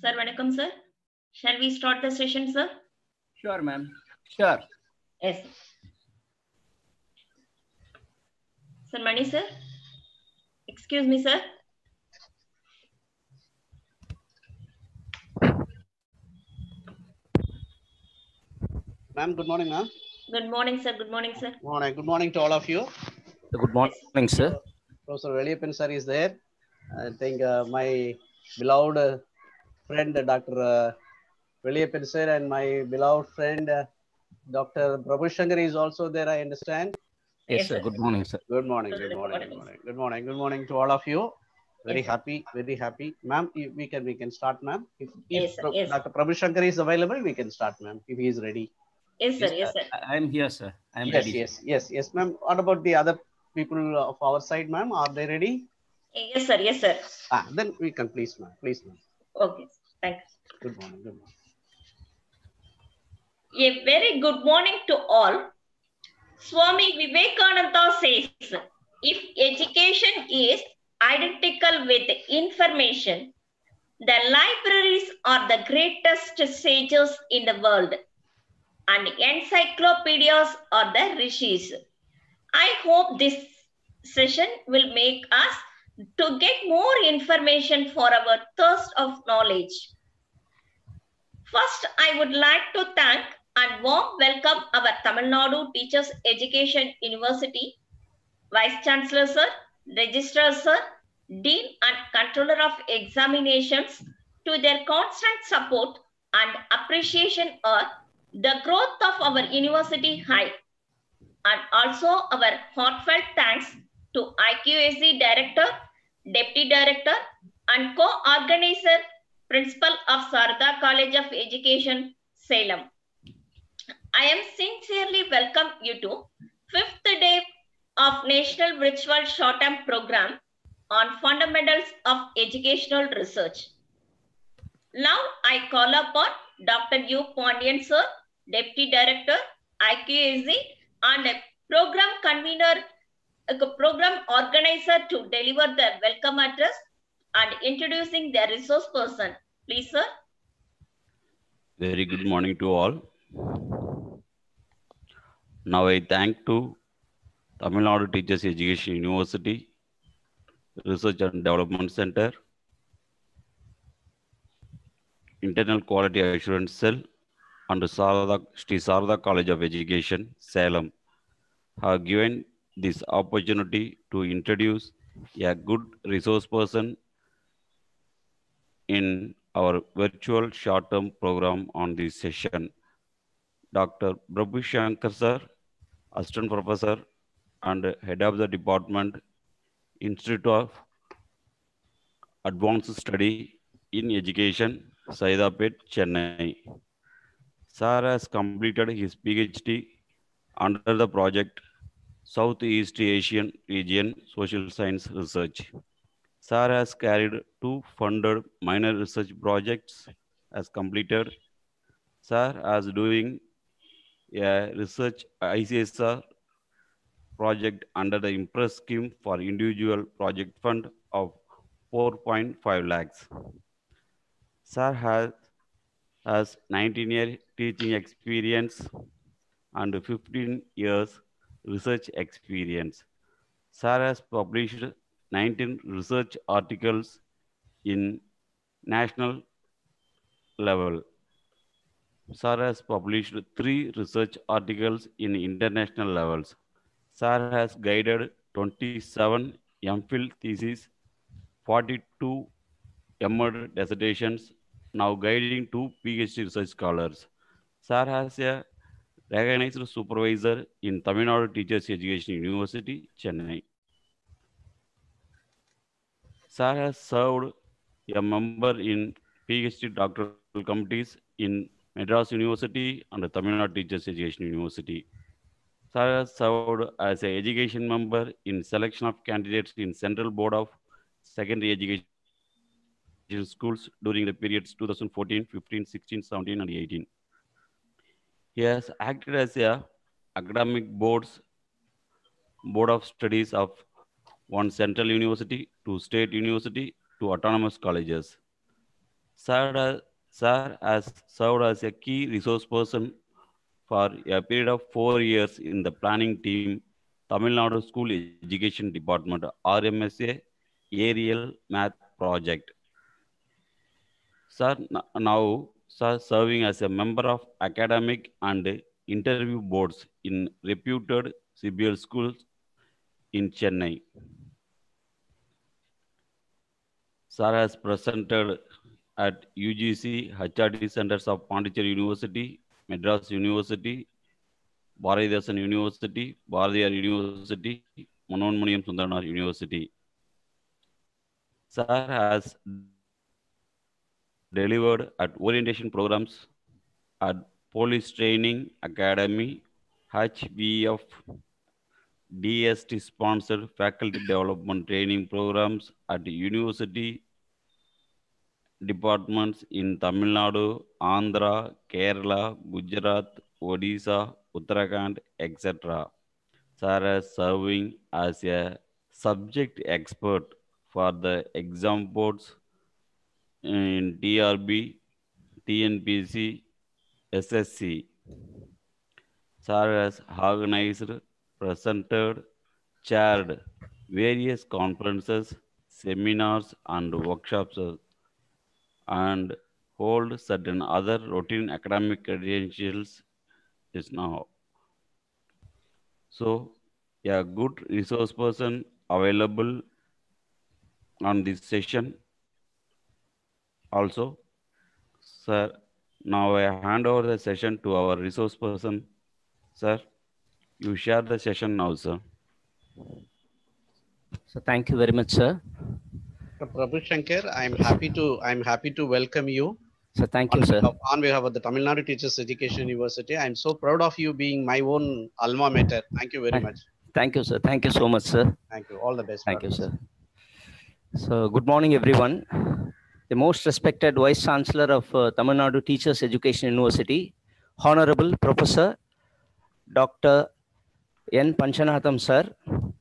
Sir, vanakkam, sir. Shall we start the session, sir? Sure, ma'am. Sure. Yes. Sir, Mani, sir. Excuse me, sir. Ma'am, good morning, ma'am. Good morning, sir. Good morning, sir. Morning. Good morning to all of you. Good morning, sir. Professor Veliappan sir is there. I think my beloved friend, Dr. Veliappan sir, and my beloved friend, Dr. Prabhu Shankar is also there, I understand. Yes, sir. Good morning, sir. Good morning. Good morning. Good morning. Good morning. Good morning to all of you. Very Yes, happy. Very happy. Ma'am, we can start, ma'am. If Yes, sir. Yes. Dr. Prabhu Shankar is available, we can start, ma'am, if he is ready. Yes, sir. Yes, sir. I'm here, sir. I'm Yes, ready. yes, ma'am. What about the other people of our side, ma'am? Are they ready? Yes, sir. Yes, sir. Then we can please, ma'am. Please, ma'am. Okay. Thank you. Good morning. Good morning. A very good morning to all. Swami Vivekananda says, if education is identical with information, the libraries are the greatest sages in the world, and encyclopedias are the rishis. I hope this session will make us to get more information for our thirst of knowledge. First, I would like to thank and warm welcome our Tamil Nadu Teachers Education University, Vice Chancellor Sir, Registrar Sir, Dean and Controller of Examinations to their constant support and appreciation of the growth of our university high. And also our heartfelt thanks to IQAC Director, Deputy Director and Co-Organizer Principal of Sarada College of Education, Salem. I am sincerely welcome you to 5th day of National Virtual Short-Term Program on Fundamentals of Educational Research. Now I call upon Dr. U. Pondian Sir, Deputy Director, IQAC and a program convener, a program organizer to deliver the welcome address and introducing the resource person. Please, sir. Very good morning to all. Now I thank to Tamil Nadu Teachers Education University, Research and Development Center, Internal Quality Assurance Cell, and Sri Sarada College of Education, Salem, have given this opportunity to introduce a good resource person in our virtual short-term program on this session. Dr. Prabhu Shankar sir, Assistant Professor and Head of the Department, Institute of Advanced Study in Education, Saidapet, Chennai. Sir has completed his PhD under the project Southeast Asian Region Social Science Research. Sir has carried 2 funded minor research projects as completed. Sir is doing a research ICSR project under the Impress scheme for individual project fund of 4.5 lakhs. Sir has 19-year teaching experience and 15 years research experience. Sir has published 19 research articles in national level. Sir has published 3 research articles in international levels. Sir has guided 27 MPhil theses, 42 MD dissertations, now guiding 2 PhD research scholars. Sir has a recognized supervisor in Tamil Nadu Teachers Education University, Chennai. Sir has served a member in PhD doctoral committees in Madras University and Tamil Nadu Teachers Education University. Sir has served as an education member in selection of candidates in Central Board of Secondary Education Schools during the periods 2014, 15, 16, 17, and 18. He has acted as a academic board of studies of one central university, 2 state university, 2 autonomous colleges. Sir has served as a key resource person for a period of 4 years in the planning team, Tamil Nadu School Education Department, RMSA Aerial Math Project. Sir, now Sir serving as a member of academic and interview boards in reputed CBL schools in Chennai. Sir has presented at UGC HRD Centers of Pondicherry University, Madras University, Bharatidasan University, Bharatiyar University, Manonmaniam Sundaranath University. Sir has delivered at orientation programs at Police Training Academy, HVF, DST sponsored faculty development training programs at university departments in Tamil Nadu, Andhra, Kerala, Gujarat, Odisha, Uttarakhand, etc. Sir is serving as a subject expert for the exam boards in TRB, TNPC, SSC. Sir has organized, presented, chaired various conferences, seminars, and workshops, and hold certain other routine academic credentials is now. So, a good resource person available on this session also. Sir, now I hand over the session to our resource person. Sir, you share the session now, sir. So thank you very much, sir. Prabhu Shankar, I'm happy to welcome you. So thank you, sir. On behalf of the Tamil Nadu Teachers Education University, I'm so proud of you being my own alma mater. Thank you very much. Thank you, sir. Thank you so much, sir. Thank you. All the best. Thank you, sir. So good morning, everyone. The most respected Vice Chancellor of Tamil Nadu Teachers Education University, Honorable Professor Dr. N. Panchanatham, sir,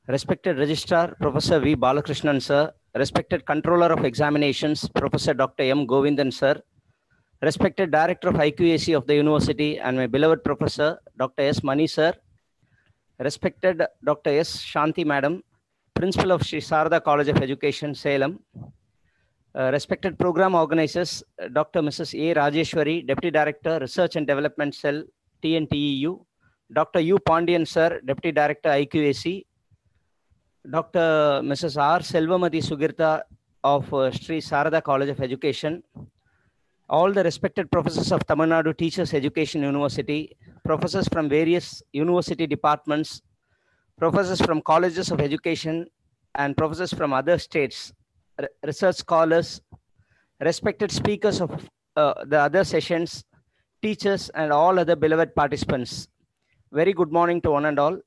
respected Registrar Professor V. Balakrishnan, sir, respected Controller of Examinations Professor Dr. M. Govindan, sir, respected Director of IQAC of the University and my beloved Professor Dr. S. Mani, sir, respected Dr. S. Shanti, Madam, Principal of Sri Sarada College of Education, Salem, respected Program Organizers, Dr. Mrs. A. Rajeshwari, Deputy Director, Research and Development Cell, TNTEU, Dr. U. Pandian, sir, Deputy Director, IQAC, Dr. Mrs. R. Selvamati Sugirtha of Sri Sarada College of Education, all the respected professors of Tamil Nadu Teachers Education University, professors from various university departments, professors from colleges of education, and professors from other states, research scholars, respected speakers of the other sessions, teachers, and all other beloved participants. Very good morning to one and all.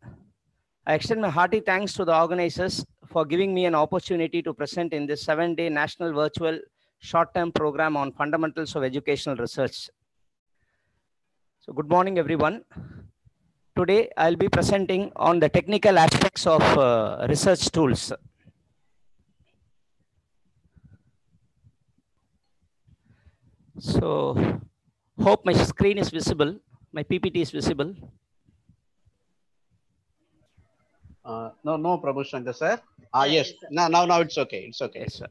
I extend my hearty thanks to the organizers for giving me an opportunity to present in this 7-day national virtual short-term program on fundamentals of educational research. So good morning, everyone. Today, I'll be presenting on the technical aspects of research tools. So, hope my screen is visible, my PPT is visible. No, Prabhu Shankar, sir. Yes. Now it's okay. It's okay. Yes, sir.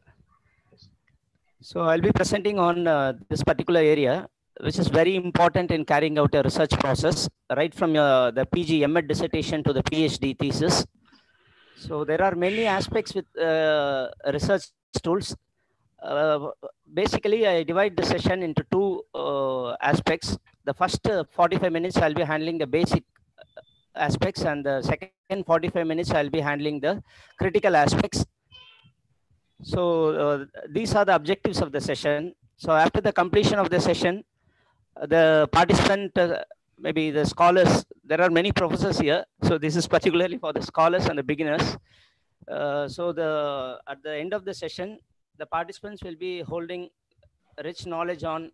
So I'll be presenting on this particular area, which is very important in carrying out a research process, right from the PG MAd dissertation to the PhD thesis. So there are many aspects with research tools. Basically, I divide the session into two aspects. The first 45 minutes, I'll be handling the basic aspects, and the second 45 minutes, I'll be handling the critical aspects. So these are the objectives of the session. So after the completion of the session, the participant, maybe the scholars, there are many professors here. So this is particularly for the scholars and the beginners. So at the end of the session, the participants will be holding rich knowledge on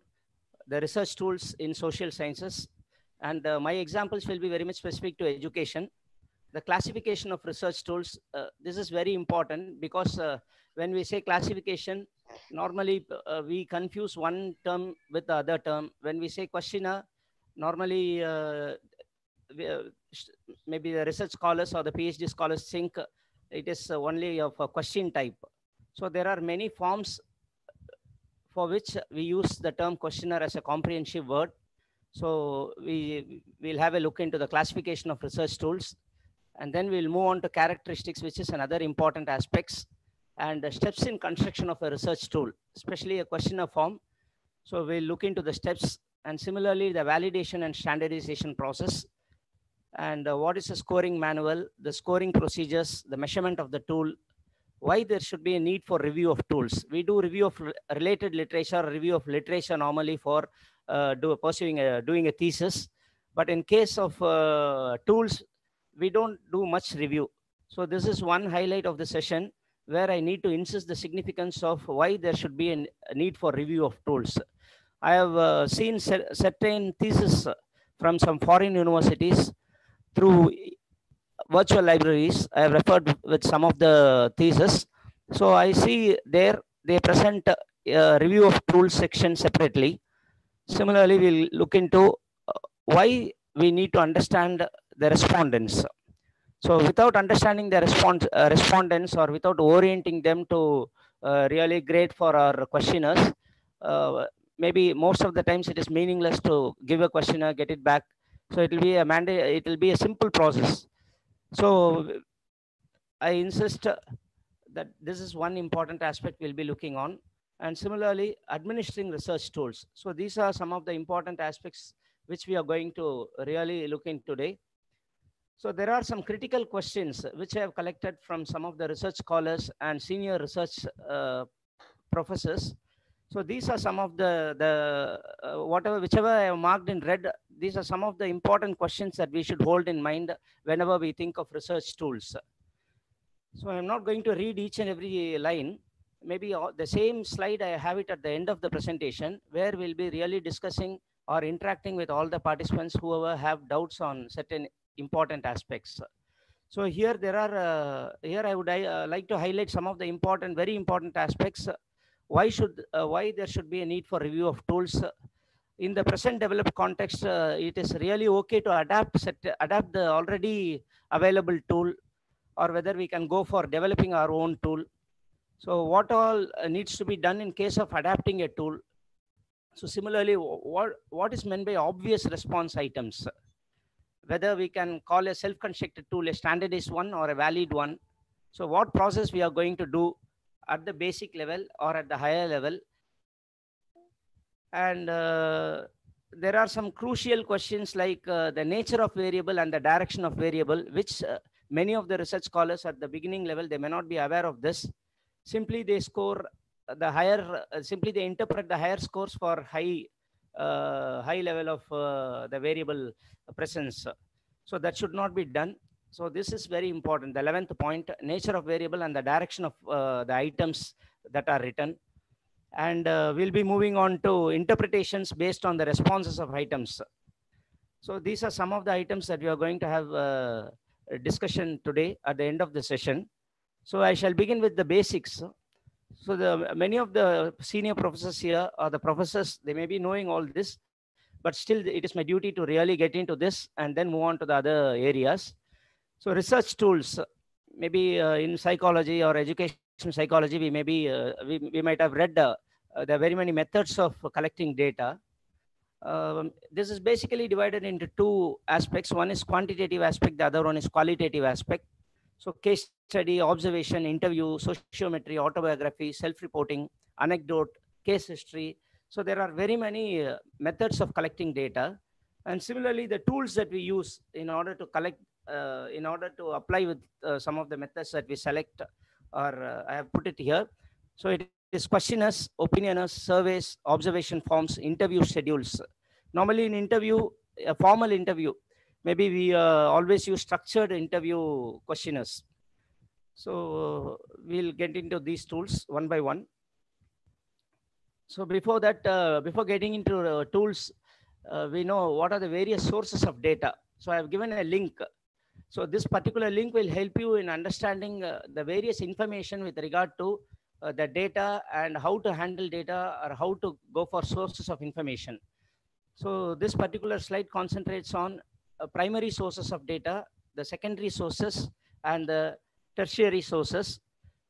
the research tools in social sciences. And my examples will be very much specific to education. the classification of research tools. This is very important because when we say classification, normally we confuse one term with the other term. When we say questionnaire, normally maybe the research scholars or the PhD scholars think it is only of a question type. So there are many forms for which we use the term questionnaire as a comprehensive word. So we'll have a look into the classification of research tools, and then we'll move on to characteristics, which is another important aspects, and the steps in construction of a research tool, especially a questionnaire form. So we'll look into the steps, and similarly the validation and standardization process, and what is a scoring manual, the scoring procedures, the measurement of the tool, why there should be a need for review of tools. We do review of related literature, review of literature normally for doing a thesis, but in case of tools, we don't do much review. So this is one highlight of the session where I need to insist the significance of why there should be a need for review of tools. I have seen certain theses from some foreign universities through virtual libraries. I have referred with some of the theses. So I see there they present a review of tools section separately. Similarly, we'll look into why we need to understand the respondents. So without understanding the respondents, or without orienting them to really grade for our questionnaires, maybe most of the times it is meaningless to give a questionnaire, get it back. So it will be a mandate. It will be a simple process. So I insist that this is one important aspect we'll be looking on. And similarly, administering research tools. So these are some of the important aspects which we are going to really look in today. So there are some critical questions which I have collected from some of the research scholars and senior research professors. So these are some of whichever I have marked in red, these are some of the important questions that we should hold in mind whenever we think of research tools. So I'm not going to read each and every line. Maybe the same slide, I have it at the end of the presentation, where we'll be really discussing or interacting with all the participants whoever have doubts on certain important aspects. So here I would like to highlight some of the very important aspects. Why there should be a need for review of tools in the present developed context? It is really okay to adapt the already available tool, or whether we can go for developing our own tool. So what all needs to be done in case of adapting a tool? So similarly, what is meant by obvious response items? Whether we can call a self-constructed tool a standardized one or a valid one. So what process we are going to do at the basic level or at the higher level? And there are some crucial questions like the nature of variable and the direction of variable, which many of the research scholars at the beginning level, they may not be aware of this. Simply they score the higher, simply they interpret the higher scores for high level of the variable presence. So that should not be done. So this is very important. The 11th point, nature of variable and the direction of the items that are written. And we'll be moving on to interpretations based on the responses of items. So these are some of the items that we are going to have a discussion today at the end of the session. So I shall begin with the basics. So many of the senior professors here, or the professors, they may be knowing all this, but still it is my duty to really get into this and then move on to the other areas. So research tools, maybe in psychology or education psychology, we might have read there are very many methods of collecting data. This is basically divided into two aspects. One is quantitative aspect, the other one is qualitative aspect. So case study, observation, interview, sociometry, autobiography, self-reporting, anecdote, case history. So there are very many methods of collecting data. And similarly, the tools that we use in order to collect, in order to apply with some of the methods that we select, or I have put it here. So it is questionnaires, opinionaires, surveys, observation forms, interview schedules. Normally in interview, a formal interview, maybe we always use structured interview questionnaires. So we'll get into these tools one by one. So before that, before getting into tools, we know what are the various sources of data. So I have given a link. So this particular link will help you in understanding the various information with regard to the data and how to handle data or how to go for sources of information. So this particular slide concentrates on primary sources of data, the secondary sources, and the tertiary sources.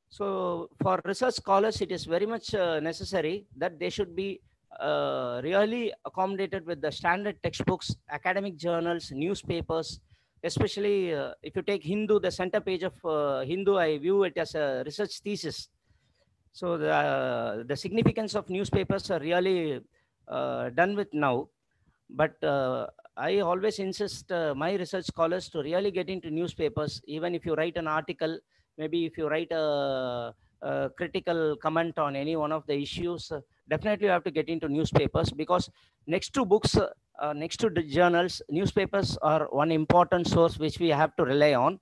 So for research scholars, it is very much necessary that they should be really accommodated with the standard textbooks, academic journals, newspapers, especially if you take Hindu, the center page of Hindu, I view it as a research thesis. So the significance of newspapers are really done with now. But I always insist my research scholars to really get into newspapers. Even if you write an article, maybe if you write a critical comment on any one of the issues, definitely you have to get into newspapers, because next to books, next to the journals, newspapers are one important source which we have to rely on.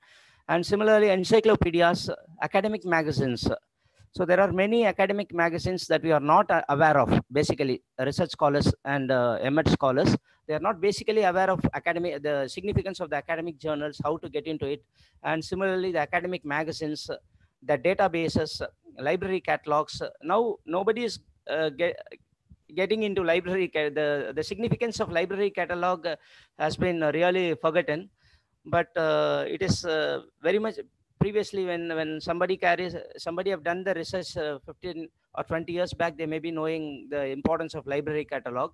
And similarly, encyclopedias, academic magazines. So there are many academic magazines that we are not aware of. Basically, research scholars and MD scholars, they are not basically aware of the significance of the academic journals, how to get into it. And similarly, the academic magazines, the databases, library catalogs. Now nobody is getting into library. The significance of library catalog has been really forgotten. But it is very much previously, when somebody have done the research 15 or 20 years back, they may be knowing the importance of library catalog.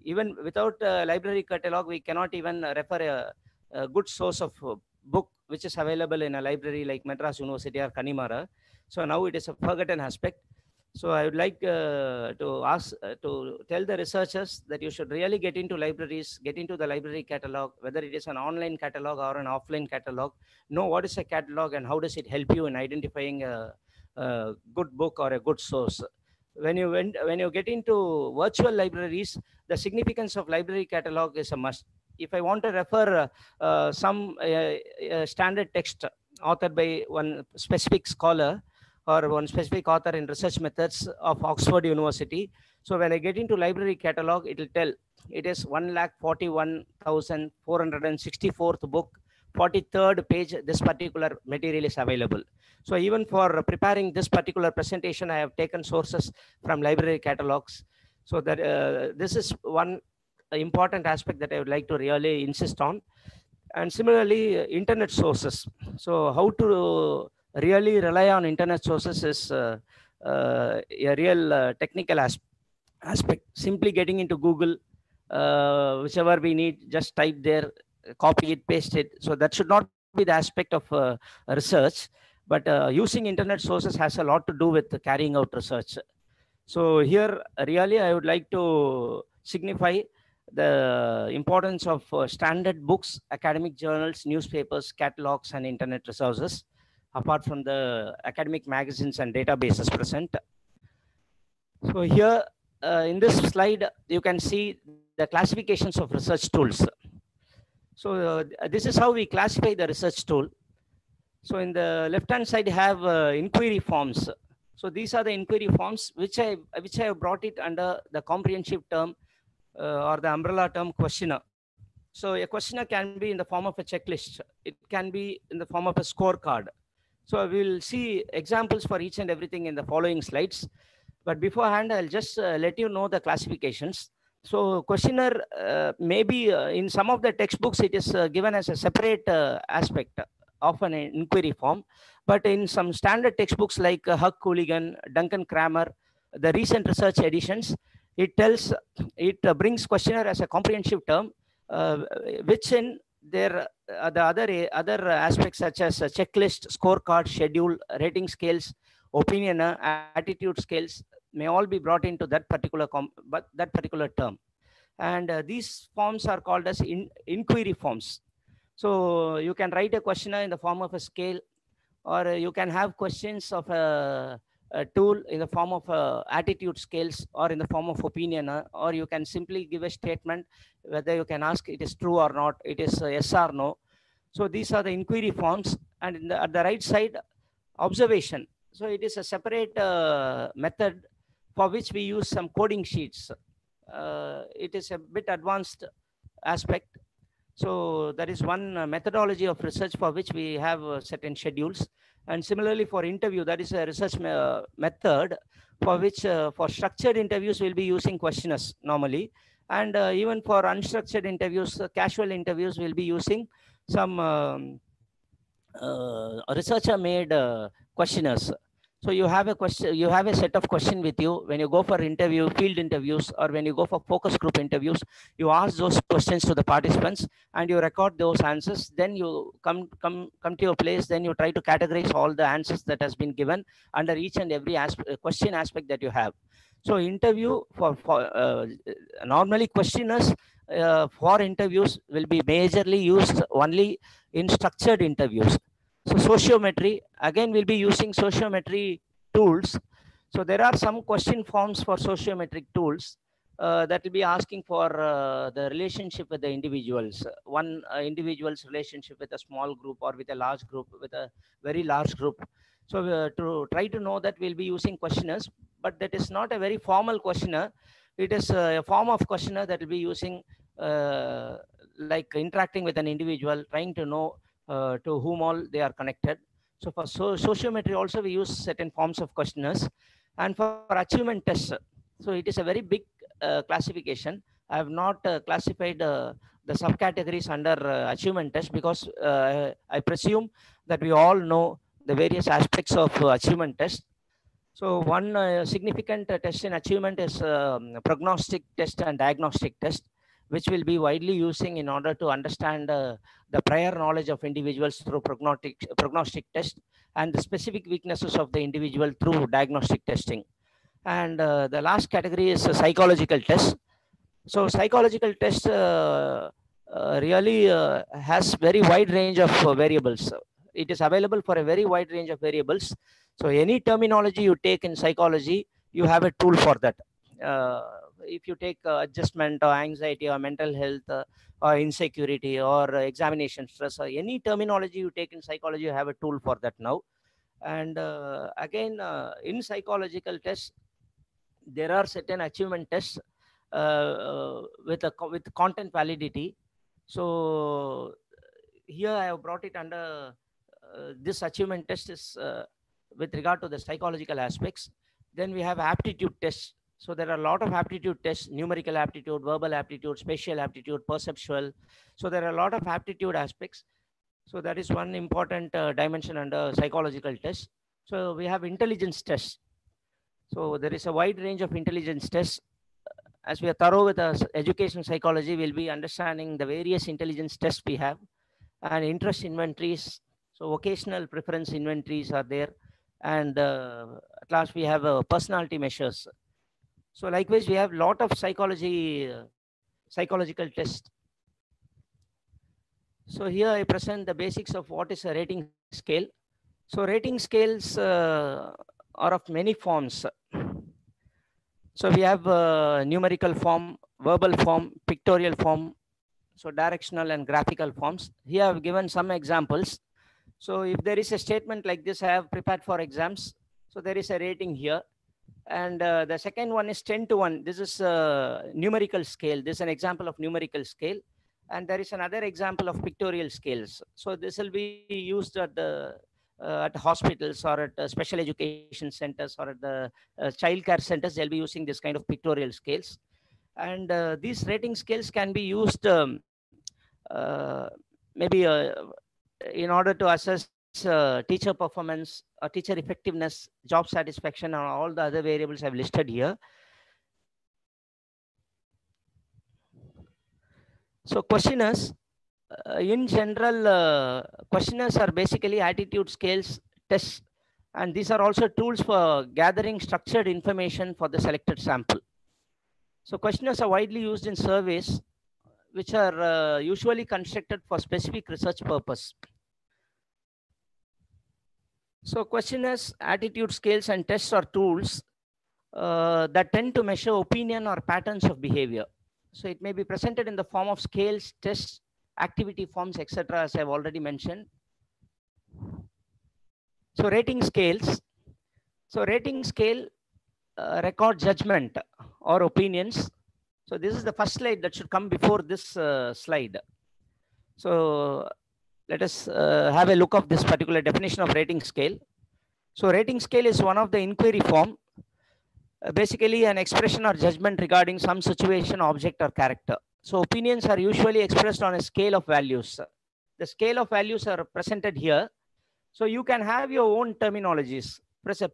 Even without library catalog, we cannot even refer a good source of book which is available in a library like Madras University or Kanimara. So now it is a forgotten aspect. So I would like to tell the researchers that you should really get into libraries, get into the library catalog, whether it is an online catalog or an offline catalog. Know what is a catalog and how does it help you in identifying a good book or a good source. When you get into virtual libraries, the significance of library catalog is a must. If I want to refer some standard text authored by one specific scholar or one specific author in research methods of Oxford University, so when I get into library catalog, it will tell it is 1,41,464th book, 43rd page, this particular material is available. So even for preparing this particular presentation, I have taken sources from library catalogs. So that this is one important aspect that I would like to really insist on. And similarly, internet sources. So how to really rely on internet sources is a real technical aspect. Simply getting into Google, whichever we need, just type there, copy it, paste it. So that should not be the aspect of research, but using internet sources has a lot to do with carrying out research. So here, really, I would like to signify the importance of standard books, academic journals, newspapers, catalogs, and internet resources, apart from the academic magazines and databases present. So here in this slide, you can see the classifications of research tools. So this is how we classify the research tool. So in the left-hand side, you have inquiry forms. So these are the inquiry forms which I have brought it under the comprehensive term or the umbrella term questionnaire. So a questionnaire can be in the form of a checklist. It can be in the form of a scorecard. So we will see examples for each and everything in the following slides. But beforehand, I'll just let you know the classifications. So questionnaire maybe in some of the textbooks, it is given as a separate aspect of an inquiry form. But in some standard textbooks like Huck Cooligan, Duncan Kramer, the recent research editions, it brings questionnaire as a comprehensive term, which in there the other aspects such as a checklist, scorecard, schedule, rating scales, opinion, attitude scales may all be brought into that particular term. And these forms are called as inquiry forms. So you can write a questionnaire in the form of a scale, or you can have questions of a tool in the form of attitude scales or in the form of opinion, or you can simply give a statement whether you can ask it is true or not, it is yes or no. So these are the inquiry forms. And at the right side, observation. So it is a separate method for which we use some coding sheets. It is a bit advanced aspect. So that is one methodology of research for which we have certain schedules. And similarly for interview, that is a research method for which for structured interviews we'll be using questionnaires normally. And even for unstructured interviews, casual interviews, we'll be using some researcher made questionnaires. So you have a question, you have a set of questions with you when you go for interview, field interviews, or when you go for focus group interviews. You ask those questions to the participants and you record those answers. Then you come to your place. Then you try to categorize all the answers that has been given under each and every question aspect that you have. So interview for normally questionnaires for interviews will be majorly used only in structured interviews. So sociometry, again, we'll be using sociometry tools. So there are some question forms for sociometric tools that will be asking for the relationship with the individuals. One individual's relationship with a small group or with a large group, with a very large group. So to try to know that, we'll be using questionnaires, but that is not a very formal questionnaire. It is a form of questionnaire that will be using like interacting with an individual, trying to know to whom all they are connected. So for sociometry also we use certain forms of questionnaires. And for achievement tests, so it is a very big classification. I have not classified the subcategories under achievement test because I presume that we all know the various aspects of achievement test. So one significant test in achievement is prognostic test and diagnostic test, which will be widely using in order to understand the prior knowledge of individuals through prognostic test and the specific weaknesses of the individual through diagnostic testing. And the last category is a psychological test. So psychological test really has very wide range of variables. It is available for a very wide range of variables. So any terminology you take in psychology, you have a tool for that. If you take adjustment or anxiety or mental health or insecurity or examination stress or any terminology you take in psychology, you have a tool for that now. And again, in psychological tests, there are certain achievement tests with content validity. So here I have brought it under this achievement test is with regard to the psychological aspects. Then we have aptitude tests. So there are a lot of aptitude tests: numerical aptitude, verbal aptitude, spatial aptitude, perceptual. So there are a lot of aptitude aspects. So that is one important dimension under psychological tests. So we have intelligence tests. So there is a wide range of intelligence tests. As we are thorough with education psychology, we'll be understanding the various intelligence tests we have and interest inventories. So vocational preference inventories are there. And at last we have personality measures. So likewise, we have a lot of psychological tests. So here I present the basics of what is a rating scale. So rating scales are of many forms. So we have numerical form, verbal form, pictorial form, so directional and graphical forms. Here I have given some examples. So if there is a statement like this, I have prepared for exams. So there is a rating here. And the second one is 10 to 1. This is a numerical scale. This is an example of numerical scale. And there is another example of pictorial scales. So this will be used at the at hospitals or at special education centers or at the child care centers. They'll be using this kind of pictorial scales. And these rating scales can be used maybe in order to assess teacher performance or teacher effectiveness, job satisfaction, and all the other variables I've listed here. So questionnaires, in general, questionnaires are basically attitude scales, tests, and these are also tools for gathering structured information for the selected sample. So questionnaires are widely used in surveys, which are usually constructed for specific research purpose. So questionnaires, attitude scales, and tests are tools that tend to measure opinion or patterns of behavior. So it may be presented in the form of scales, tests, activity forms, etc., as I've already mentioned. So rating scales. So rating scale record judgment or opinions. So this is the first slide that should come before this slide. So let us have a look of this particular definition of rating scale. So rating scale is one of the inquiry form, basically an expression or judgment regarding some situation, object, or character. So opinions are usually expressed on a scale of values. The scale of values are presented here. So you can have your own terminologies.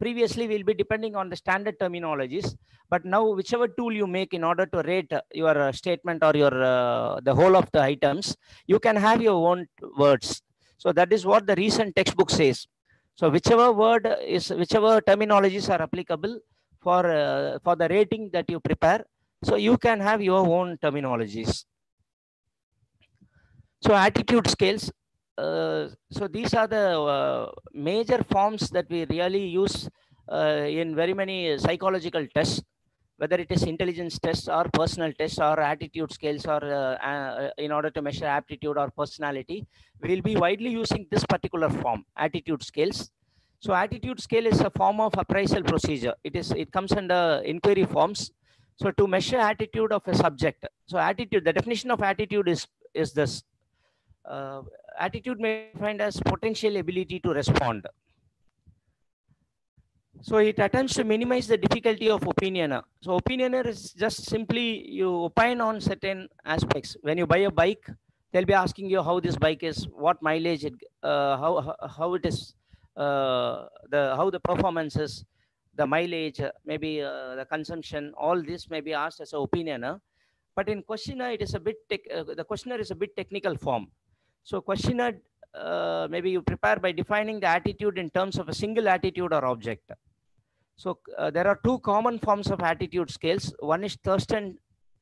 Previously, we'll be depending on the standard terminologies, but now whichever tool you make in order to rate your statement or your the whole of the items, you can have your own words. So that is what the recent textbook says. So whichever terminologies are applicable for the rating that you prepare, so you can have your own terminologies. So attitude scales. So these are the major forms that we really use in very many psychological tests, whether it is intelligence tests or personal tests or attitude scales, or in order to measure aptitude or personality, we will be widely using this particular form, attitude scales. So attitude scale is a form of appraisal procedure. It comes under inquiry forms. So to measure attitude of a subject. So attitude, the definition of attitude is this. Attitude may be defined as potential ability to respond. So it attempts to minimize the difficulty of opinioner. So opinioner is just simply you opine on certain aspects. When you buy a bike, they'll be asking you how this bike is, what mileage it, how it is, how the performance is, the mileage, maybe the consumption. All this may be asked as an opinioner. But in questionnaire, it is a bit the questionnaire is a bit technical form. So questionnaire, maybe you prepare by defining the attitude in terms of a single attitude or object. So there are two common forms of attitude scales. One is Thurston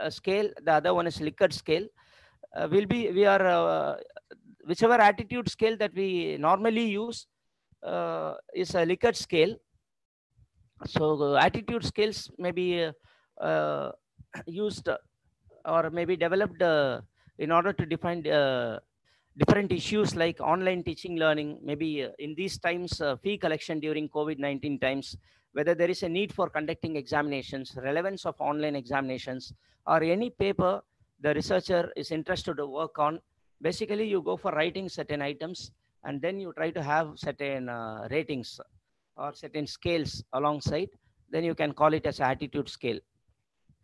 scale. The other one is Likert scale. Whichever attitude scale that we normally use is a Likert scale. So attitude scales may be used or maybe developed in order to define different issues like online teaching learning, maybe in these times, fee collection during COVID-19 times, whether there is a need for conducting examinations, relevance of online examinations, or any paper the researcher is interested to work on. Basically, you go for writing certain items, and then you try to have certain ratings or certain scales alongside. Then you can call it as attitude scale.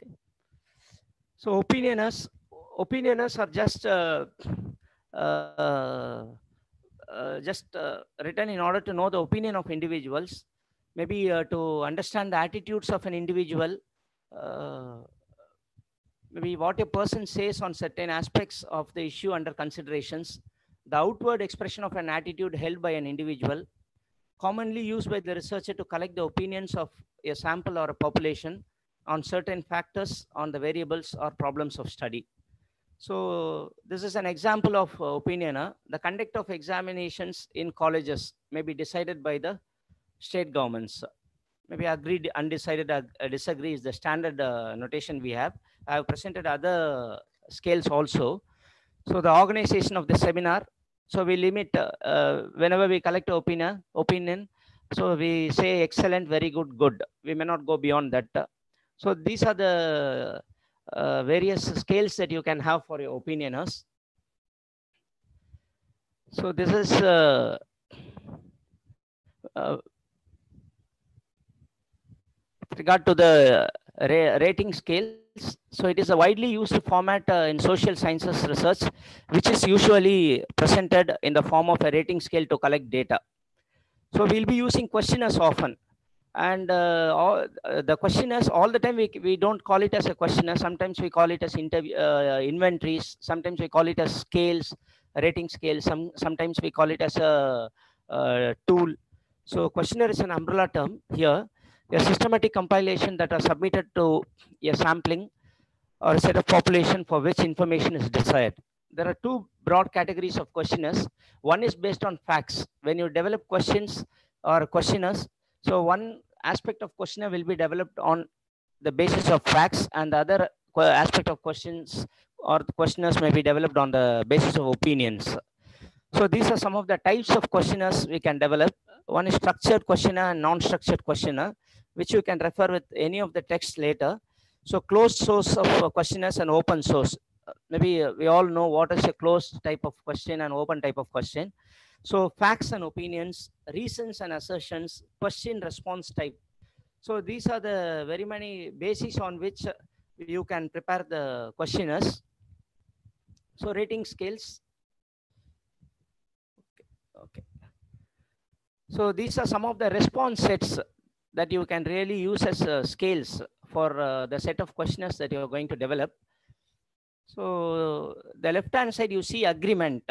Okay. So opinioners are just written in order to know the opinion of individuals, maybe to understand the attitudes of an individual, maybe what a person says on certain aspects of the issue under considerations, the outward expression of an attitude held by an individual, commonly used by the researcher to collect the opinions of a sample or a population on certain factors, on the variables or problems of study. So this is an example of opinion. The conduct of examinations in colleges may be decided by the state governments. Maybe agreed, undecided, disagree is the standard notation we have. I have presented other scales also. So the organization of the seminar. So we limit whenever we collect opinion. So we say excellent, very good, good. We may not go beyond that. So these are the various scales that you can have for your opinioners. So this is with regard to the rating scales. So it is a widely used format in social sciences research, which is usually presented in the form of a rating scale to collect data. So we'll be using questionnaires often. And the questionnaires, all the time we don't call it as a questionnaire. Sometimes we call it as inventories. Sometimes we call it as scales, rating scales. Sometimes we call it as a tool. So questionnaire is an umbrella term here. A systematic compilation that are submitted to a sampling or a set of population for which information is desired. There are two broad categories of questionnaires. One is based on facts. When you develop questions or questionnaires, so one aspect of questionnaire will be developed on the basis of facts, and the other aspect of questions or the questionnaires may be developed on the basis of opinions. So these are some of the types of questionnaires we can develop. One is structured questionnaire and non-structured questionnaire, which you can refer with any of the text later. So closed source of questionnaires and open source. maybe we all know what is a closed type of question and open type of question. So facts and opinions, reasons and assertions, question response type. So these are the very many bases on which you can prepare the questionnaires. So rating scales. Okay. So these are some of the response sets that you can really use as scales for the set of questionnaires that you are going to develop. So the left hand side you see agreement.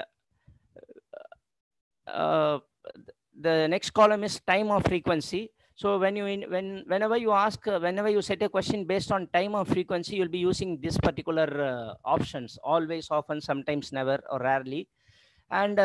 The next column is time or frequency. So whenever you ask, whenever you set a question based on time or frequency, you'll be using this particular options: always, often, sometimes, never, or rarely. And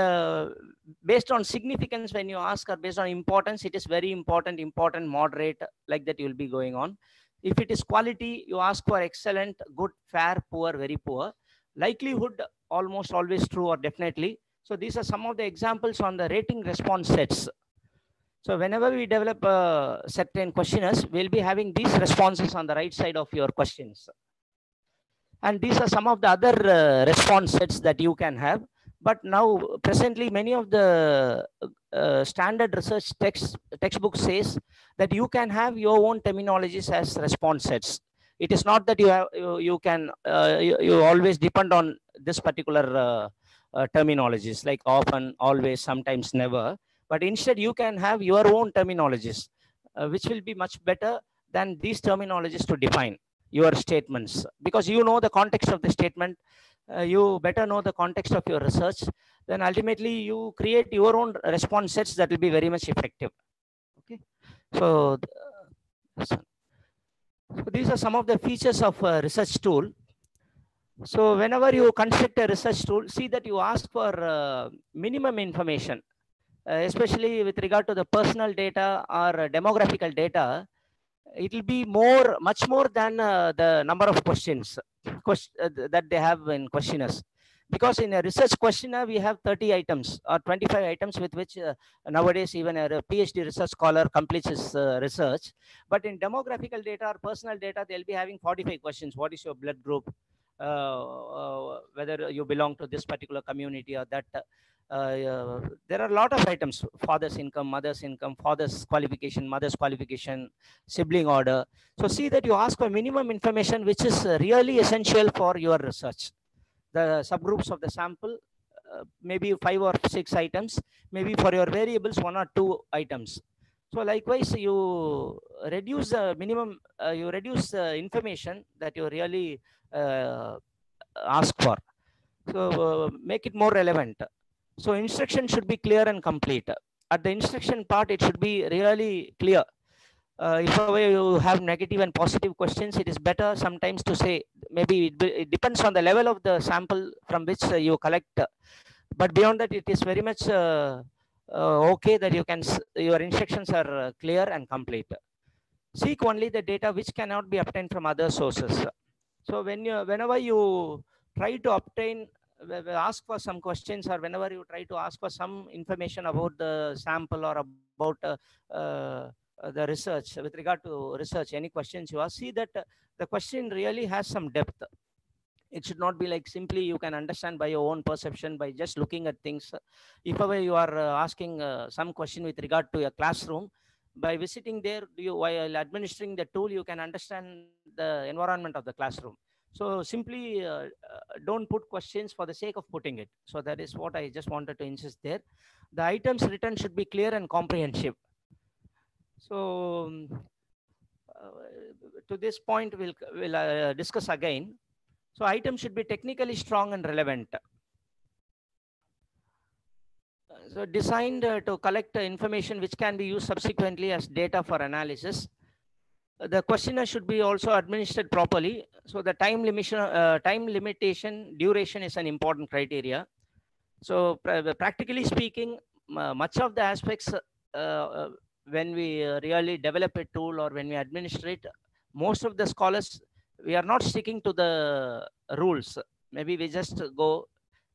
based on significance, when you ask, or based on importance, it is very important, important, moderate, like that you'll be going on. If it is quality, you ask for excellent, good, fair, poor, very poor. Likelihood, almost always true or definitely. So these are some of the examples on the rating response sets. So whenever we develop certain questionnaires, we'll be having these responses on the right side of your questions. And these are some of the other response sets that you can have. But now presently, many of the standard research textbook says that you can have your own terminologies as response sets. It is not that you can you always depend on this particular terminologies like often, always, sometimes, never. But instead, you can have your own terminologies, which will be much better than these terminologies to define your statements, because you know the context of the statement. You better know the context of your research. Then ultimately, you create your own response sets that will be very much effective. Okay, so these are some of the features of a research tool. So whenever you construct a research tool, see that you ask for minimum information, especially with regard to the personal data or demographical data. It will be much more than the number of questions that they have in questionnaires. Because in a research questionnaire, we have 30 items or 25 items with which nowadays even a PhD research scholar completes his research. But in demographical data or personal data, they'll be having 45 questions. What is your blood group? Whether you belong to this particular community or that. There are a lot of items: father's income, mother's income, father's qualification, mother's qualification, sibling order. So see that you ask for minimum information which is really essential for your research. The subgroups of the sample, maybe 5 or 6 items, maybe for your variables 1 or 2 items. So likewise, you reduce the minimum, you reduce the information that you really ask for. So make it more relevant. So instruction should be clear and complete. At the instruction part, it should be really clear. If you have negative and positive questions, it is better sometimes to say, maybe it depends on the level of the sample from which you collect. But beyond that, it is very much okay that your instructions are clear and complete. Seek only the data which cannot be obtained from other sources. So whenever you try to ask for some questions, or whenever you try to ask for some information about the sample or about the research, with regard to research, any questions you ask, see that the question really has some depth. It should not be like simply you can understand by your own perception by just looking at things. If ever you are asking some question with regard to a classroom, by visiting there, while administering the tool, you can understand the environment of the classroom. So simply don't put questions for the sake of putting it. So that is what I just wanted to insist there. The items written should be clear and comprehensive. So to this point, we'll discuss again. So items should be technically strong and relevant. So designed to collect information which can be used subsequently as data for analysis. The questionnaire should be also administered properly. So the time limitation, duration is an important criteria. So practically speaking, much of the aspects when we really develop a tool or when we administer it, most of the scholars, we are not sticking to the rules. Maybe we just go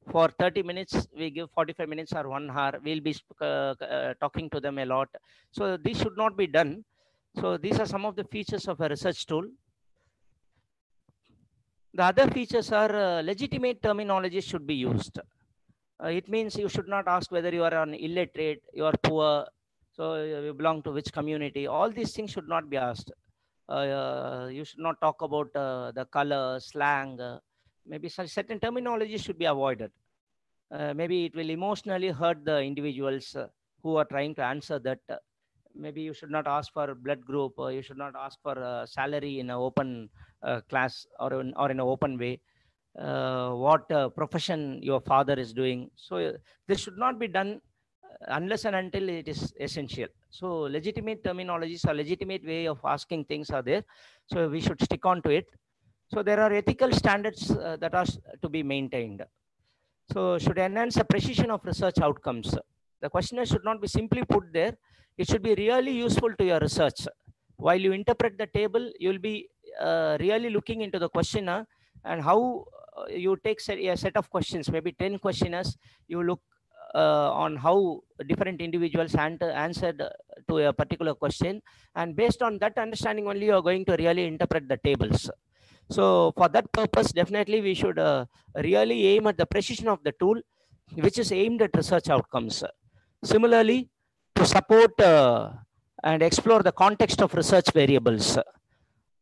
for 30 minutes, we give 45 minutes or 1 hour. We'll be talking to them a lot. So this should not be done.. So these are some of the features of a research tool. The other features are legitimate terminology should be used. It means you should not ask whether you are an illiterate, you are poor, so you belong to which community. All these things should not be asked. You should not talk about the color, slang. Maybe such certain terminology should be avoided. Maybe it will emotionally hurt the individuals who are trying to answer that. Maybe you should not ask for blood group, or you should not ask for salary in an open class, or in an open way. What profession your father is doing. So this should not be done unless and until it is essential. So legitimate terminologies or legitimate way of asking things are there. So we should stick on to it. So there are ethical standards that are to be maintained. So should enhance the precision of research outcomes. The questionnaire should not be simply put there. It should be really useful to your research. While you interpret the table, you'll be really looking into the questionnaire and how you take a set of questions, maybe 10 questionnaires. You look on how different individuals answered to a particular question. And based on that understanding only, you are going to really interpret the tables. So for that purpose, definitely we should really aim at the precision of the tool, which is aimed at research outcomes. Similarly, to support and explore the context of research variables,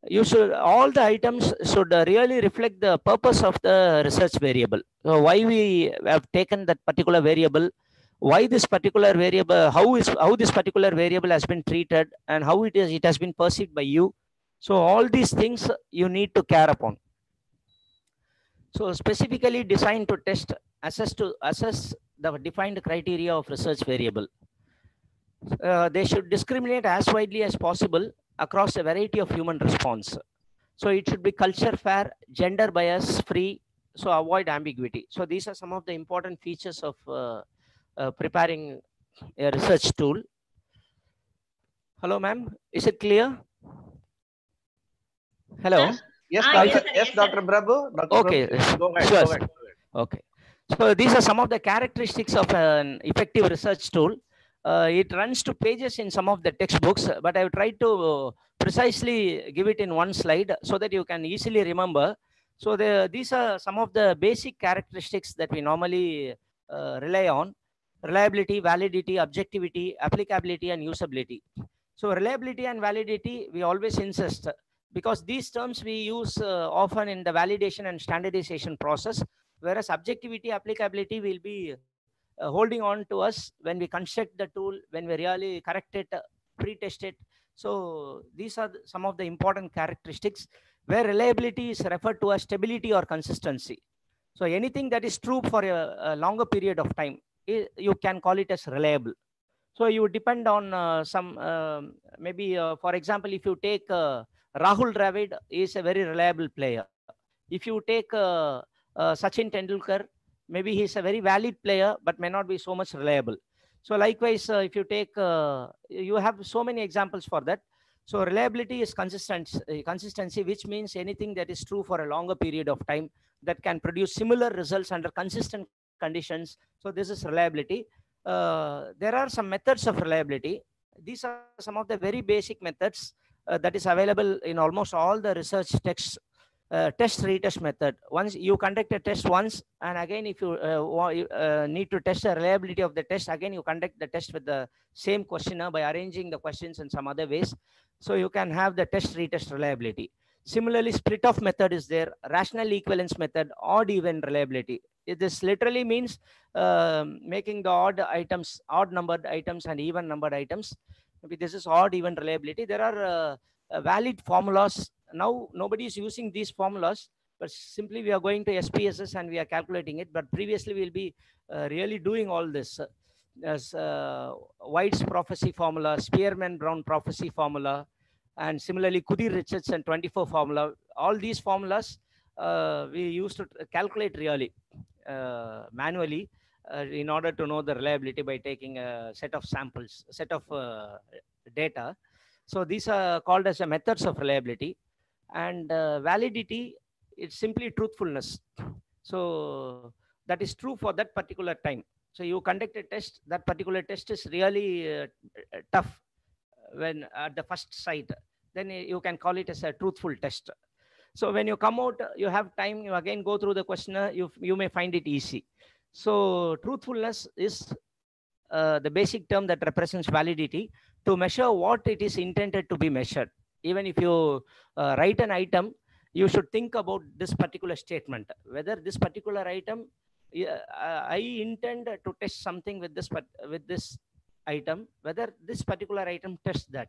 you should, all the items should really reflect the purpose of the research variable. So why we have taken that particular variable, why this particular variable, how this particular variable has been treated, and how it has been perceived by you. So all these things you need to care upon. So specifically designed to test, assess the defined criteria of research variable. They should discriminate as widely as possible across a variety of human response. So it should be culture fair, gender bias free, so avoid ambiguity. So these are some of the important features of preparing a research tool. Hello, ma'am. Is it clear? Hello. Yes, yes, Yes, Dr. Prabhu. Okay, Go ahead, sure. go ahead. Okay. So these are some of the characteristics of an effective research tool. It runs to pages in some of the textbooks, but I've tried to precisely give it in one slide so that you can easily remember. So these are some of the basic characteristics that we normally rely on: reliability, validity, objectivity, applicability, and usability. So reliability and validity, we always insist, because these terms we use often in the validation and standardization process, whereas objectivity, applicability will be holding on to us when we construct the tool, when we really correct it, pre-test it. So these are some of the important characteristics, where reliability is referred to as stability or consistency. So anything that is true for a longer period of time, you can call it as reliable. So you depend on maybe, for example, if you take Rahul Dravid is a very reliable player. If you take Sachin Tendulkar, maybe he's a very valid player, but may not be so much reliable. So likewise, if you take, you have so many examples for that. So reliability is consistency, which means anything that is true for a longer period of time, that can produce similar results under consistent conditions. So this is reliability. There are some methods of reliability. These are some of the very basic methods that is available in almost all the research texts. Test retest method. Once you conduct a test once, and again if you need to test the reliability of the test, again you conduct the test with the same questionnaire by arranging the questions in some other ways. So you can have the test retest reliability. Similarly, split off method is there, rational equivalence method, odd even reliability. This literally means making the odd numbered items and even numbered items. Maybe this is odd even reliability. There are valid formulas. Now nobody is using these formulas, but simply we are going to SPSS and we are calculating it. But previously we'll be really doing all this as White's prophecy formula, Spearman-Brown prophecy formula, and similarly Kudir-Richardson 24 formula. All these formulas we used to calculate really manually in order to know the reliability by taking a set of samples, set of data. So these are called as methods of reliability. And validity, it's simply truthfulness. So that is true for that particular time. So you conduct a test, that particular test is really tough when at the first sight, then you can call it as a truthful test. So when you come out, you have time, you again go through the questionnaire, you may find it easy. So truthfulness is the basic term that represents validity to measure what it is intended to be measured. Even if you write an item, you should think about this particular statement, whether this particular item, I intend to test something with this item, whether this particular item tests that.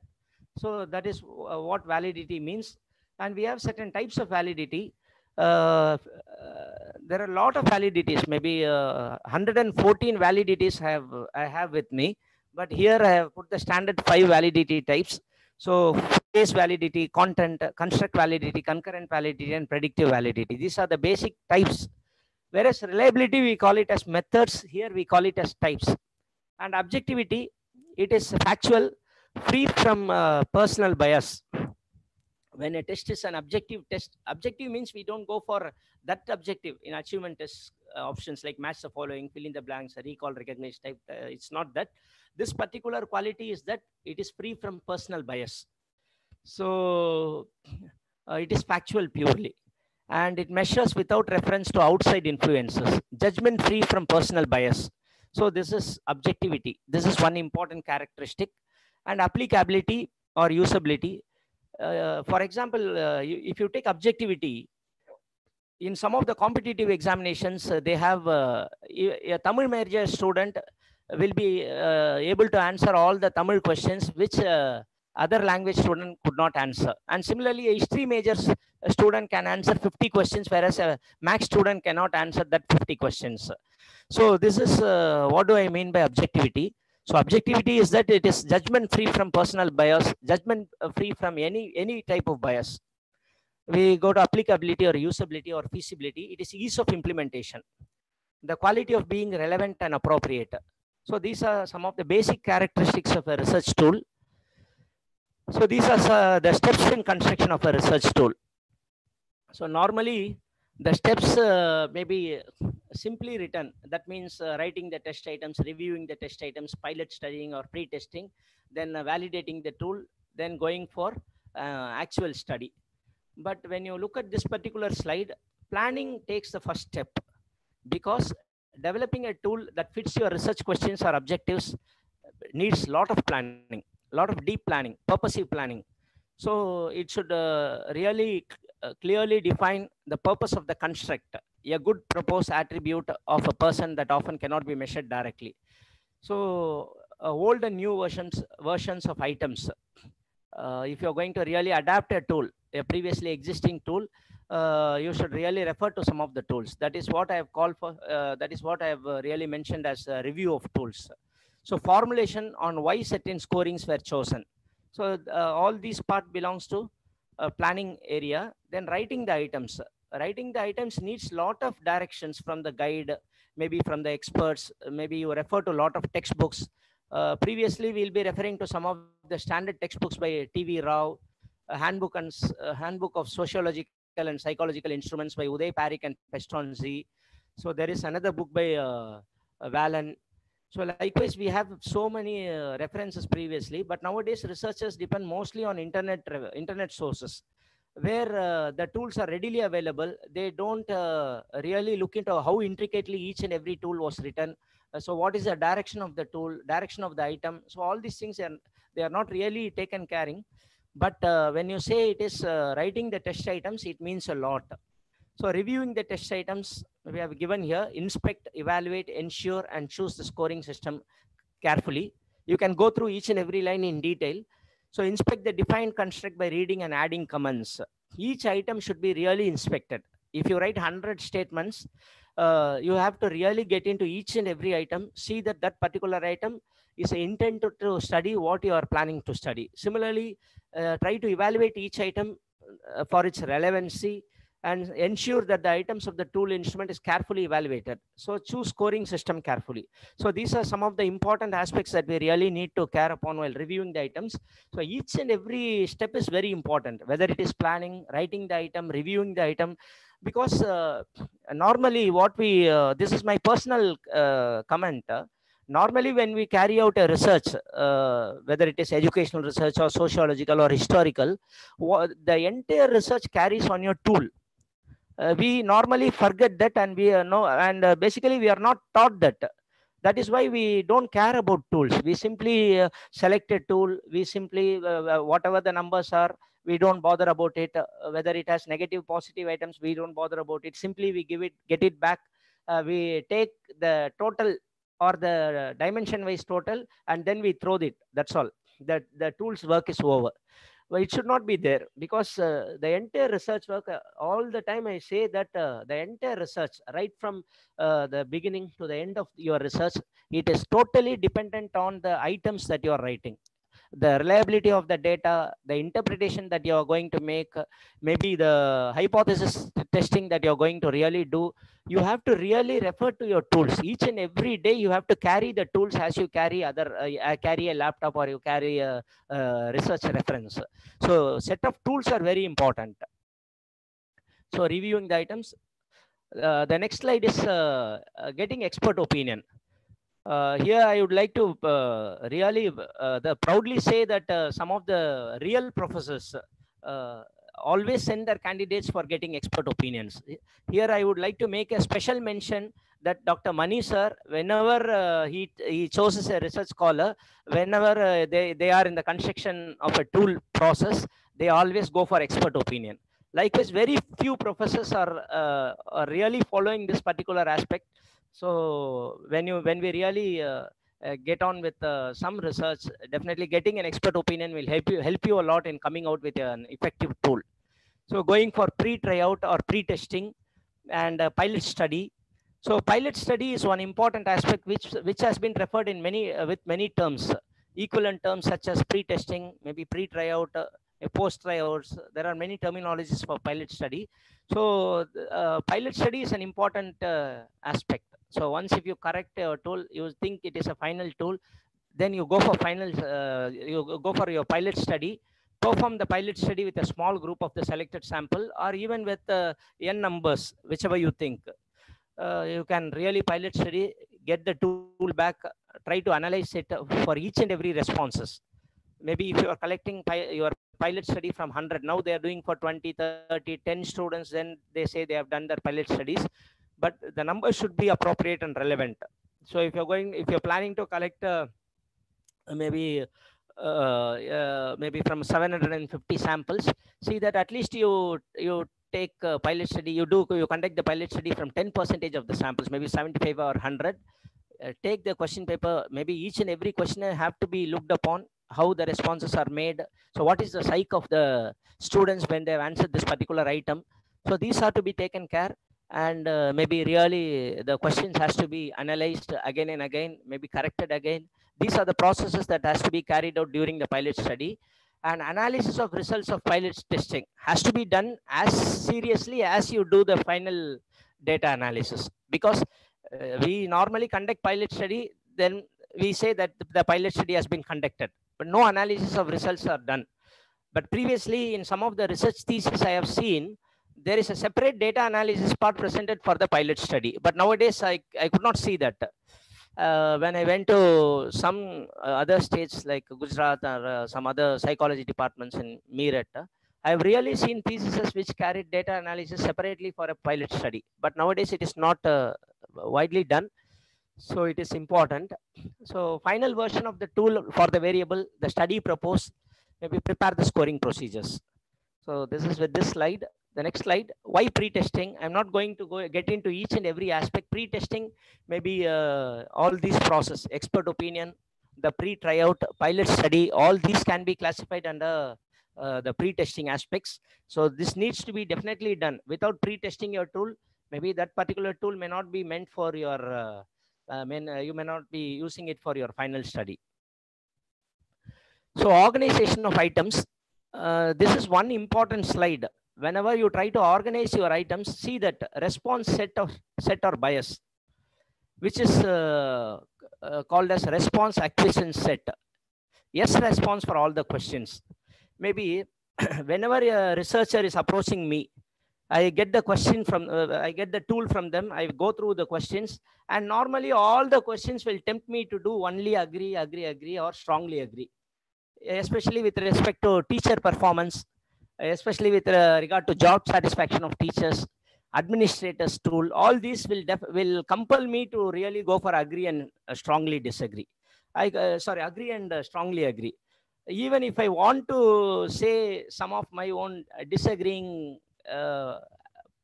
So that is what validity means. And we have certain types of validity. There are a lot of validities, maybe 114 validities I have with me, but here I have put the standard 5 validity types. So phrase validity, content, construct validity, concurrent validity, and predictive validity. These are the basic types. Whereas reliability, we call it as methods. Here we call it as types. And objectivity, it is factual, free from personal bias. When a test is an objective test, objective means we don't go for that objective in achievement test options like match the following, fill in the blanks, recall, recognize type. It's not that. This particular quality is that it is free from personal bias. So it is factual purely, and it measures without reference to outside influences, judgment free from personal bias. So this is objectivity. This is one important characteristic. And applicability or usability. For example, if you take objectivity, in some of the competitive examinations, they have a Tamil major student will be able to answer all the Tamil questions which other language student could not answer. And similarly, a history major student can answer 50 questions, whereas a math student cannot answer that 50 questions. So this is what do I mean by objectivity? So objectivity is that it is judgment free from personal bias, judgment free from any type of bias. We go to applicability or usability or feasibility. It is ease of implementation, the quality of being relevant and appropriate. So these are some of the basic characteristics of a research tool. So these are the steps in construction of a research tool. So normally the steps may be simply written. That means writing the test items, reviewing the test items, pilot studying or pre-testing, then validating the tool, then going for actual study. But when you look at this particular slide, planning takes the first step, because developing a tool that fits your research questions or objectives needs a lot of planning, a lot of deep planning, purposive planning. So it should really clearly define the purpose of the construct, a good proposed attribute of a person that often cannot be measured directly. So old and new versions of items. If you're going to really adapt a tool, a previously existing tool, you should really refer to some of the tools. That is what I have called for. That is what I have really mentioned as a review of tools. So formulation on why certain scorings were chosen. So all these part belongs to planning area. Then writing the items. Writing the items needs lot of directions from the guide, maybe from the experts. Maybe you refer to a lot of textbooks. Previously, we'll be referring to some of the standard textbooks by T.V. Rao, handbook of sociological and psychological instruments by Uday Parikh and Pestonzi. So there is another book by Valen. So likewise, we have so many references previously, but nowadays researchers depend mostly on internet sources, where the tools are readily available. They don't really look into how intricately each and every tool was written. So what is the direction of the tool, direction of the item? So all these things, they are not really taken caring. But when you say it is writing the test items, it means a lot. So reviewing the test items, we have given here: inspect, evaluate, ensure, and choose the scoring system carefully. You can go through each and every line in detail. So inspect the defined construct by reading and adding comments. Each item should be really inspected. If you write 100 statements, you have to really get into each and every item, see that that particular item is intended to study what you are planning to study. Similarly, try to evaluate each item for its relevancy, and ensure that the items of the tool instrument is carefully evaluated. So choose scoring system carefully. So these are some of the important aspects that we really need to care upon while reviewing the items. So each and every step is very important, whether it is planning, writing the item, reviewing the item, because normally what we, this is my personal comment, Normally, when we carry out a research, whether it is educational research or sociological or historical, the entire research carries on your tool. We normally forget that, and we know, and basically we are not taught that. That is why we don't care about tools. We simply select a tool. We simply, whatever the numbers are, we don't bother about it. Whether it has negative, positive items, we don't bother about it. Simply we get it back. We take the total or the dimension wise total, and then we throw it. That's all. That the tool's work is over. Well, it should not be there, because the entire research work, all the time I say that the entire research, right from the beginning to the end of your research, it is totally dependent on the items that you are writing, the reliability of the data, the interpretation that you are going to make, maybe the hypothesis testing that you're going to really do. You have to really refer to your tools. Each and every day you have to carry the tools as you carry carry a laptop, or you carry a research reference. So set of tools are very important. So reviewing the items. The next slide is getting expert opinion. Here I would like to really proudly say that some of the real professors always send their candidates for getting expert opinions. Here I would like to make a special mention that Dr. Mani sir, whenever he chooses a research scholar, whenever they are in the construction of a tool process, they always go for expert opinion. Likewise, very few professors are really following this particular aspect. So when we really get on with some research, definitely getting an expert opinion will help you a lot in coming out with an effective tool. So going for pre-tryout or pre-testing and pilot study. So pilot study is one important aspect which has been referred in many with many terms, equivalent terms such as pre-testing, maybe pre-tryout, post-tryouts. There are many terminologies for pilot study. So pilot study is an important aspect. So once if you correct a tool, you think it is a final tool, then you go for you go for your pilot study. Perform the pilot study with a small group of the selected sample, or even with n numbers, whichever you think. You can really pilot study, get the tool back, try to analyze it for each and every responses. Maybe if you are collecting your pilot study from 100, now they are doing for 20, 30, 10 students, then they say they have done their pilot studies, but the numbers should be appropriate and relevant. So if you're planning to collect maybe from 750 samples, see that at least you take pilot study, you conduct the pilot study from 10% of the samples, maybe 75 or 100. Take the question paper, maybe each and every question have to be looked upon, how the responses are made. So what is the psyche of the students when they have answered this particular item? So these are to be taken care, and maybe really the questions has to be analyzed again and again, maybe corrected again. These are the processes that has to be carried out during the pilot study. And analysis of results of pilot testing has to be done as seriously as you do the final data analysis, because we normally conduct pilot study, then we say that the pilot study has been conducted, but no analysis of results are done. But previously in some of the research theses I have seen, there is a separate data analysis part presented for the pilot study, but nowadays I could not see that. When I went to some other states like Gujarat or some other psychology departments in Meerut, I've really seen theses which carried data analysis separately for a pilot study, but nowadays it is not widely done. So it is important. So final version of the tool for the variable, the study proposed, maybe prepare the scoring procedures. So this is with this slide. The next slide, why pre-testing? I'm not going to get into each and every aspect. Pre-testing, maybe all these process, expert opinion, the pre-tryout, pilot study, all these can be classified under the pre-testing aspects. So this needs to be definitely done. Without pre-testing your tool, maybe that particular tool may not be meant for your, you may not be using it for your final study. So organization of items, this is one important slide. Whenever you try to organize your items, see that response set or bias, which is called as response acquisition set. Yes, response for all the questions. Maybe whenever a researcher is approaching me I get the question from, I get the tool from them. I go through the questions, and normally all the questions will tempt me to do only agree, agree, agree, or strongly agree, especially with respect to teacher performance, especially with regard to job satisfaction of teachers, administrators tool. All these will compel me to really go for agree and strongly disagree. Sorry, agree and strongly agree. Even if I want to say some of my own disagreeing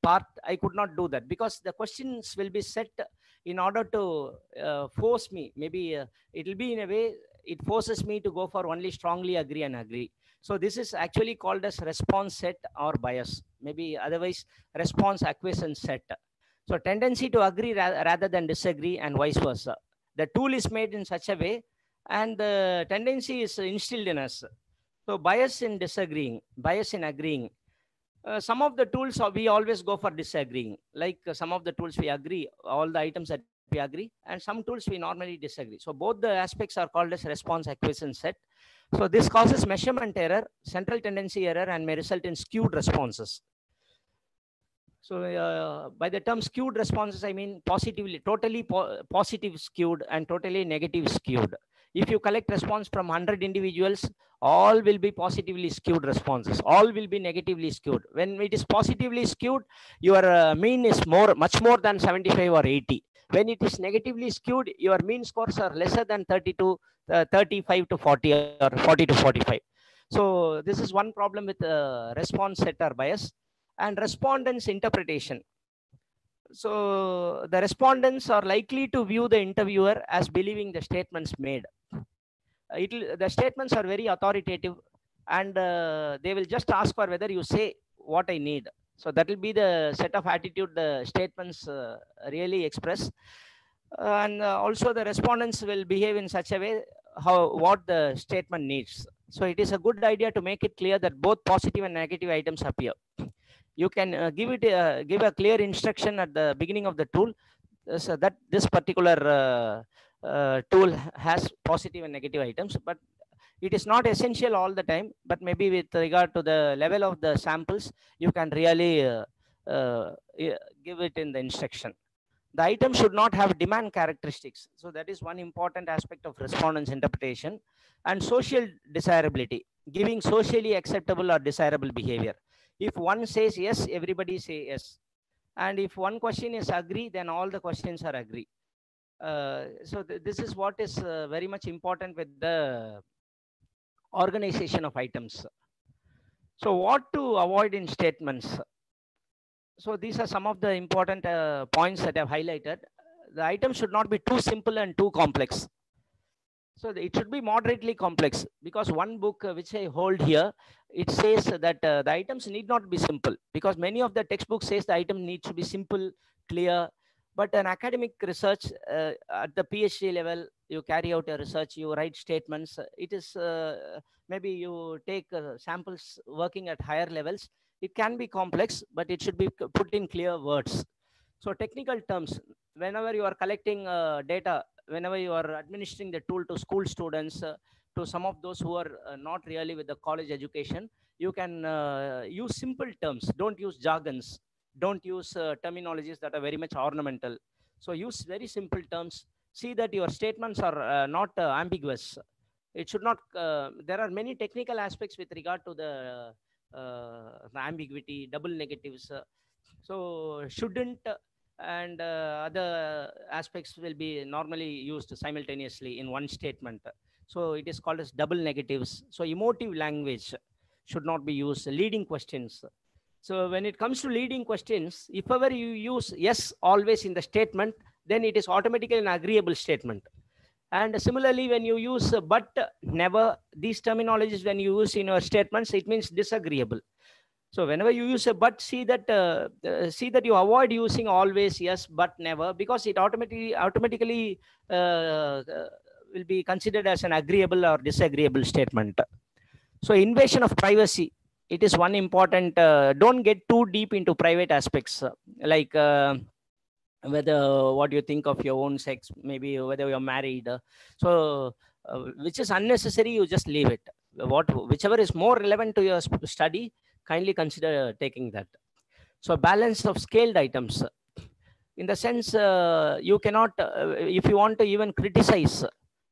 part, I could not do that, because the questions will be set in order to force me. Maybe it will be in a way, it forces me to go for only strongly agree and agree. So this is actually called as response set or bias, maybe otherwise response acquiescence set. So tendency to agree rather than disagree, and vice versa. The tool is made in such a way, and the tendency is instilled in us. So bias in disagreeing, bias in agreeing. Some of the tools we always go for disagreeing. Like some of the tools we agree, all the items that we agree, and some tools we normally disagree. So both the aspects are called as response acquiescence set. So this causes measurement error, central tendency error, and may result in skewed responses. So by the term skewed responses, I mean positively, totally positive skewed and totally negative skewed. If you collect response from 100 individuals, all will be positively skewed responses. All will be negatively skewed. When it is positively skewed, your mean is much more than 75 or 80. When it is negatively skewed, your mean scores are lesser than 35 to 40 or 40 to 45. So this is one problem with response set or bias. And respondents' interpretation. So the respondents are likely to view the interviewer as believing the statements made. The statements are very authoritative, and they will just ask for whether you say what I need. So that will be the set of attitude the statements really express. And also the respondents will behave in such a way what the statement needs. So it is a good idea to make it clear that both positive and negative items appear. You can give a clear instruction at the beginning of the tool, so that this particular tool has positive and negative items, but it is not essential all the time. But maybe with regard to the level of the samples, you can really give it in the instruction. The item should not have demand characteristics. So that is one important aspect of respondents' interpretation. And social desirability, giving socially acceptable or desirable behavior. If one says yes, everybody say yes. And if one question is agree, then all the questions are agree. So this is what is very much important with the organization of items. So what to avoid in statements? So these are some of the important points that I've highlighted. The item should not be too simple and too complex. So it should be moderately complex, because one book which I hold here, it says that the items need not be simple, because many of the textbooks says the item needs to be simple, clear. But an academic research at the PhD level, you carry out a research, you write statements. It is maybe you take samples working at higher levels. It can be complex, but it should be put in clear words. So technical terms, whenever you are collecting data, whenever you are administering the tool to school students, to some of those who are not really with the college education, you can use simple terms. Don't use jargons. Don't use terminologies that are very much ornamental. So use very simple terms. See that your statements are not ambiguous. It should not, there are many technical aspects with regard to the ambiguity, double negatives. So shouldn't and other aspects will be normally used simultaneously in one statement. So it is called as double negatives. So emotive language should not be used. Leading questions. So when it comes to leading questions, if ever you use yes always in the statement, then it is automatically an agreeable statement. And similarly, when you use but, never, these terminologies when you use in your statements, it means disagreeable. So whenever you use a but, see that you avoid using always, yes, but, never, because it automatically will be considered as an agreeable or disagreeable statement. So invasion of privacy, it is one important. Don't get too deep into private aspects, like whether what you think of your own sex, maybe whether you're married. So which is unnecessary, you just leave it. Whichever is more relevant to your study, kindly consider taking that. So balance of scaled items. In the sense, you cannot, if you want to even criticize,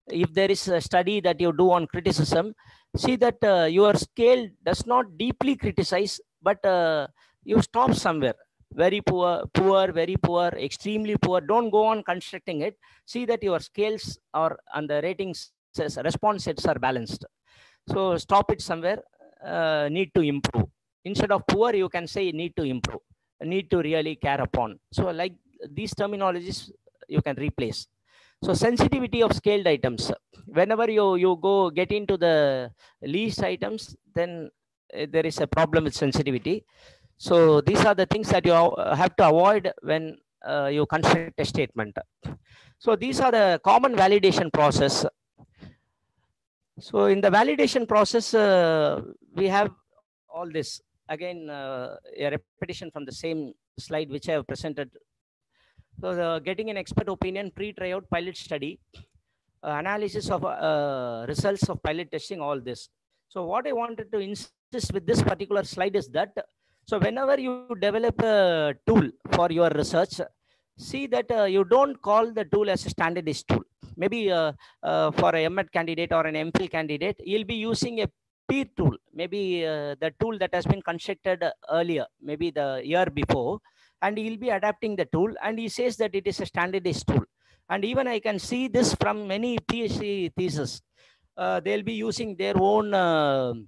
if there is a study that you do on criticism, see that your scale does not deeply criticize, but you stop somewhere. Very poor, poor, very poor, extremely poor. Don't go on constructing it. See that your scales are and the ratings response sets are balanced. So stop it somewhere. Need to improve. Instead of poor, you can say need to improve. Need to really care upon. So like these terminologies you can replace. So sensitivity of scaled items. Whenever you go get into the least items, then there is a problem with sensitivity. So these are the things that you have to avoid when you construct a statement. So these are the common validation process. So in the validation process, we have all this. Again, a repetition from the same slide which I have presented. So getting an expert opinion, pre-tryout pilot study, analysis of results of pilot testing, all this. So what I wanted to insist with this particular slide is that, so whenever you develop a tool for your research, see that you don't call the tool as a standardized tool. Maybe for a MEd candidate or an MPhil candidate, you'll be using a peer tool, maybe the tool that has been constructed earlier, maybe the year before, and he'll be adapting the tool, and he says that it is a standardized tool. And even I can see this from many PhD theses. They'll be using their own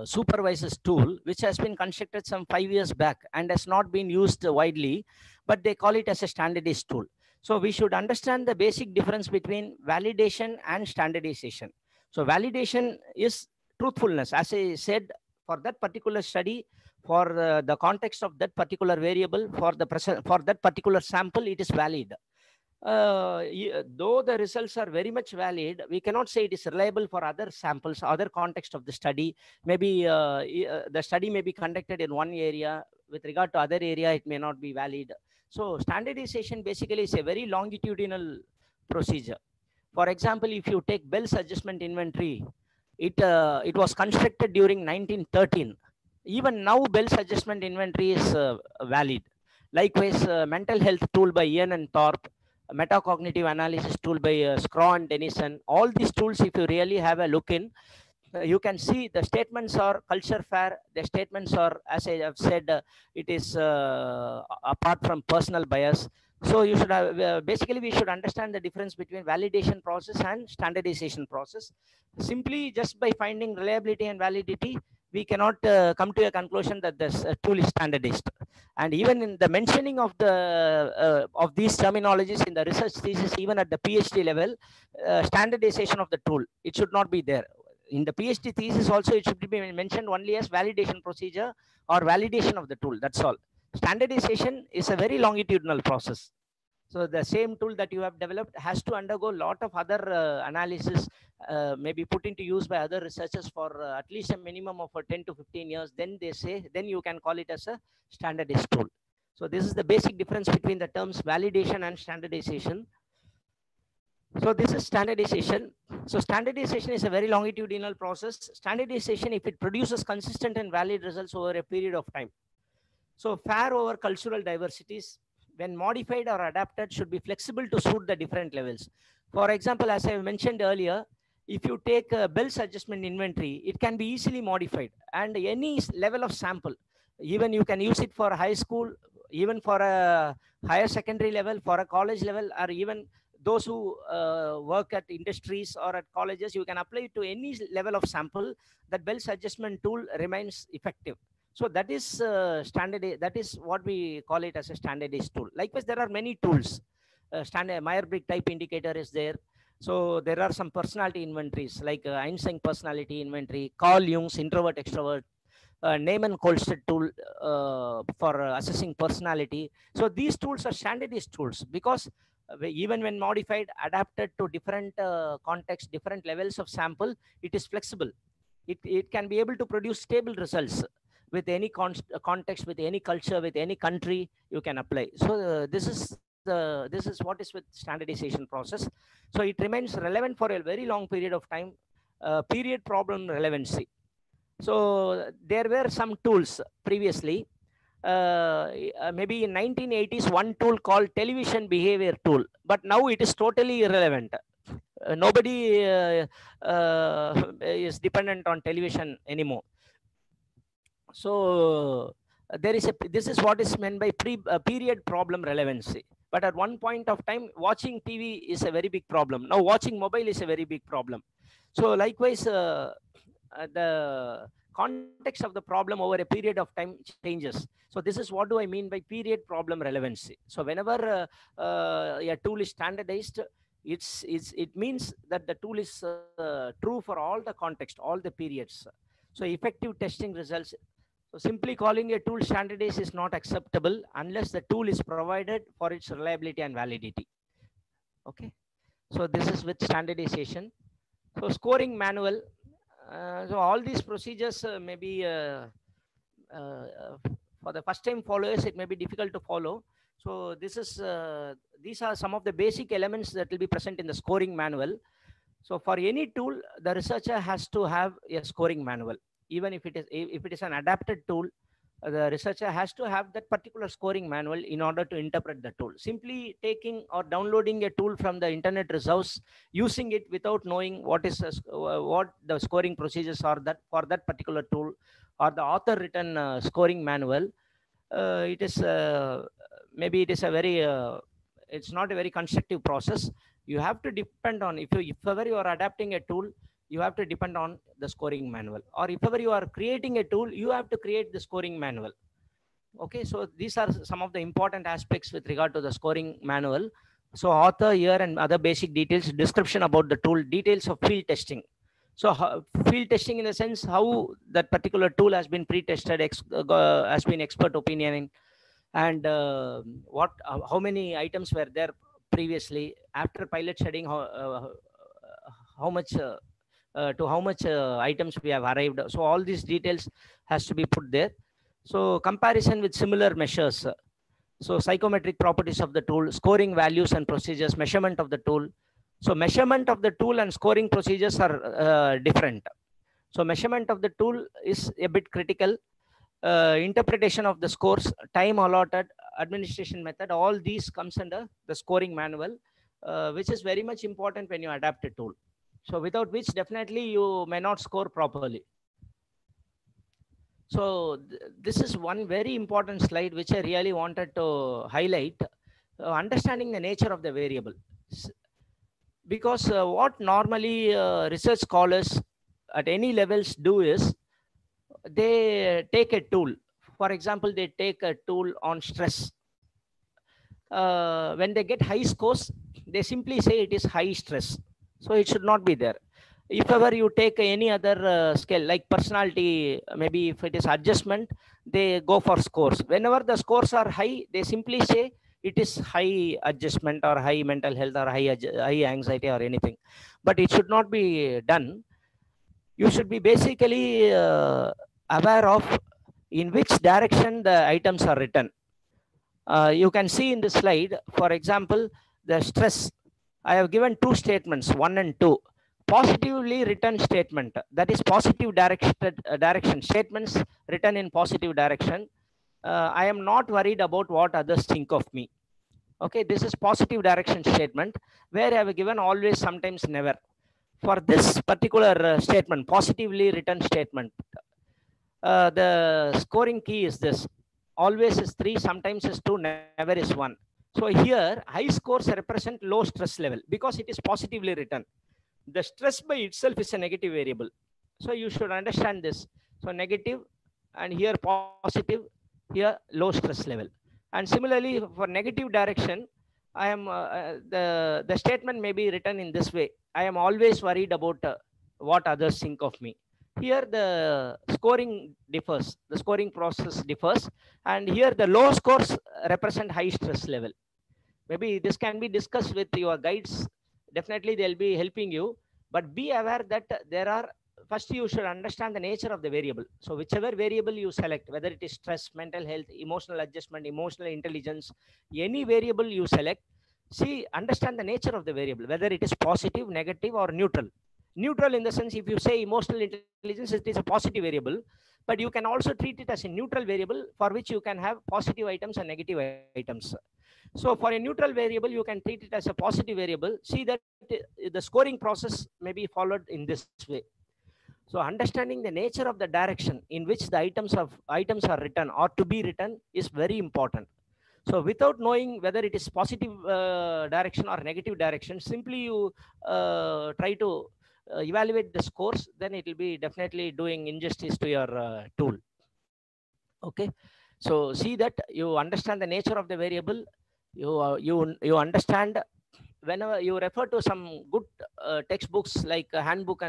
supervisors tool, which has been constructed some 5 years back and has not been used widely, but they call it as a standardized tool. So we should understand the basic difference between validation and standardization. So validation is truthfulness. As I said, for that particular study, for the context of that particular variable, for that particular sample, it is valid. Though the results are very much valid, we cannot say it is reliable for other samples, other context of the study. Maybe the study may be conducted in one area, with regard to other area, it may not be valid. So standardization basically is a very longitudinal procedure. For example, if you take Bell's adjustment inventory, it was constructed during 1913. Even now, Bell's adjustment inventory is valid. Likewise, mental health tool by Ian and Thorpe, metacognitive analysis tool by Scraw and Denison. All these tools, if you really have a look in, you can see the statements are culture fair. The statements are, as I have said, it is apart from personal bias. So you should have, basically we should understand the difference between validation process and standardization process. Simply just by finding reliability and validity, we cannot come to a conclusion that this tool is standardized. And even in the mentioning of the of these terminologies in the research thesis, even at the PhD level, standardization of the tool, it should not be there. In the PhD thesis also, it should be mentioned only as validation procedure or validation of the tool. That's all. Standardization is a very longitudinal process. So the same tool that you have developed has to undergo a lot of other analysis, maybe put into use by other researchers for at least a minimum of 10 to 15 years. Then they say, then you can call it as a standardized tool. So this is the basic difference between the terms validation and standardization. So this is standardization. So standardization is a very longitudinal process. Standardization, if it produces consistent and valid results over a period of time. So fair over cultural diversities, when modified or adapted, should be flexible to suit the different levels. For example, as I mentioned earlier, if you take a Bell's adjustment inventory, it can be easily modified, and any level of sample, even you can use it for high school, even for a higher secondary level, for a college level, or even those who work at industries or at colleges, you can apply it to any level of sample. That Bell's adjustment tool remains effective. So that is standard. That is what we call it as a standardized tool. Likewise, there are many tools. Standard Meyer-Briggs type indicator is there. So there are some personality inventories like Einstein personality inventory, Carl Jung's introvert extrovert, Neyman-Kolstad tool for assessing personality. So these tools are standardized tools because even when modified, adapted to different contexts, different levels of sample, it is flexible. It can be able to produce stable results with any context, with any culture, with any country, you can apply. So this is what is with standardization process. So it remains relevant for a very long period of time. Period problem relevancy. So there were some tools previously. Maybe in 1980s, one tool called television behavior tool, but now it is totally irrelevant. Nobody is dependent on television anymore. So this is what is meant by period problem relevancy. But at one point of time, watching TV is a very big problem. Now watching mobile is a very big problem. So likewise, the context of the problem over a period of time changes. So this is what do I mean by period problem relevancy. So whenever a tool is standardized, it means that the tool is true for all the context, all the periods. So effective testing results. So simply calling a tool standardized is not acceptable unless the tool is provided for its reliability and validity. Okay. So this is with standardization. So scoring manual. So all these procedures maybe for the first time followers, it may be difficult to follow. So these are some of the basic elements that will be present in the scoring manual. So for any tool, the researcher has to have a scoring manual. Even if it is an adapted tool, the researcher has to have that particular scoring manual in order to interpret the tool. Simply taking or downloading a tool from the internet resource, using it without knowing what the scoring procedures are that for that particular tool, or the author written scoring manual, it is maybe it is a very it's not a very constructive process. You have to depend on, if ever you are adapting a tool, you have to depend on the scoring manual, or if ever you are creating a tool, you have to create the scoring manual. Okay, so these are some of the important aspects with regard to the scoring manual. So author, year, and other basic details, description about the tool, details of field testing. So field testing in the sense how that particular tool has been pre-tested, has been expert opinioning, and how many items were there previously after pilot studying, how much to how much items we have arrived. So all these details has to be put there. So comparison with similar measures. So psychometric properties of the tool, scoring values and procedures, measurement of the tool. So measurement of the tool and scoring procedures are different. So measurement of the tool is a bit critical. Interpretation of the scores, time allotted, administration method, all these comes under the scoring manual, which is very much important when you adapt a tool. So without which definitely you may not score properly. So this is one very important slide which I really wanted to highlight, understanding the nature of the variable. Because what normally research scholars at any levels do is, they take a tool. For example, they take a tool on stress. When they get high scores, they simply say it is high stress. So it should not be there. If ever you take any other scale like personality, maybe if it is adjustment, they go for scores. Whenever the scores are high, they simply say it is high adjustment or high mental health or high anxiety or anything. But it should not be done. You should be basically aware of in which direction the items are written. You can see in this slide, for example, the stress. I have given two statements, 1 and 2. Positively written statement, that is positive direction, statements written in positive direction. I am not worried about what others think of me. Okay, this is positive direction statement, where I have given always, sometimes, never. For this particular statement, positively written statement, the scoring key is this: always is 3, sometimes is 2, never is 1. So here high scores represent low stress level because it is positively written. The stress by itself is a negative variable. So you should understand this. So negative, and here positive, here low stress level. And similarly for negative direction, I am the statement may be written in this way: I am always worried about what others think of me. Here the scoring differs, the scoring process differs, and here the low scores represent high stress level. Maybe this can be discussed with your guides. Definitely they'll be helping you, but be aware that there are, first you should understand the nature of the variable. So whichever variable you select, whether it is stress, mental health, emotional adjustment, emotional intelligence, any variable you select, see, understand the nature of the variable, whether it is positive, negative, or neutral. Neutral in the sense, if you say emotional intelligence, it is a positive variable, but you can also treat it as a neutral variable for which you can have positive items and negative items. So for a neutral variable, you can treat it as a positive variable. See that the scoring process may be followed in this way. So understanding the nature of the direction in which the items are written or to be written is very important. So without knowing whether it is positive direction or negative direction, simply you try to evaluate the scores, then it will be definitely doing injustice to your tool. Okay, so see that you understand the nature of the variable. You understand, whenever you refer to some good textbooks like Handbook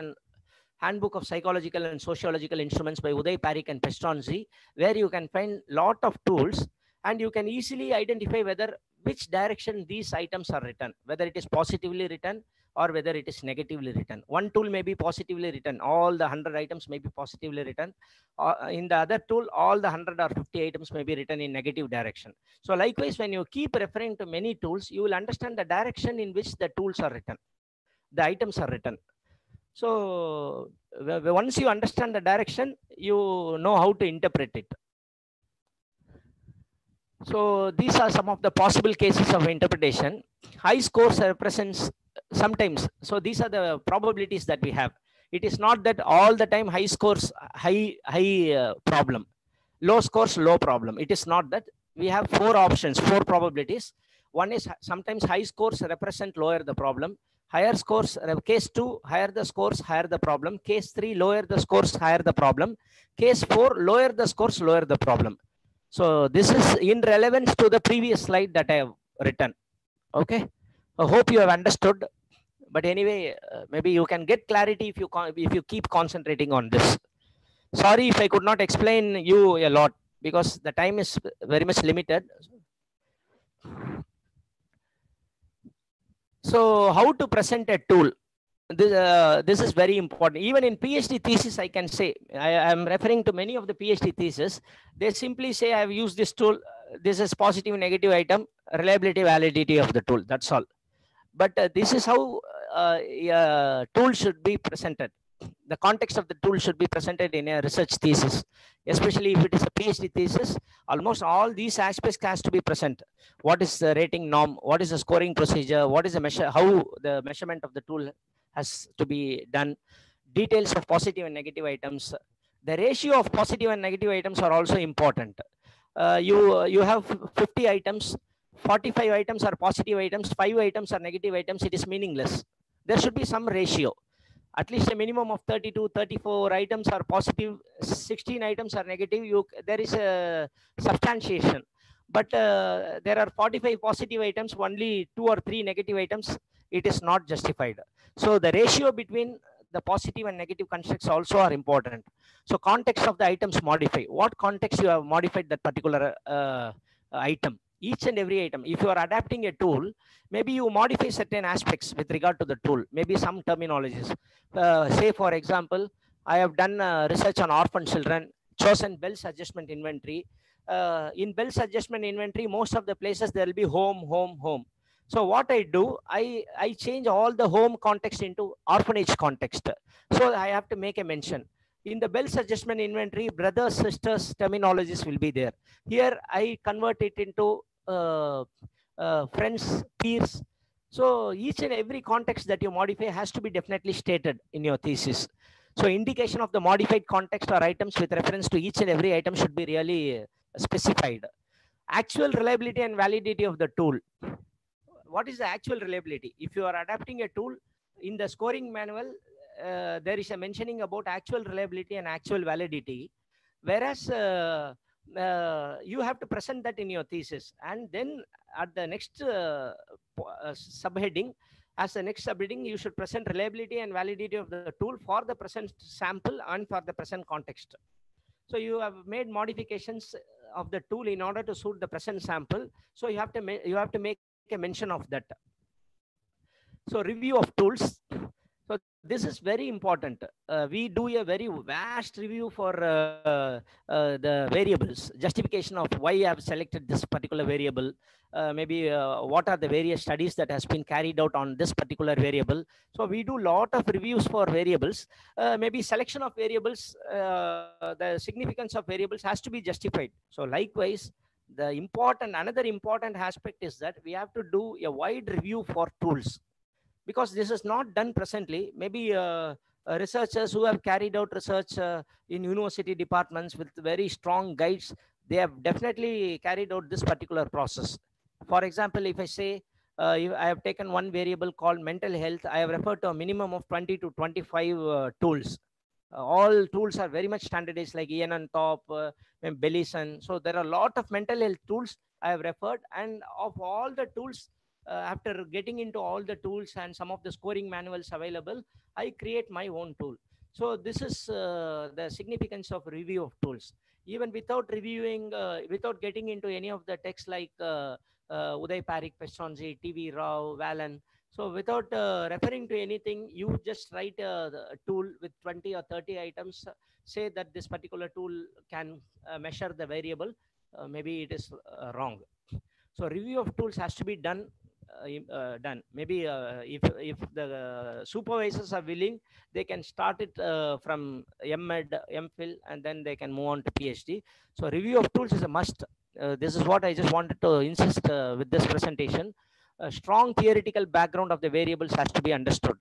of Psychological and Sociological Instruments by Uday Parikh and Pestronzi, where you can find lot of tools and you can easily identify whether which direction these items are written, whether it is positively written or whether it is negatively written. One tool may be positively written, all the 100 items may be positively written. In the other tool, all the 100 or 50 items may be written in negative direction. So likewise, when you keep referring to many tools, you will understand the direction in which the tools are written, the items are written. So once you understand the direction, you know how to interpret it. So these are some of the possible cases of interpretation. High scores represents sometimes. So these are the probabilities that we have. It is not that all the time high scores, high problem. Low scores, low problem. It is not that. We have 4 options, 4 probabilities. One is sometimes high scores represent lower the problem. Higher scores, case 2, higher the scores, higher the problem. Case 3, lower the scores, higher the problem. Case 4, lower the scores, lower the problem. So this is in relevance to the previous slide that I have written. Okay, I hope you have understood. But anyway, maybe you can get clarity if you keep concentrating on this. Sorry if I could not explain you a lot because the time is very much limited. So how to present a tool? This is very important. Even in PhD thesis, I can say, I am referring to many of the PhD thesis. They simply say, I have used this tool. This is positive, negative item, reliability, validity of the tool. That's all. But this is how a tool should be presented. The context of the tool should be presented in a research thesis, especially if it is a PhD thesis. Almost all these aspects has to be present. What is the rating norm? What is the scoring procedure? What is the measure? How the measurement of the tool has to be done? Details of positive and negative items. The ratio of positive and negative items are also important. You have 50 items, 45 items are positive items, 5 items are negative items. It is meaningless. There should be some ratio. At least a minimum of 32, 34 items are positive, 16 items are negative. There is a substantiation. But there are 45 positive items, only 2 or 3 negative items. It is not justified. So the ratio between the positive and negative constructs also are important. So context of the items modify. What context you have modified that particular item? Each and every item. If you are adapting a tool, maybe you modify certain aspects with regard to the tool, maybe some terminologies. Say, for example, I have done research on orphan children, chosen Bell's adjustment inventory. In Bell's adjustment inventory, most of the places there will be home, home, home. So what I do, I change all the home context into orphanage context. So I have to make a mention. In the Bell's adjustment inventory, brothers, sisters terminologies will be there. Here I convert it into friends, peers. So each and every context that you modify has to be definitely stated in your thesis. So indication of the modified context or items with reference to each and every item should be really specified. Actual reliability and validity of the tool. What is the actual reliability? If you are adapting a tool, in the scoring manual, there is a mentioning about actual reliability and actual validity, whereas you have to present that in your thesis. And then at the next subheading, as the next subheading, you should present reliability and validity of the tool for the present sample and for the present context. So you have made modifications of the tool in order to suit the present sample. So you have to make a mention of that. So review of tools. So this is very important. We do a very vast review for the variables, justification of why I have selected this particular variable, maybe what are the various studies that has been carried out on this particular variable. So we do lot of reviews for variables. Maybe selection of variables, the significance of variables has to be justified. So likewise, another important aspect is that we have to do a wide review for tools, because this is not done presently. Maybe researchers who have carried out research in university departments with very strong guides, they have definitely carried out this particular process. For example, if I say if I have taken one variable called mental health, I have referred to a minimum of 20 to 25 tools. All tools are very much standardized, like Ian and Top, Bellison. So there are a lot of mental health tools I have referred, and of all the tools, after getting into all the tools and some of the scoring manuals available, I create my own tool. So this is the significance of review of tools. Even without reviewing, without getting into any of the texts like Uday Parikh, Pestonzi, TV Rao, Valen. So without referring to anything, you just write a tool with 20 or 30 items, say that this particular tool can measure the variable. Maybe it is wrong. So review of tools has to be done. Maybe if the supervisors are willing, they can start it from MEd, MPhil, and then they can move on to PhD. So review of tools is a must. This is what I just wanted to insist with this presentation. A strong theoretical background of the variables has to be understood.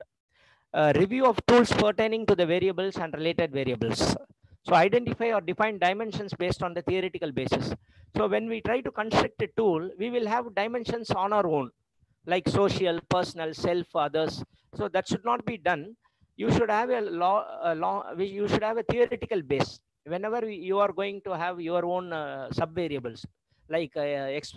Review of tools pertaining to the variables and related variables. So identify or define dimensions based on the theoretical basis. So when we try to construct a tool, we will have dimensions on our own, like social, personal, self, others. So that should not be done. You should have you should have a theoretical base. Whenever you are going to have your own sub-variables, like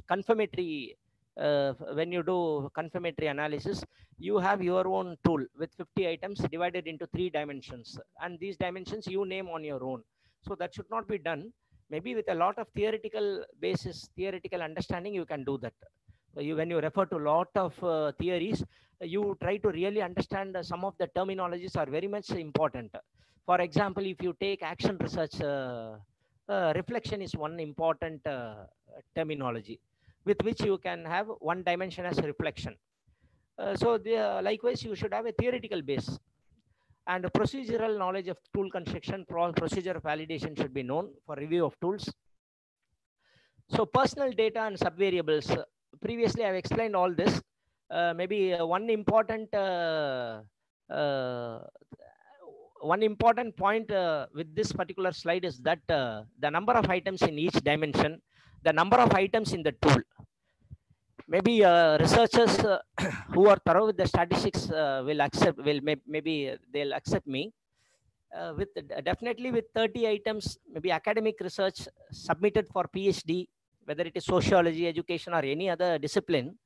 confirmatory, when you do confirmatory analysis, you have your own tool with 50 items divided into 3 dimensions. And these dimensions you name on your own. So that should not be done. Maybe with a lot of theoretical basis, theoretical understanding, you can do that. When you refer to a lot of theories, you try to really understand some of the terminologies are very much important. For example, if you take action research, reflection is one important terminology with which you can have one dimension as reflection. Likewise, you should have a theoretical base. And procedural knowledge of tool construction, procedure validation should be known for review of tools. So personal data and subvariables. Previously, I've explained all this. Maybe one important point with this particular slide is that the number of items in each dimension, the number of items in the tool. Maybe researchers who are thorough with the statistics maybe they'll accept me. With definitely with 30 items, maybe academic research submitted for PhD, whether it is sociology, education, or any other discipline,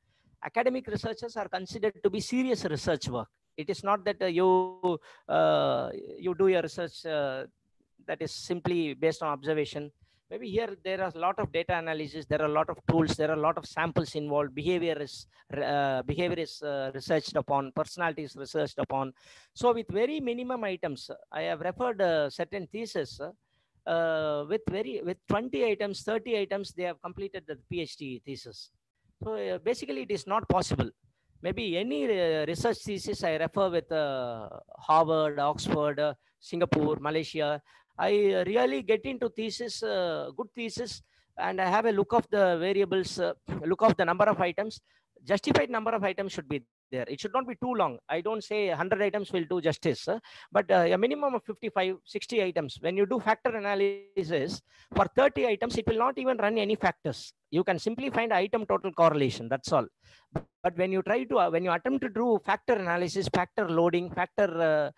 academic researchers are considered to be serious research work. It is not that you do your research that is simply based on observation. Maybe here there are a lot of data analysis, there are a lot of tools, there are a lot of samples involved, behavior is researched upon, personality is researched upon. So with very minimum items, I have referred certain theses. With 20 items, 30 items, they have completed the PhD thesis. So basically it is not possible. Maybe any research thesis I refer with Harvard, Oxford, Singapore, Malaysia, I really get into thesis, good thesis, and I have a look of the variables, look of the number of items. Justified number of items should be there. It should not be too long. I don't say 100 items will do justice, but a minimum of 55, 60 items. When you do factor analysis for 30 items, it will not even run any factors. You can simply find item total correlation. That's all. But when you try to, when you attempt to do factor analysis, factor loading, factor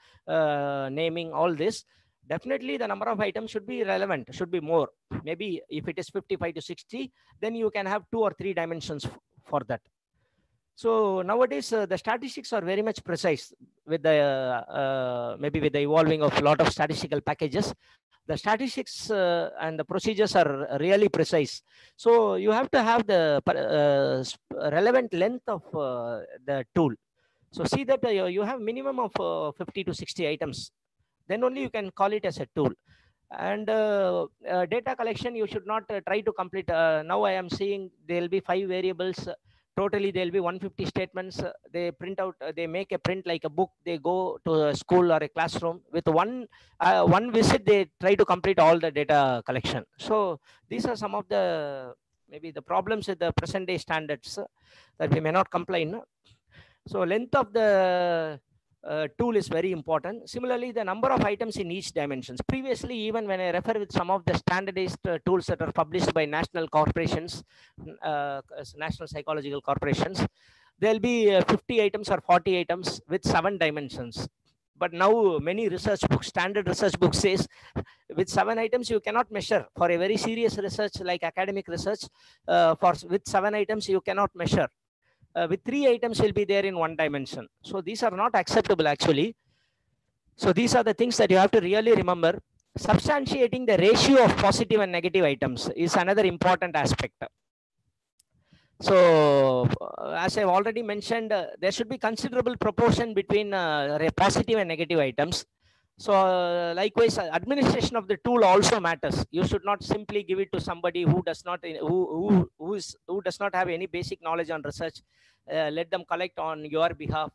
naming, all this, definitely the number of items should be relevant, should be more. Maybe if it is 55 to 60, then you can have 2 or 3 dimensions for that. So nowadays the statistics are very much precise with the maybe with the evolving of a lot of statistical packages. The statistics and the procedures are really precise. So you have to have the relevant length of the tool. So see that you have minimum of 50 to 60 items. Then only you can call it as a tool. And data collection, you should not try to complete. Now I am seeing there will be 5 variables. Totally, there will be 150 statements. They print out, they make a print like a book. They go to a school or a classroom. With one visit, they try to complete all the data collection. So these are some of the, maybe the problems with the present day standards that we may not complain. So length of the tool is very important. Similarly, the number of items in each dimensions. Previously, even when I refer with some of the standardized tools that are published by national corporations, national psychological corporations, there'll be 50 items or 40 items with 7 dimensions. But now many research books, standard research books says with 7 items you cannot measure. For a very serious research like academic research, with 7 items you cannot measure. With 3 items will be there in 1 dimension. So these are not acceptable actually. So these are the things that you have to really remember. Substantiating the ratio of positive and negative items is another important aspect. So as I've already mentioned, there should be considerable proportion between positive and negative items. So likewise, administration of the tool also matters. You should not simply give it to somebody who does not who does not have any basic knowledge on research. Let them collect on your behalf.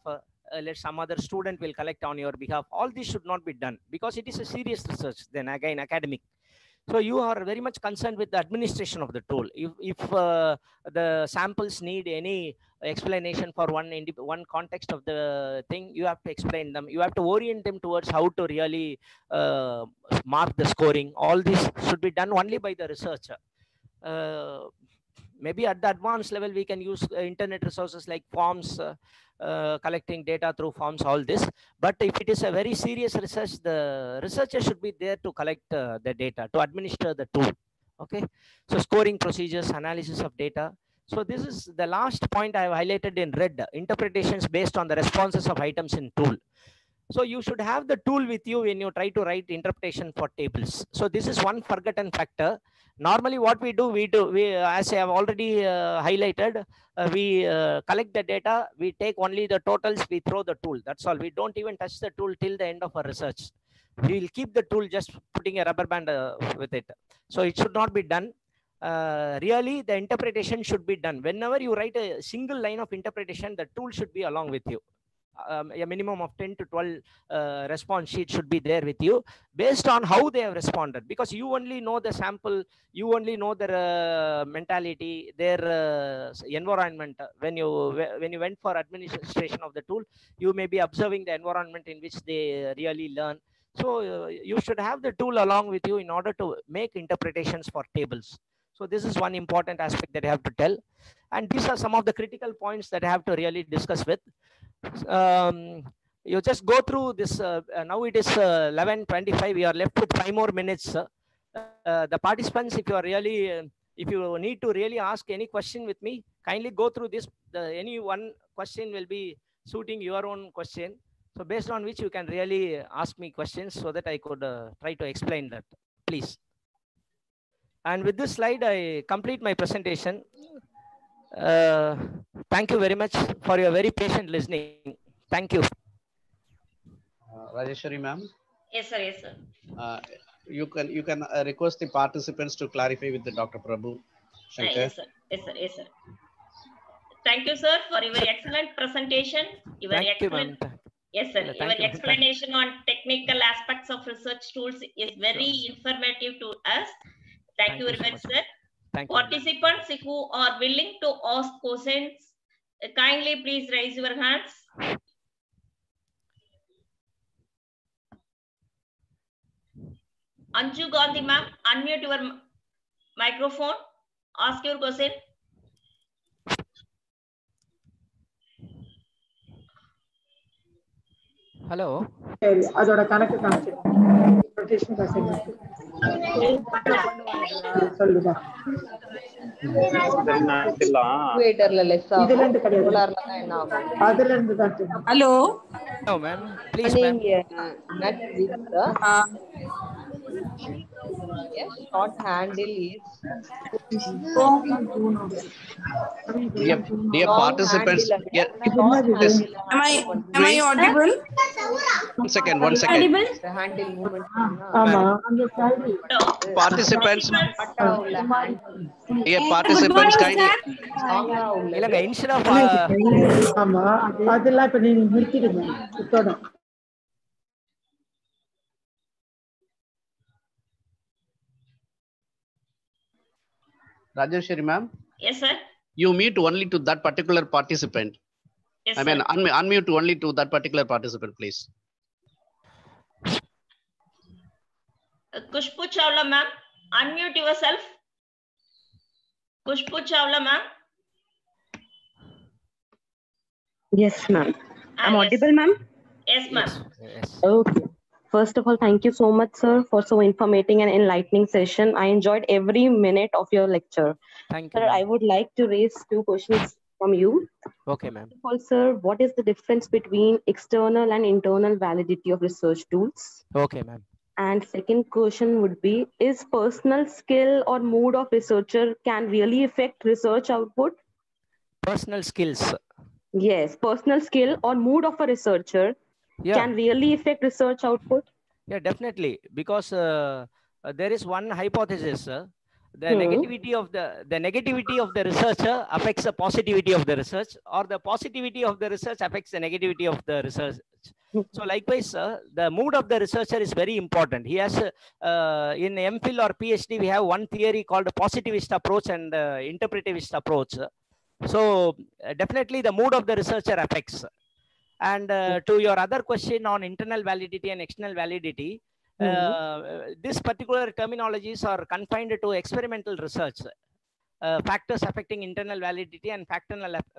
Let some other student will collect on your behalf. All this should not be done because it is a serious research. Then again, academic. So you are very much concerned with the administration of the tool. If the samples need any explanation for one context of the thing, you have to explain them. You have to orient them towards how to really mark the scoring. All this should be done only by the researcher. Maybe at the advanced level, we can use internet resources like forms, collecting data through forms, all this. But if it is a very serious research, the researcher should be there to collect the data, to administer the tool. Okay. So scoring procedures, analysis of data. So this is the last point I have highlighted in red, interpretations based on the responses of items in tool. So you should have the tool with you when you try to write interpretation for tables. So this is one forgotten factor. Normally what we do, as I have already highlighted, we collect the data, we take only the totals, we throw the tool. That's all. We don't even touch the tool till the end of our research. We will keep the tool just putting a rubber band with it. So it should not be done. Really, the interpretation should be done. Whenever you write a single line of interpretation, the tool should be along with you. A minimum of 10 to 12 response sheet should be there with you based on how they have responded, because you only know the sample, you only know their mentality, their environment. When you went for administration of the tool, you may be observing the environment in which they really learn. So you should have the tool along with you in order to make interpretations for tables. So this is one important aspect that I have to tell, and these are some of the critical points that I have to really discuss with. You just go through this. Now it is 11:25. We are left with 5 more minutes. The participants, if you are really, if you need to really ask any question with me, kindly go through this. Any one question will be suiting your own question. So based on which you can really ask me questions so that I could try to explain that, please. And with this slide, I complete my presentation. Thank you very much for your very patient listening. Thank you. Rajeshwari ma'am. Yes, sir. Yes, sir. You can request the participants to clarify with the Dr. Prabhu Shankar. Yes, sir. Yes, sir. Yes, sir. Thank you, sir, for your excellent presentation. Thank you, ma'am. Yes, sir. Your explanation on technical aspects of research tools is very informative to us. Thank you very much, sir. Participants who are willing to ask questions, kindly please raise your hands. Anju Gandhi ma'am, unmute your microphone. Ask your question. Hello. அதோட கணக்கு சொல்லுங்க. Hello. No, ma'am. Please, ma'am. short handle is Dear long participants, handle. yeah, Short yes. handle Am I audible? One second, one second. Audible? handle movement. ஆமா அந்த side Participants, dear Good participants, morning, kindly. sir. இல்லைங்க instead of ஆமா அதெல்லாம் இப்ப நீங்க நிறுத்திடுங்க இதோட Rajeshwari ma'am, Yes, sir. you mute only to that particular participant. Yes, I mean, sir. unmute only to that particular participant, please. Kushbu Chawla, ma'am. Unmute yourself. Kushbu Chawla, ma'am. Yes, ma'am. I'm Yes. audible, ma'am? Yes, ma'am. yes. Okay. First of all, thank you so much, sir, for so informative and enlightening session. I enjoyed every minute of your lecture. Thank you. Sir, I would like to raise 2 questions from you. Okay, ma'am. First of all, sir, what is the difference between external and internal validity of research tools? Okay, ma'am. And second question would be, is personal skill or mood of researcher can really affect research output? Personal skills. Yes, personal skill or mood of a researcher can really affect research output? Yeah, definitely. Because there is one hypothesis. The negativity of the researcher affects the positivity of the research, or the positivity of the research affects the negativity of the research. So likewise, the mood of the researcher is very important. He has in MPhil or PhD, we have one theory called positivist approach and interpretivist approach. So definitely the mood of the researcher affects. And to your other question on internal validity and external validity, this particular terminologies are confined to experimental research. Factors affecting internal validity and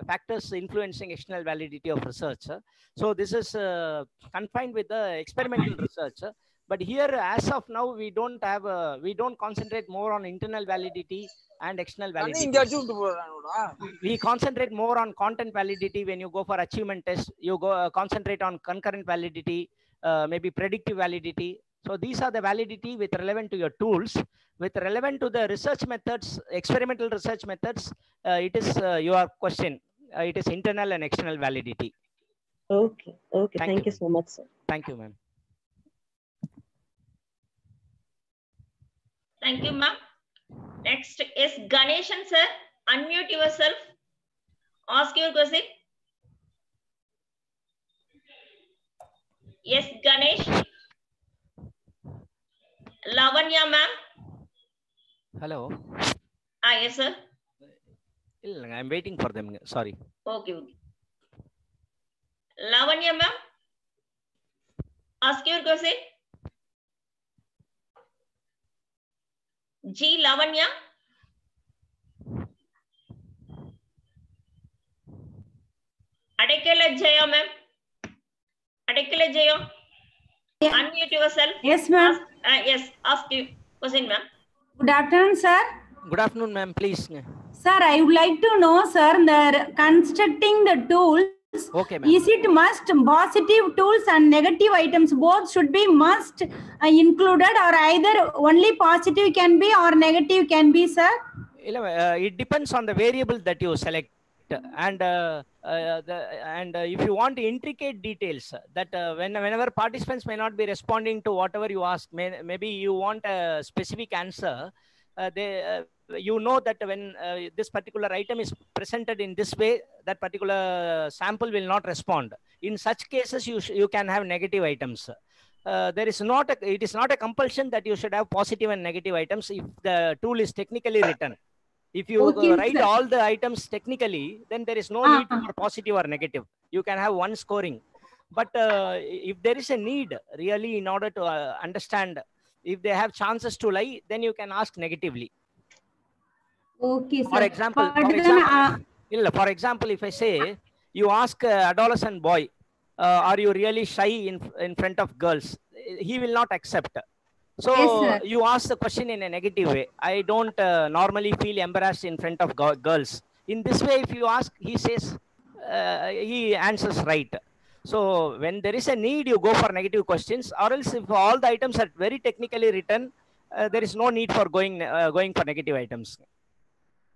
factors influencing external validity of research. So this is confined with the experimental research. But here, as of now, we don't concentrate more on internal validity and external validity. We concentrate more on content validity. When you go for achievement test, you go concentrate on concurrent validity, maybe predictive validity. So these are the validity with relevant to your tools. With relevant to the research methods, experimental research methods, it is your question. It is internal and external validity. Okay. Okay. Thank you so much, sir. Thank you, ma'am. Thank you, ma'am. Next is Ganeshan, sir. Unmute yourself. Ask your question. Yes, Ganesh. Lavanya, ma'am. Hello. Yes, sir. I'm waiting for them. Sorry. Okay. Lavanya, ma'am. Ask your question. G. Lavanya. Adekele Jaya, ma'am. Adekele Jaya. Unmute yourself. Yes, ma'am. Yes, ask you question, ma'am. Good afternoon, sir. Good afternoon, ma'am. Please. Sir, I would like to know, sir, the constructing the tools. Okay, ma'am. Is it must positive tools and negative items both should be must included, or either only positive can be or negative can be, sir? It depends on the variable that you select. And if you want intricate details, that whenever participants may not be responding to whatever you ask, maybe you want a specific answer, you know that when this particular item is presented in this way, that particular sample will not respond. In such cases, you can have negative items. It is not a compulsion that you should have positive and negative items if the tool is technically written. If you write all the items technically, then there is no need for positive or negative. You can have one scoring. But if there is a need really in order to understand, if they have chances to lie, then you can ask negatively. Okay, sir. For example, if I say, you ask an adolescent boy, are you really shy in front of girls? He will not accept. So yes, you ask the question in a negative way. I don't normally feel embarrassed in front of girls. In this way, if you ask, he says, he answers right. So when there is a need, you go for negative questions, or else if all the items are very technically written, there is no need for going for negative items.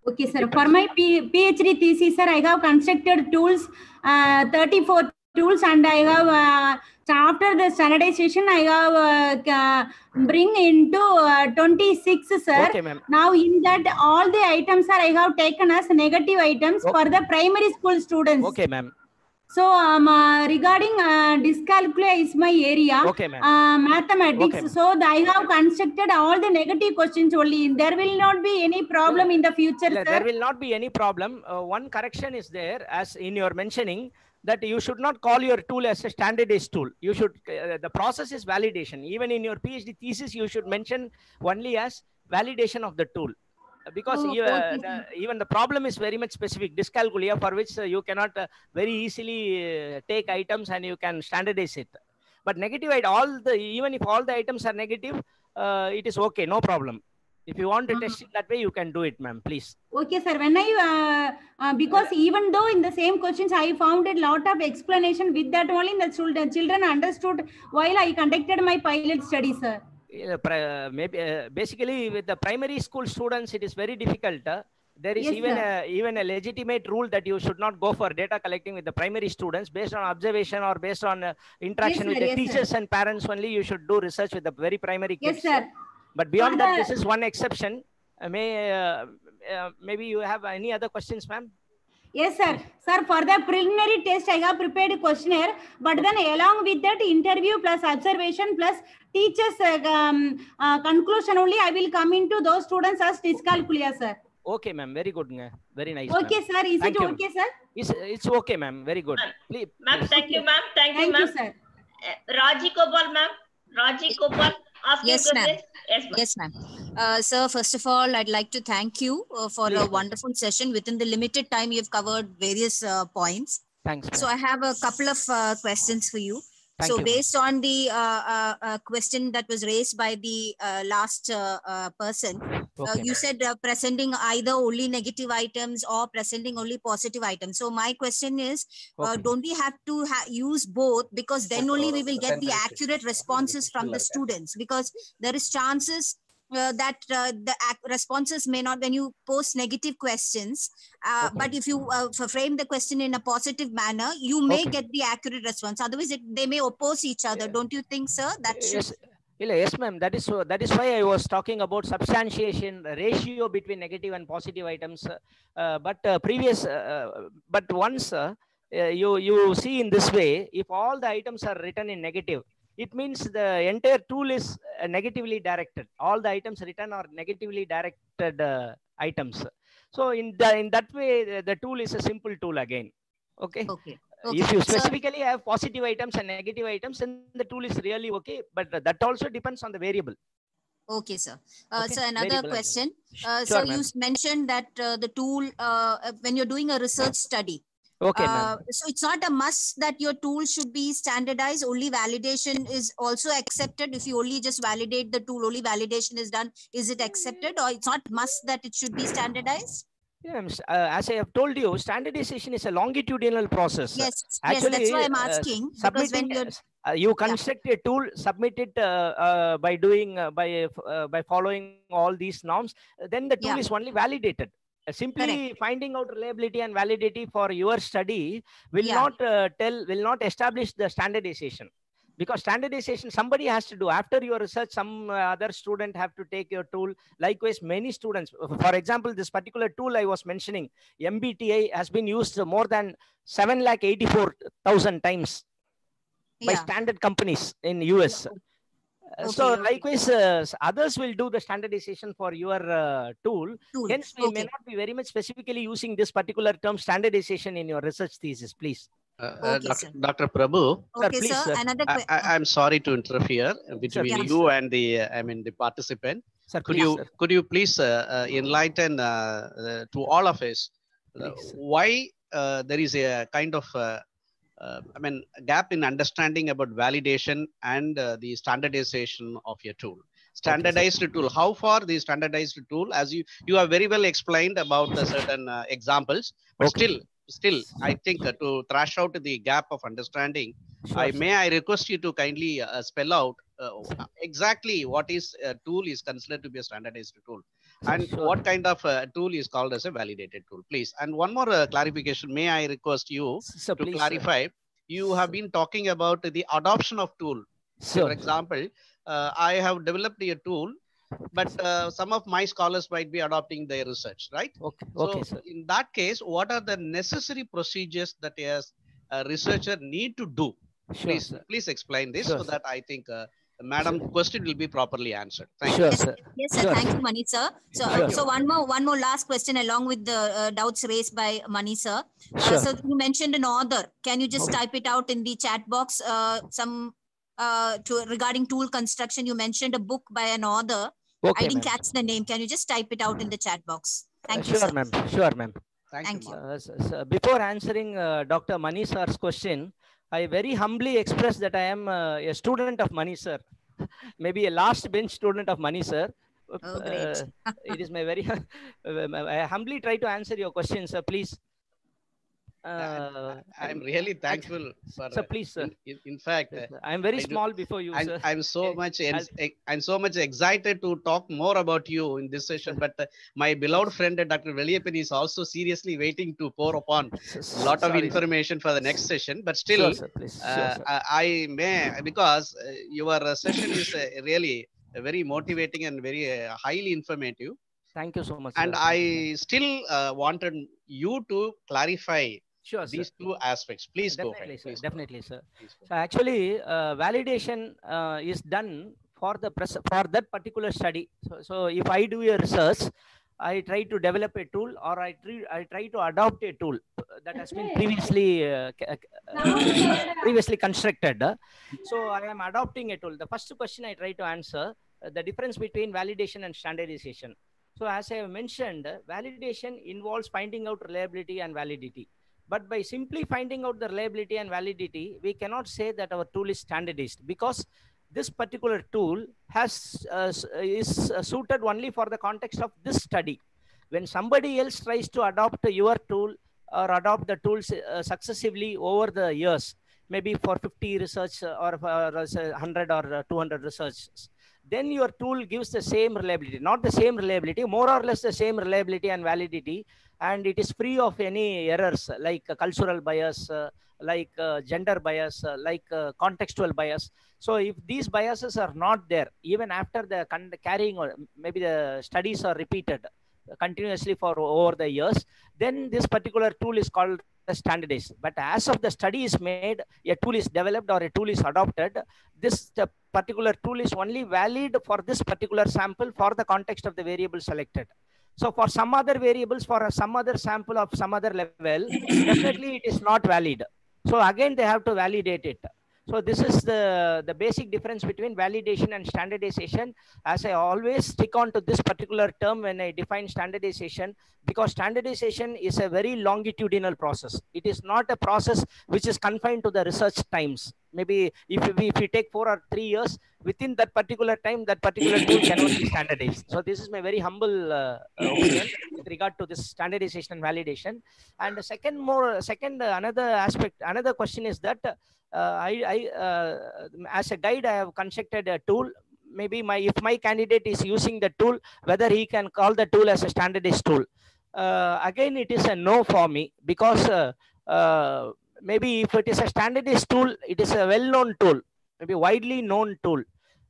Okay, sir. For my PhD thesis, sir, I have constructed tools, 34 tools, and I have after the standardization, I have bring into 26, sir. Okay, ma'am. Now in that all the items, sir, I have taken as negative items for the primary school students. Okay, ma'am. So regarding dyscalculia is my area. Okay, ma'am. Mathematics. Okay, so I have constructed all the negative questions only. There will not be any problem in the future, sir. There will not be any problem. One correction is there, as in your mentioning, that you should not call your tool as a standardized tool. You should, the process is validation. Even in your PhD thesis, you should mention only as validation of the tool. Because even the problem is very much specific, dyscalculia, for which you cannot very easily take items and you can standardize it. But negative, even if all the items are negative, it is okay, no problem. If you want to test it that way, you can do it, ma'am, please. Okay, sir. When I, because even though in the same questions, I found a lot of explanation with that only the children understood while I conducted my pilot study, sir. Maybe basically with the primary school students, it is very difficult. There is even a legitimate rule that you should not go for data collecting with the primary students based on observation or based on interaction with the teachers and parents only. You should do research with the very primary kids. Yes, sir. But beyond that, this is one exception. Maybe you have any other questions, ma'am? Yes, sir. Sir, for the preliminary test, I have prepared a questionnaire, but then along with that interview plus observation plus teachers conclusion only, I will come into those students as dyscalculia, sir. Okay, ma'am. Very good. Very nice. Okay, sir. Is it okay, sir? It's okay, ma'am. Very good. Please. Ma'am, thank you, ma'am. Thank you, ma'am. Sir. Raji Gopal, ma'am. Raji Gopal. Yes, ma'am. Yes, ma'am. Sir, first of all, I'd like to thank you for a wonderful session. Within the limited time, you've covered various points. Thanks. So I have a couple of questions for you. Based on the question that was raised by the last person, you said presenting either only negative items or presenting only positive items. So my question is, don't we have to use both? Because then only we will get the accurate responses from the students. Because there is chances that the responses may not, when you post negative questions, but if you frame the question in a positive manner, you may get the accurate response. Otherwise, they may oppose each other. Don't you think, sir? That should... Yes, ma'am. That is why I was talking about substantiation ratio between negative and positive items. But once you see in this way, if all the items are written in negative, it means the entire tool is negatively directed. All the items written are negatively directed items. So in that way, the tool is a simple tool again. Okay. If you specifically have positive items and negative items, then the tool is really okay. But that also depends on the variable. Okay, sir. So another question. Sure, so you mentioned that the tool, when you're doing a research study, okay, so it's not a must that your tool should be standardized. Only validation is also accepted. If you only just validate the tool, only validation is done. Is it accepted, or it's not must that it should be standardized? Yeah, as I have told you, standardization is a longitudinal process. Yes, actually, that's why I'm asking. Because when you construct a tool, submit it by doing by following all these norms, then the tool is only validated. Simply finding out reliability and validity for your study will not establish the standardization, because standardization somebody has to do. After your research, some other student have to take your tool. Likewise, many students, for example, this particular tool I was mentioning, MBTI, has been used more than 784,000 times by standard companies in US. So likewise, others will do the standardization for your tool. Hence, we may not be very much specifically using this particular term standardization in your research thesis, please. Dr. Prabhu, okay, sir, please, sir. I'm sorry to interfere between you and the participant. Sir, could you please enlighten to all of us why there is a kind of gap in understanding about validation and the standardization of your tool. Standardized tool, how far the standardized tool, as you have very well explained about the certain examples, but still still, I think to thrash out the gap of understanding, I request you to kindly spell out exactly what is a tool is considered to be a standardized tool, and what kind of tool is called as a validated tool, please. And one more clarification, may I request you to please, clarify? You have been talking about the adoption of tool. For example, I have developed a tool, but some of my scholars might be adopting their research, right? Okay, so in that case, what are the necessary procedures that a researcher need to do? Please explain this so that I think madam question will be properly answered. Thank you. Yes, sir. Thank you, Mani sir. So one more last question along with the doubts raised by Mani sir. So you mentioned an author. Can you just type it out in the chat box? Regarding tool construction, you mentioned a book by an author. I didn't catch the name. Can you just type it out in the chat box? Thank you, sir. Sure, ma'am. Thank you. Before answering Dr. Mani sir's question, I very humbly express that I am a student of Mani sir, maybe a last bench student of Mani sir. Oh, great. It is my very, I humbly try to answer your questions, sir, please. I'm really thankful for. So please, sir. In fact, I'm very small before you, sir. I'm so much excited to talk more about you in this session. But my beloved friend Dr. Veliappan is also seriously waiting to pour upon a lot of information for the next session. But still, I may, because your session is really very motivating and very highly informative. Thank you so much. And sir. I still wanted you to clarify these two aspects. Please go ahead. Sir. Definitely, sir. So actually, validation is done for that particular study. So if I do a research, I try to develop a tool, or I try to adopt a tool that has been previously constructed. So I am adopting a tool. The first question I try to answer, the difference between validation and standardization. So as I have mentioned, validation involves finding out reliability and validity. But by simply finding out the reliability and validity, we cannot say that our tool is standardized, because this particular tool is suited only for the context of this study. When somebody else tries to adopt your tool or adopt the tools successively over the years, maybe for 50 research or for 100 or 200 researches, then your tool gives the same reliability, not the same reliability, more or less the same reliability and validity, and it is free of any errors like cultural bias, like gender bias, like contextual bias. So if these biases are not there, even after the carrying, or maybe the studies are repeated continuously for over the years, then this particular tool is called standardized. But as of the study is made, a tool is developed or a tool is adopted, this particular tool is only valid for this particular sample for the context of the variable selected. So for some other variables, for some other sample of some other level, definitely it is not valid. So again, they have to validate it. So this is the basic difference between validation and standardization. As I always stick on to this particular term when I define standardization, because standardization is a very longitudinal process. It is not a process which is confined to the research times. Maybe if we take 4 or 3 years, within that particular time, that particular tool cannot be standardized. So this is my very humble opinion with regard to this standardization and validation. And another aspect, another question is that as a guide, I have constructed a tool. Maybe if my candidate is using the tool, whether he can call the tool as a standardized tool. Again, it is a no for me, because maybe if it is a standardized tool, it is a well-known tool, maybe widely known tool.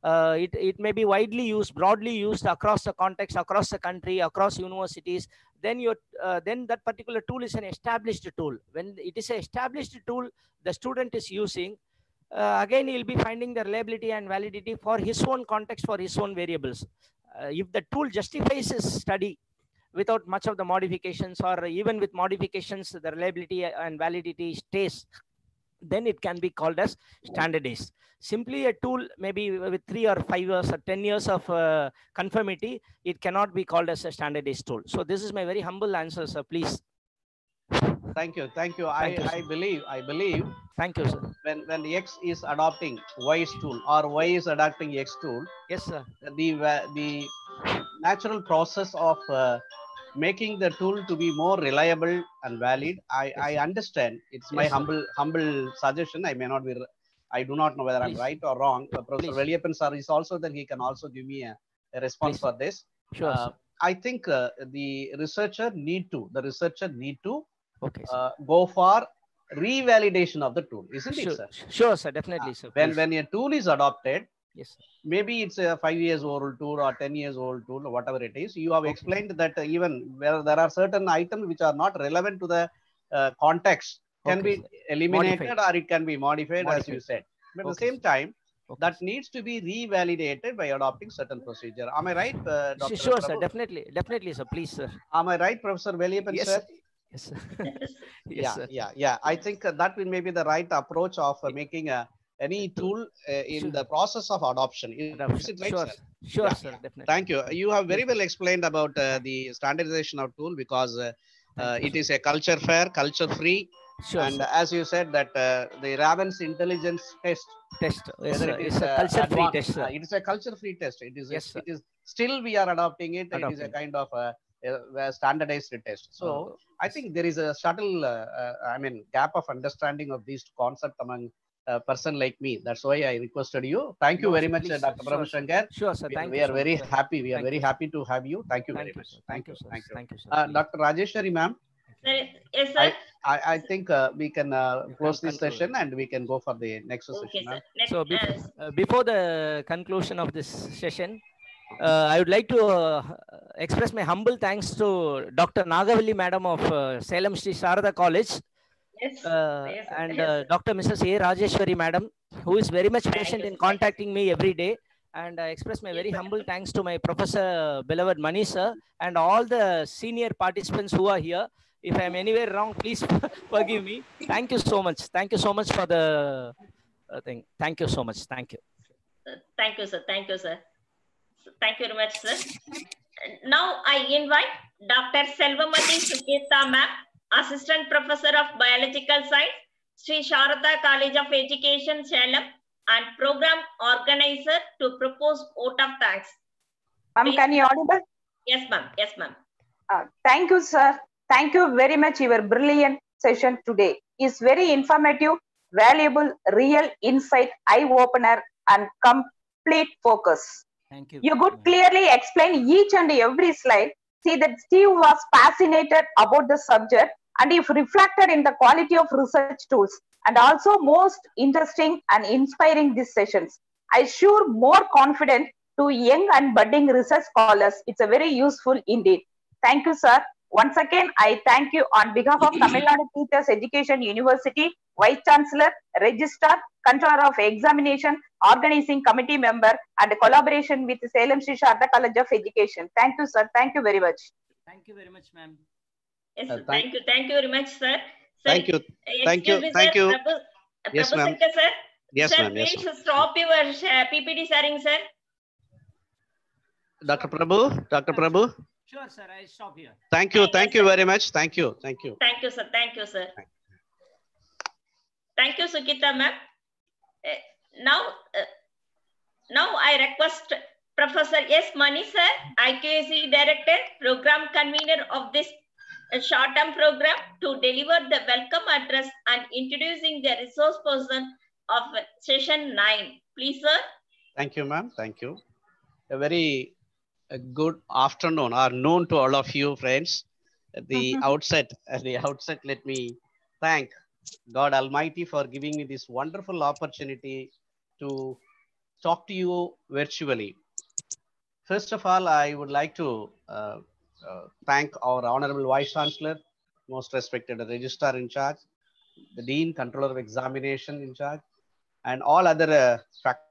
It may be widely used, broadly used across the context, across the country, across universities. Then that particular tool is an established tool. When it is an established tool, the student is using, again, he'll be finding the reliability and validity for his own context, for his own variables. If the tool justifies his study without much of the modifications, or even with modifications, the reliability and validity stays, then it can be called as standardized. Simply a tool, maybe with 3 or 5 years or 10 years of conformity, it cannot be called as a standardized tool. So this is my very humble answer, sir. Please. Thank you. I believe. Thank you, sir. When X is adopting Y's tool, or Y is adopting X tool, yes, sir, the natural process of making the tool to be more reliable and valid. I understand. It's my humble suggestion. I may not be. I do not know whether I'm right or wrong. Professor Veliappan sir is also that he can also give me a response for this. Sure. I think the researcher need to go for revalidation of the tool, isn't it, sir? Sure, sir. Definitely, sir. When a tool is adopted, yes, maybe it's a 5 years old tool or 10 years old tool or whatever it is. You have explained that even where there are certain items which are not relevant to the context can be eliminated or it can be modified, as you said. But at the same time, that needs to be revalidated by adopting certain procedure. Am I right, Dr. Sure, Prabhu? sir. Definitely, sir. Please, sir. Am I right, Professor Veliappan, yes, sir? Yes, sir. Yeah. I think that will maybe the right approach of making any tool in the process of adoption. Is it right, sir? Sure, sir. Definitely. Thank you. You have very well explained about the standardization of tool because it is a culture fair, culture free. And sir. As you said that the Raven's intelligence test, yes, whether sir. it is It's a culture free test, sir. it is a culture free test. It is it is still we are adopting it. It is a kind of a standardized test. So I think there is a subtle gap of understanding of these concepts among a person like me. That's why I requested you. Thank you very much, Dr. Prabhu Shankar. Sure, sir. We are very happy. We are very happy to have you. Thank you very much. Thank you, sir. Dr. Rajeshwari, ma'am. Yes, sir. I think we can close this session and we can go for the next session. So before the conclusion of this session, I would like to express my humble thanks to Dr. Nagavalli Madam of Salem Sri Sarada College. Yes. And Dr. Mrs. A. Rajeshwari Madam, who is very much patient in contacting me every day. And I express my very humble thanks to my Professor beloved Mani sir and all the senior participants who are here. If I am anywhere wrong, please forgive me. Thank you so much. Thank you so much for the thing. Thank you so much. Thank you. Thank you, sir. Thank you, sir. Thank you very much, sir. Now I invite Dr. Selvamati Suketa ma'am, Assistant Professor of Biological Science, Sri Sarada College of Education, Salem, and Program Organizer to propose vote of thanks. Ma'am, can you audible? Yes, ma'am. Yes, ma'am. Thank you, sir. Thank you very much. Your brilliant session today is very informative, valuable, real insight, eye-opener, and complete focus. Thank you. You could clearly explain each and every slide. See that Steve was fascinated about the subject and if reflected in the quality of research tools and also most interesting and inspiring these sessions. I sure more confident to young and budding research scholars. It's a very useful indeed. Thank you, sir. Once again, I thank you on behalf of Tamil Nadu Teachers Education University, Vice Chancellor, Registrar, Controller of Examination, Organizing Committee Member, and collaboration with Salem Sri Sarada College of Education. Thank you, sir. Thank you very much. Thank you very much, ma'am. Yes, thank you. Thank you very much, sir. Thank you. Thank you. Thank you. Yes, ma'am. Sir. Yes, ma'am. Please stop your PPT sharing, sir. Dr. Prabhu. Dr. Prabhu. Sure, sir. I stop here. Thank you. Thank you very much. Thank you. Thank you. Thank you, sir. Thank you, sir. Thank you, Sukita ma'am. Now I request Professor S. Mani sir, IQAC Director, Program Convener of this short-term program to deliver the welcome address and introducing the resource person of session 9. Please, sir. Thank you, ma'am. Thank you. A very good afternoon or noon to all of you, friends. At the outset, let me thank God Almighty for giving me this wonderful opportunity to talk to you virtually. First of all, I would like to thank our Honorable Vice Chancellor, most respected Registrar in charge, the Dean, Controller of Examination in charge, and all other faculty.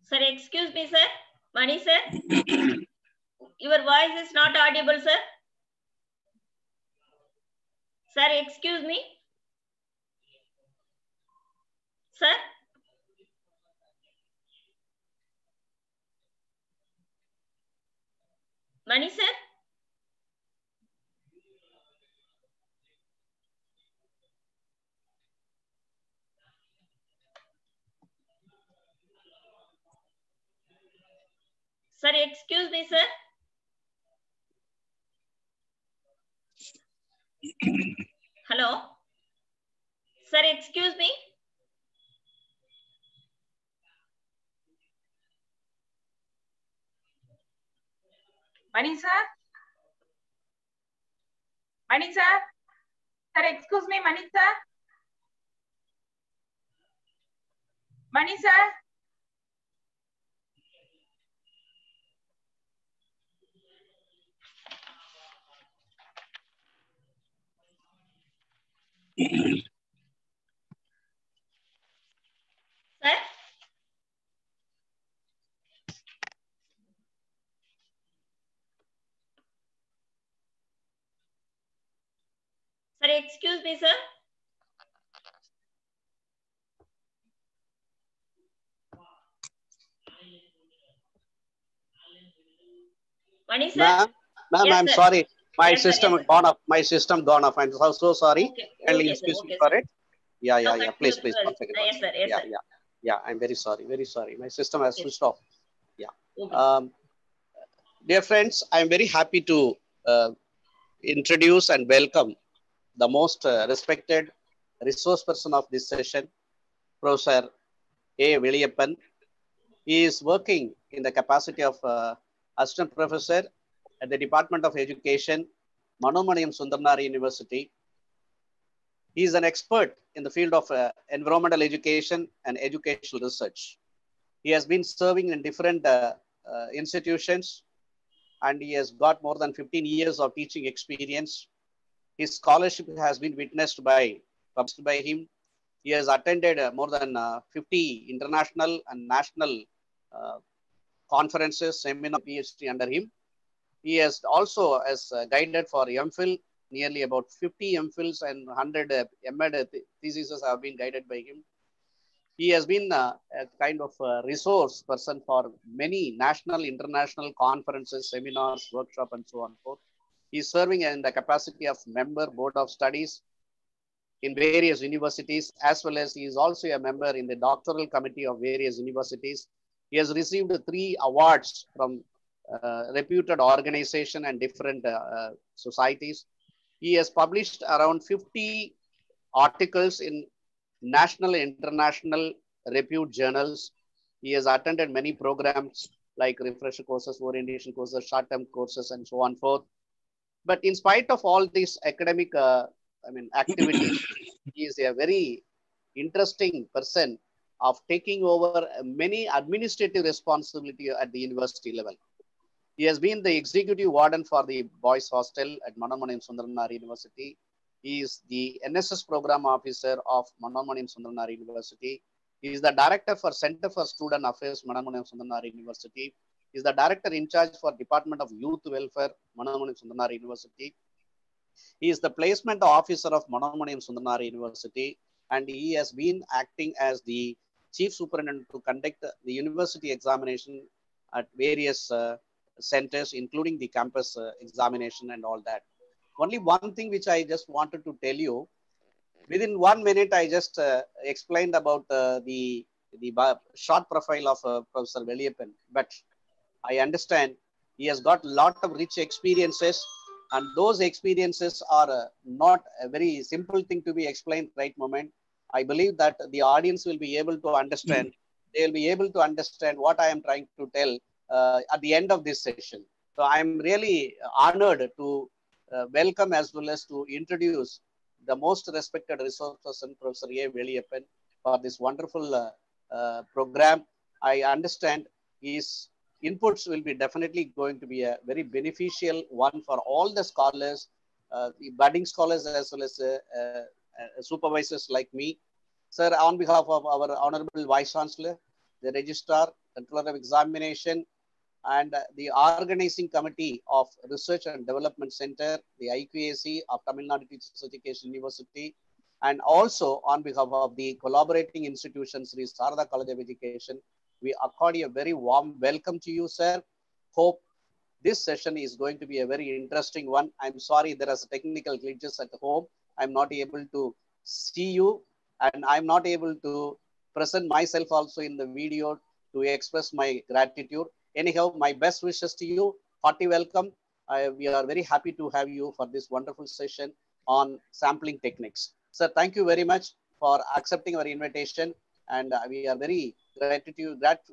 Sir, excuse me, sir. Mani, sir. Your voice is not audible, sir. Sir, excuse me. Sir. Mani, sir. Sir, excuse me, sir. Hello. Sir, excuse me. Mani sir? Mani sir? Sir, excuse me, Mani sir? Mani sir? Sir? Sir, excuse me, sir. Mani sir? Ma'am, Yes, I'm sir. sorry. My Yes, sir. system Yes, sir. gone off. My system gone off. I'm so sorry. Okay. Kindly Okay, sir. excuse me Okay, for sir. it. Yeah. Now Please, continue. one second. Yes, sir. Yes, sir. Yeah. I'm very sorry. Very sorry. My system has Okay. switched off. Yeah. Okay. Dear friends, I'm very happy to introduce and welcome the most respected resource person of this session, Professor A. Veliyappan. He is working in the capacity of assistant professor at the Department of Education, Manomaniyam Sundarnari University. He is an expert in the field of environmental education and educational research. He has been serving in different institutions, and he has got more than 15 years of teaching experience. His scholarship has been published by him. He has attended more than 50 international and national conferences, seminars, PhD under him. He has also guided for MPhil, nearly about 50 MPhils and 100 MAd theses have been guided by him. He has been a kind of a resource person for many national, international conferences, seminars, workshops, and so on and so forth. He is serving in the capacity of member board of studies in various universities, as well as he is also a member in the doctoral committee of various universities. He has received 3 awards from reputed organization and different societies. He has published around 50 articles in national and international reputed journals. He has attended many programs like refresher courses, orientation courses, short-term courses, and so on and forth. But in spite of all these academic activities, he is a very interesting person of taking over many administrative responsibility at the university level. He has been the executive warden for the boys hostel at Manomaniyam Sundarnari University. He is the NSS program officer of Manomaniyam Sundarnari University. He is the director for Center for Student Affairs, Manomaniyam Sundarnari University. He is the director in charge for Department of Youth Welfare, Manomaniyam Sundarnari University. He is the placement officer of Manomaniyam Sundarnari University, and he has been acting as the chief superintendent to conduct the university examination at various centers, including the campus examination and all that. Only one thing which I just wanted to tell you, within 1 minute, I just explained about the short profile of Professor Veliyappan, but I understand he has got a lot of rich experiences, and those experiences are not a very simple thing to be explained right moment. I believe that the audience will be able to understand. They will be able to understand what I am trying to tell at the end of this session. So I'm really honored to welcome as well as to introduce the most respected resource person, Professor A. Veliyappan, for this wonderful program. I understand his inputs will be definitely going to be a very beneficial one for all the scholars, the budding scholars as well as supervisors like me. Sir, on behalf of our Honorable Vice Chancellor, the Registrar, Controller of Examination, and the Organizing Committee of Research and Development Center, the IQAC of Tamil Nadu Teachers Education University, and also on behalf of the collaborating institutions, the Sarada College of Education, we accord a very warm welcome to you, sir. Hope this session is going to be a very interesting one. I'm sorry there are technical glitches at home. I'm not able to see you, and I'm not able to present myself also in the video to express my gratitude. Anyhow, my best wishes to you. Hearty welcome. We are very happy to have you for this wonderful session on sampling techniques. Sir, thank you very much for accepting our invitation, and we are very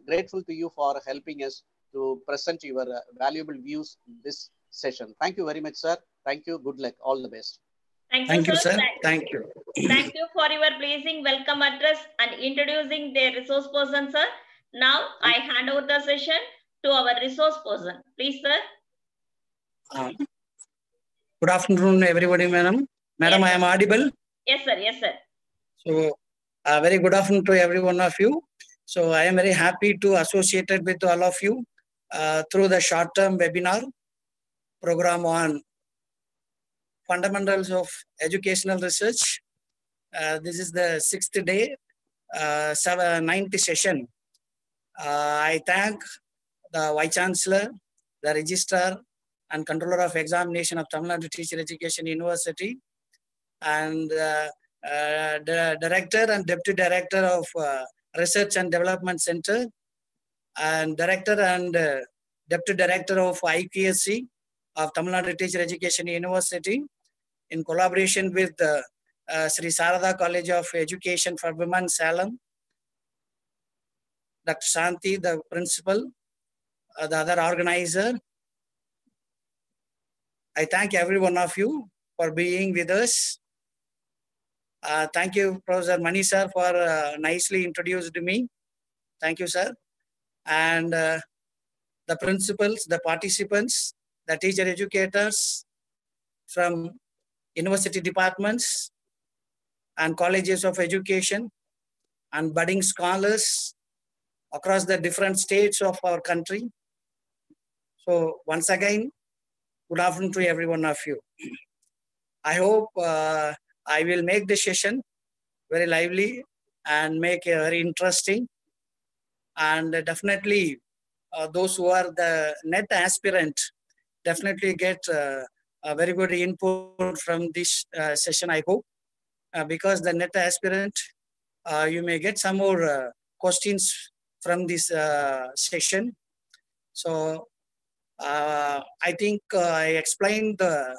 grateful to you for helping us to present your valuable views in this session. Thank you very much, sir. Thank you. Good luck. All the best. Thank you, sir. Thank you. Thank you for your pleasing welcome address and introducing the resource person, sir. Now I hand over the session to our resource person. Please, sir. Good afternoon, everybody, madam. Madam, yes, I am audible? Yes, sir. Yes, sir. So, very good afternoon to every one of you. So, I am very happy to associated with all of you through the short-term webinar program on fundamentals of educational research. This is the 6th day, 9th session. I thank the Vice Chancellor, the Registrar, and Controller of Examination of Tamil Nadu Teacher Education University, and the Director and Deputy Director of Research and Development Center, and Director and Deputy Director of IPSC of Tamil Nadu Teacher Education University, in collaboration with Sri Sarada College of Education for Women, Salem, Dr. Shanti, the principal, the other organizer. I thank every one of you for being with us. Thank you, Professor Mani sir, for nicely introduced me. Thank you, sir. And the principals, the participants, the teacher educators from university departments and colleges of education and budding scholars across the different states of our country. So once again, good afternoon to every one of you. I hope I will make the session very lively and make it very interesting. And definitely those who are the net aspirant definitely get a very good input from this session, I hope. Because the net aspirant, you may get some more questions from this session. So I think I explained the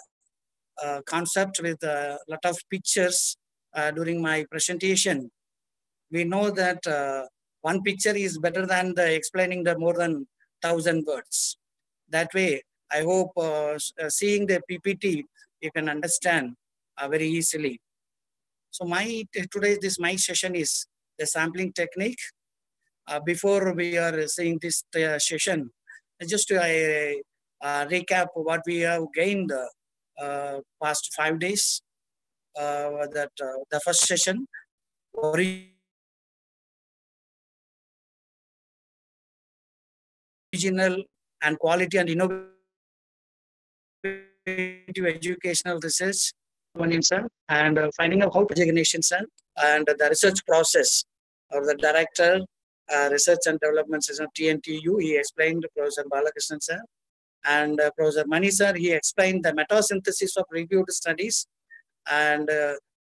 concept with a lot of pictures during my presentation. We know that one picture is better than the explaining the more than 1,000 words. That way, I hope seeing the PPT, you can understand very easily. So my session is the sampling technique. Before we are seeing this session, just to recap what we have gained past 5 days. The first session, original and quality and innovative educational research, and finding out how to designation, sir, and the research process of the director, research and development system TNTU. He explained, Professor Balakrishnan sir, and Professor Mani sir. He explained the meta-synthesis of reviewed studies and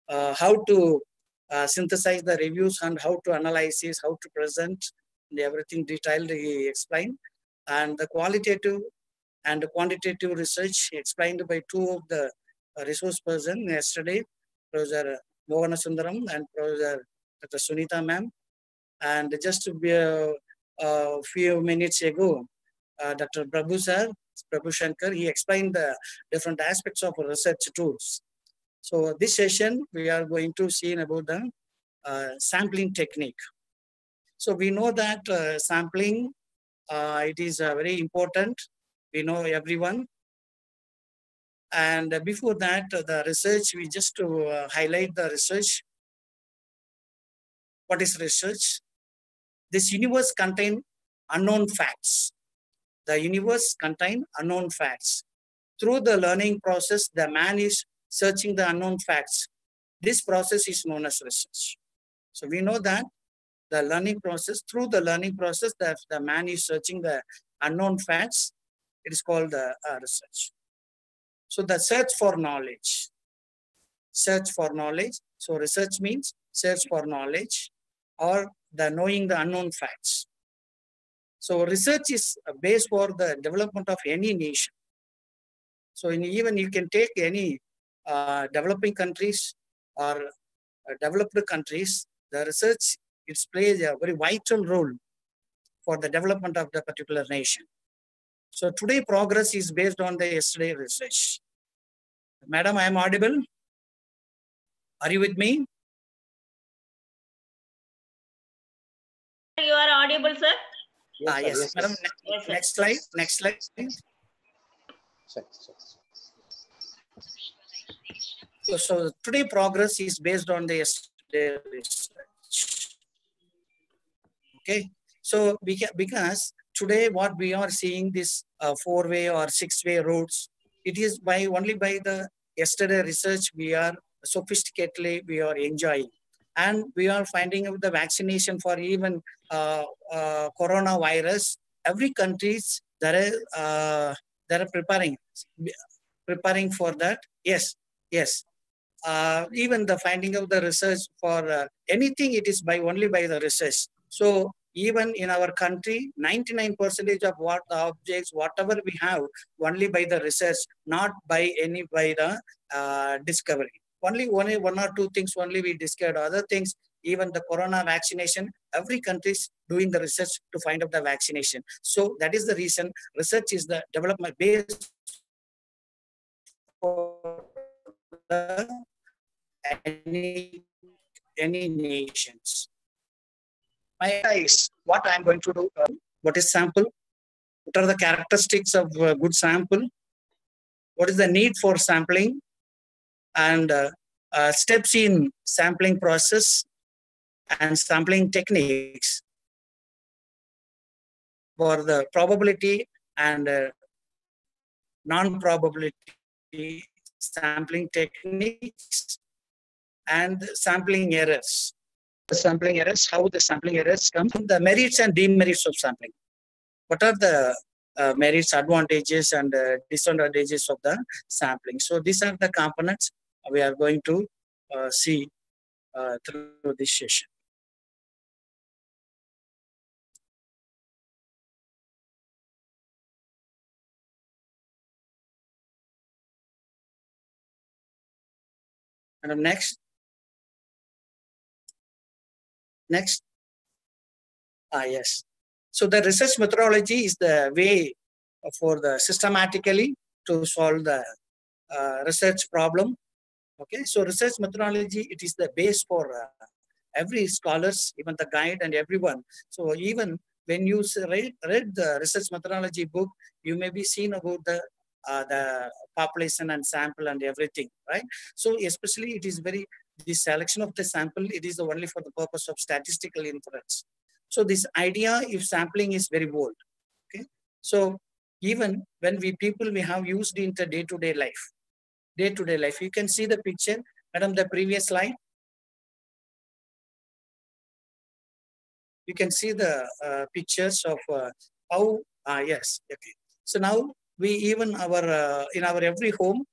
how to synthesize the reviews and how to analyze this, how to present, and everything detailed. He explained, and the qualitative and quantitative research explained by two of the resource person yesterday, Professor Mohana Sundaram and Professor Dr. Sunita ma'am. And just a few minutes ago, Dr. Prabhu sir, Prabhu Shankar, he explained the different aspects of research tools. So this session, we are going to see about the sampling technique. So we know that sampling, it is very important. We know everyone. And before that, the research, we just to highlight the research. What is research? This universe contains unknown facts. The universe contains unknown facts. Through the learning process, the man is searching the unknown facts. This process is known as research. So we know that the learning process, through the learning process, that the man is searching the unknown facts. It is called the research. So the search for knowledge. Search for knowledge. So research means search for knowledge or the knowing the unknown facts. So research is a base for the development of any nation. So even you can take any developing countries or developed countries, the research, it plays a very vital role for the development of the particular nation. So today progress is based on the yesterday research. Madam, I am audible? Are you with me? You are audible, sir. Yes, sir. Yes. Yes, Madam, Yes, sir. next slide. Next slide. So today progress is based on the yesterday research. Okay. So because today what we are seeing this 4-way or 6-way roads, it is only by the yesterday research we are sophisticatedly we are enjoying, and we are finding out the vaccination for even coronavirus. Every countries they're preparing for that. Yes, yes. Even the finding of the research for anything, it is only by the research. So even in our country, 99% of what the objects, whatever we have, only by the research, not by the discovery. Only one or two things only we discovered. Other things, even the corona vaccination, every country is doing the research to find out the vaccination. So that is the reason research is the development base for any nations. My is what I'm going to do. What is sample? What are the characteristics of good sample? What is the need for sampling? And steps in sampling process and sampling techniques for the probability and non-probability sampling techniques and sampling errors. The sampling errors, how the sampling errors come, the merits and demerits of sampling. What are the merits, advantages, and disadvantages of the sampling? So these are the components we are going to see through this session. And next. Yes. So the research methodology is the way for the systematically to solve the research problem. Okay. So research methodology, it is the base for every scholars, even the guide and everyone. So even when you read the research methodology book, you may be seen about the population and sample and everything, right? So especially it is the selection of the sample, it is only for the purpose of statistical inference. So this idea, if sampling is very bold, okay. So even when we have used in the day-to-day life, you can see the picture, madam, the previous slide. You can see the pictures of how, yes, okay. So now we even in our every home,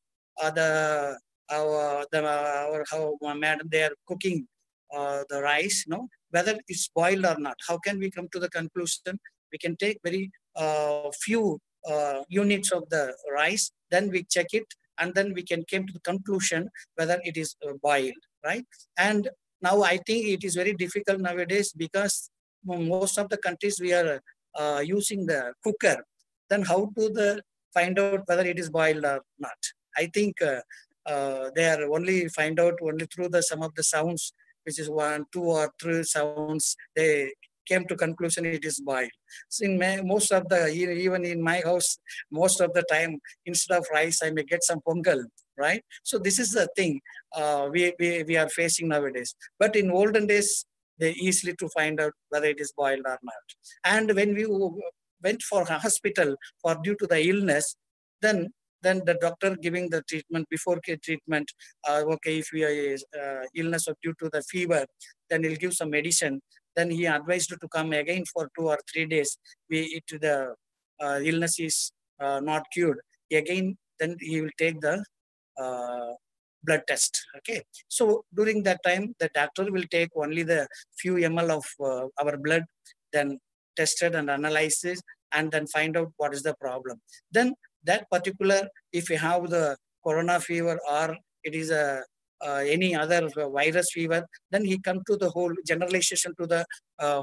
how madam, they are cooking the rice, no, whether it's boiled or not. How can we come to the conclusion? We can take very few units of the rice, then we check it, and then we can come to the conclusion whether it is boiled, right? And now I think it is very difficult nowadays because most of the countries we are using the cooker. Then how to find out whether it is boiled or not? I think they are only find out only through some of the sounds, which is 1, 2, or 3 sounds. They came to conclusion it is boiled. So in most of the, even in my house, most of the time, instead of rice, I may get some pongal, right? So this is the thing we are facing nowadays. But in olden days, they easily to find out whether it is boiled or not. And when we went for a hospital for due to the illness, then the doctor giving the treatment, before treatment, okay, if we are illness or due to the fever, then he'll give some medicine. Then he advised to come again for 2 or 3 days. The illness is not cured. Again, then he will take the blood test. Okay. So during that time, the doctor will take only the few ml of our blood, then tested and analyzed and then find out what is the problem. Then that particular, if you have the corona fever or it is a any other virus fever, then he come to the whole generalization to the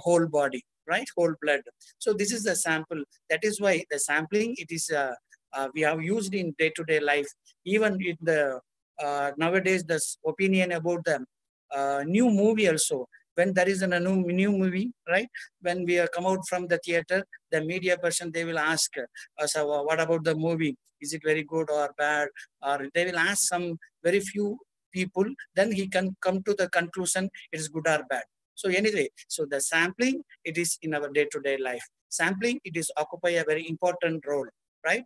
whole body, right? Whole blood. So this is the sample. That is why the sampling, it is we have used in day-to-day life. Even in the nowadays, the opinion about the new movie also. When there is a new movie, right? When we come out from the theater, the media person, they will ask us, what about the movie? Is it very good or bad? Or they will ask some very few people, then he can come to the conclusion it is good or bad. So anyway, so the sampling, it is in our day-to-day life. Sampling, it is occupy a very important role, right?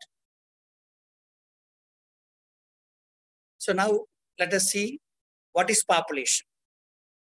So now let us see what is population.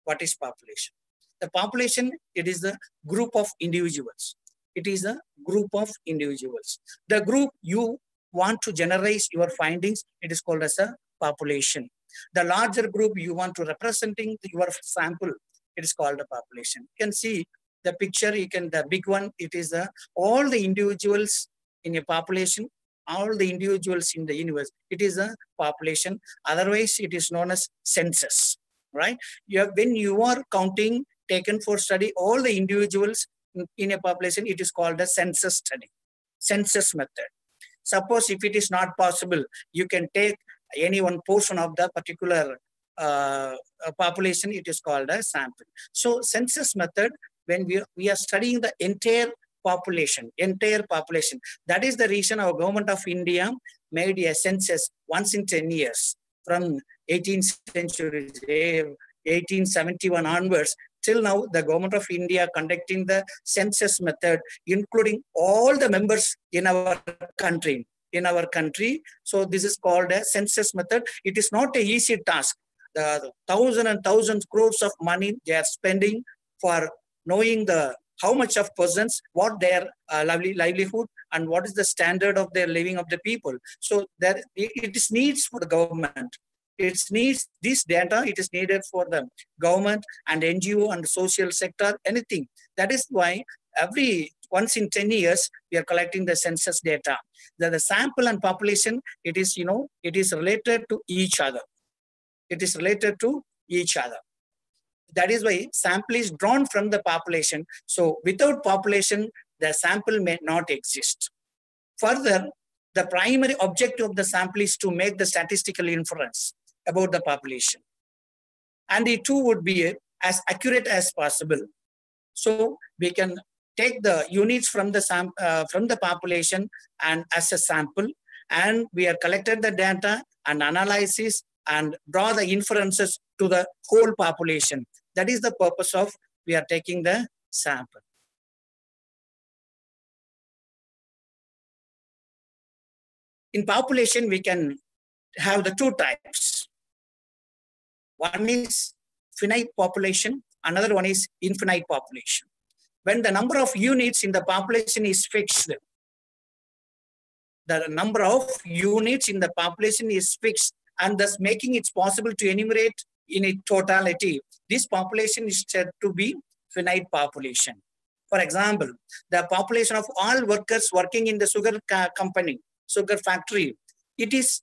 What is population? The population, it is the group of individuals. It is a group of individuals. The group you want to generalize your findings, it is called as a population. The larger group you want to representing your sample, it is called a population. You can see the picture, you can, the big one, it is all the individuals in a population, all the individuals in the universe. It is a population. Otherwise, it is known as census, right? When you are counting, taken for study, all the individuals in a population, it is called a census study, census method. Suppose if it is not possible, you can take any one portion of the particular population, it is called a sample. So census method, when we are studying the entire population. That is the reason our government of India made a census once in 10 years from 18th century, 1871 onwards. Till now, the government of India conducting the census method, including all the members in our country. So this is called a census method. It is not an easy task. The thousands and thousands crores of money they are spending for knowing how much of persons, what their livelihood, and what is the standard of their living of the people. So that it is needs for the government. It needs this data. It is needed for the government and NGO and social sector, anything. That is why once in 10 years, we are collecting the census data. The sample and population, it is, it is related to each other. It is related to each other. That is why sample is drawn from the population. So without population, the sample may not exist. Further, the primary objective of the sample is to make the statistical inference about the population. And the two would be as accurate as possible. So we can take the units from the population and as a sample, and we have collected the data and analysis and draw the inferences to the whole population. That is the purpose of we are taking the sample. In population, we can have the two types. One is finite population, another one is infinite population. When the number of units in the population is fixed, the number of units in the population is fixed, and thus making it possible to enumerate in its totality. This population is said to be finite population. For example, the population of all workers working in the sugar company, sugar factory, it is,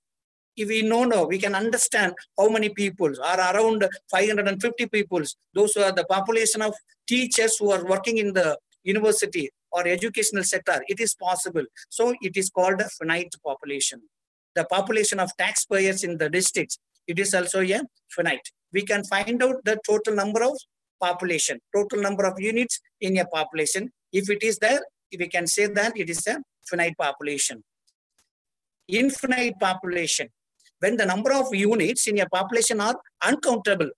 if we know, we can understand how many people are around 550 people. Those who are the population of teachers who are working in the university or educational sector, it is possible. So it is called a finite population. The population of taxpayers in the districts, it is also a finite. We can find out the total number of population, total number of units in a population. If it is there, we can say that it is a finite population. Infinite population, when the number of units in a population are uncountable,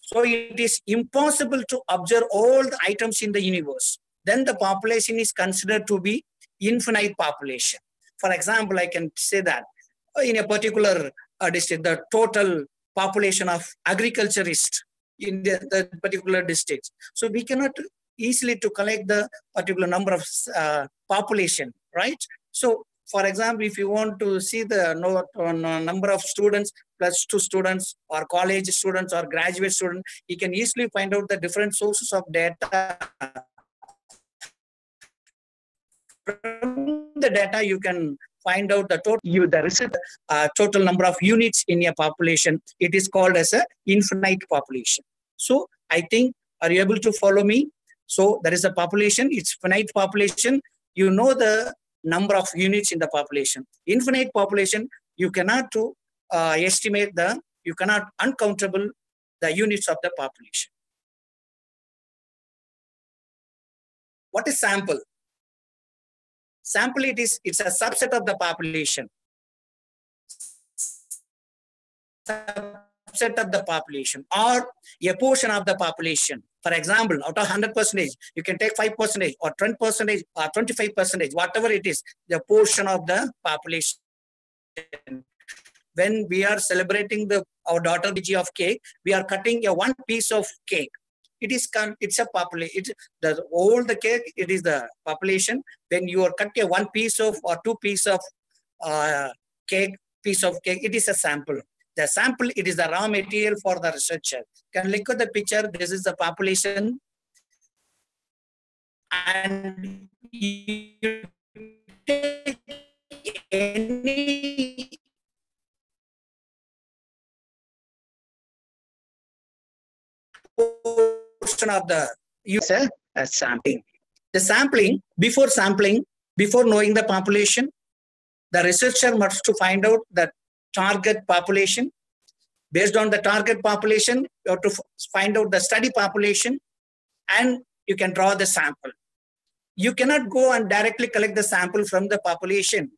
so it is impossible to observe all the items in the universe, then the population is considered to be infinite population. For example, I can say that in a particular district, the total population of agriculturists in the particular district. So we cannot easily to collect the particular number of population, right? So for example, if you want to see the number of students, +2 students or college students or graduate students, you can easily find out the different sources of data From the data, you can find out the total number of units in a population. It is called as a infinite population. So I think, are you able to follow me? So there is a population, it's finite population. You know the number of units in the population. Infinite population, you cannot estimate you cannot uncountable the units of the population. What is sample? Sample, it's a subset of the population. Subset of the population or a portion of the population. For example, out of 100%, you can take 5% or 10% or 25%, whatever it is, the portion of the population. When we are celebrating our daughter kg of cake, we are cutting one piece of cake. It's a population. The cake, it is the population. When you are cutting one piece of or two piece of cake, it is a sample. The sample, it is the raw material for the researcher. Can look at the picture. This is the population, and you take any portion of the sampling. The sampling, before knowing the population, the researcher must to find out the target population. Based on the target population, you have to find out the study population, and you can draw the sample. You cannot go and directly collect the sample from the population.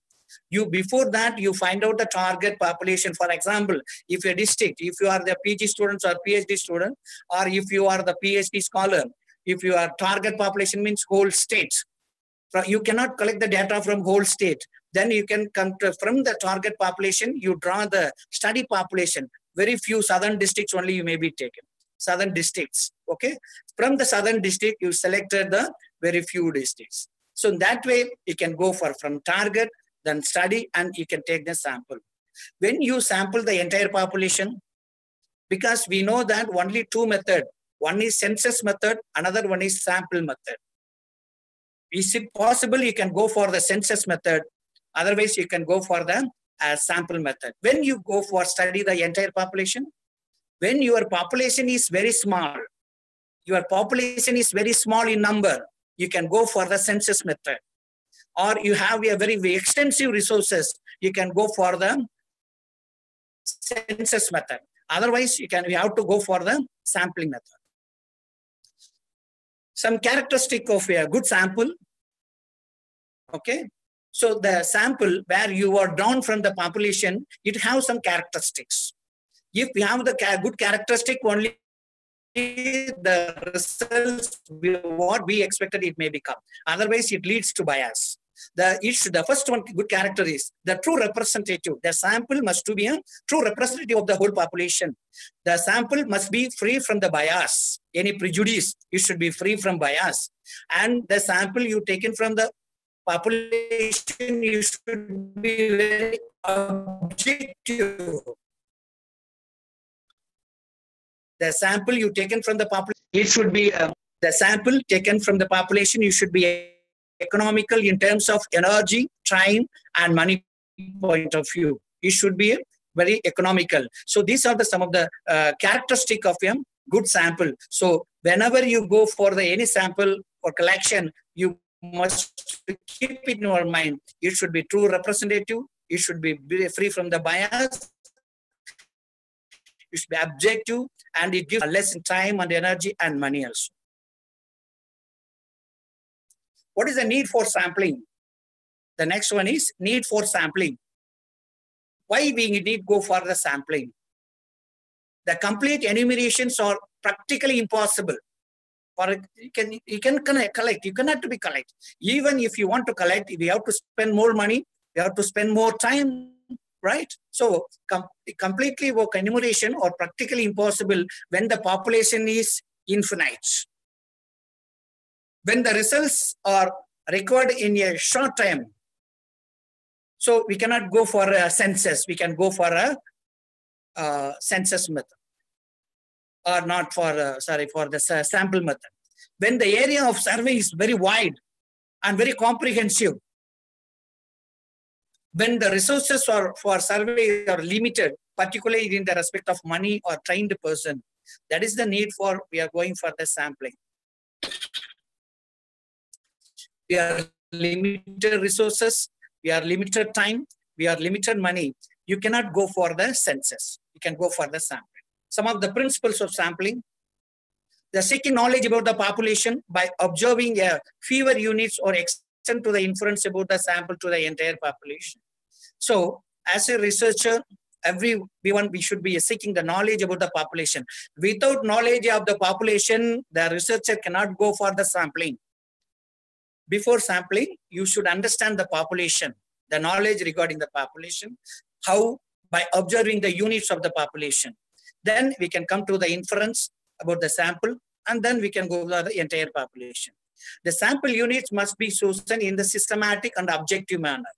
Before that, you find out the target population. For example, if a district, if you are the PG students or PhD student, or if you are the PhD scholar, if your target population means whole states, you cannot collect the data from whole state. Then you can come from the target population, you draw the study population. Very few southern districts only you may be taken. Southern districts, okay? From the southern district, you selected the very few districts. So in that way, you can go from target, then study, and you can take the sample. When you sample the entire population, because we know that only two methods, one is census method, another one is sample method. Is it possible you can go for the census method? Otherwise, you can go for the sample method. When you go for study the entire population, when your population is very small, in number, you can go for the census method. Or you have a very extensive resources, you can go for the census method. Otherwise, you have to go for the sampling method. Some characteristic of a good sample. Okay. So the sample where you are drawn from the population, it has some characteristics. If we have the good characteristic, only the results, what we expected, it may become. Otherwise, it leads to bias. The first one good character is the true representative. The sample must be a true representative of the whole population. The sample must be free from the bias. Any prejudice, it should be free from bias. And the sample you taken from the population, you should be very objective. The sample you taken from the population, it should be the sample taken from the population, you should be economical in terms of energy, time, and money point of view. It should be very economical. So these are some of the characteristic of a good sample. So whenever you go for any sample or collection, you must keep it in your mind. It should be true representative. It should be free from the bias. It should be objective, and it gives less time and energy and money also. What is the need for sampling? The next one is need for sampling. Why we need to go for the sampling? The complete enumerations are practically impossible. Or you can collect. You cannot be collect. Even if you want to collect, we have to spend more money. We have to spend more time, right? So completely work enumeration or practically impossible when the population is infinite. When the results are required in a short time, so we cannot go for a census. We can go for a census method, or not for for the sample method. When the area of survey is very wide, and very comprehensive. When the resources for survey are limited, particularly in the respect of money or trained person, that is the need for, we are going for the sampling. We are limited resources, we are limited time, we are limited money. You cannot go for the census. You can go for the sampling. Some of the principles of sampling: the seeking knowledge about the population by observing fewer units or extend to the inference about the sample to the entire population. So, as a researcher, everyone, we should be seeking the knowledge about the population. Without knowledge of the population, the researcher cannot go for the sampling. Before sampling, you should understand the population, the knowledge regarding the population, how by observing the units of the population. Then we can come to the inference about the sample, and then we can go to the entire population. The sample units must be chosen in the systematic and objective manner.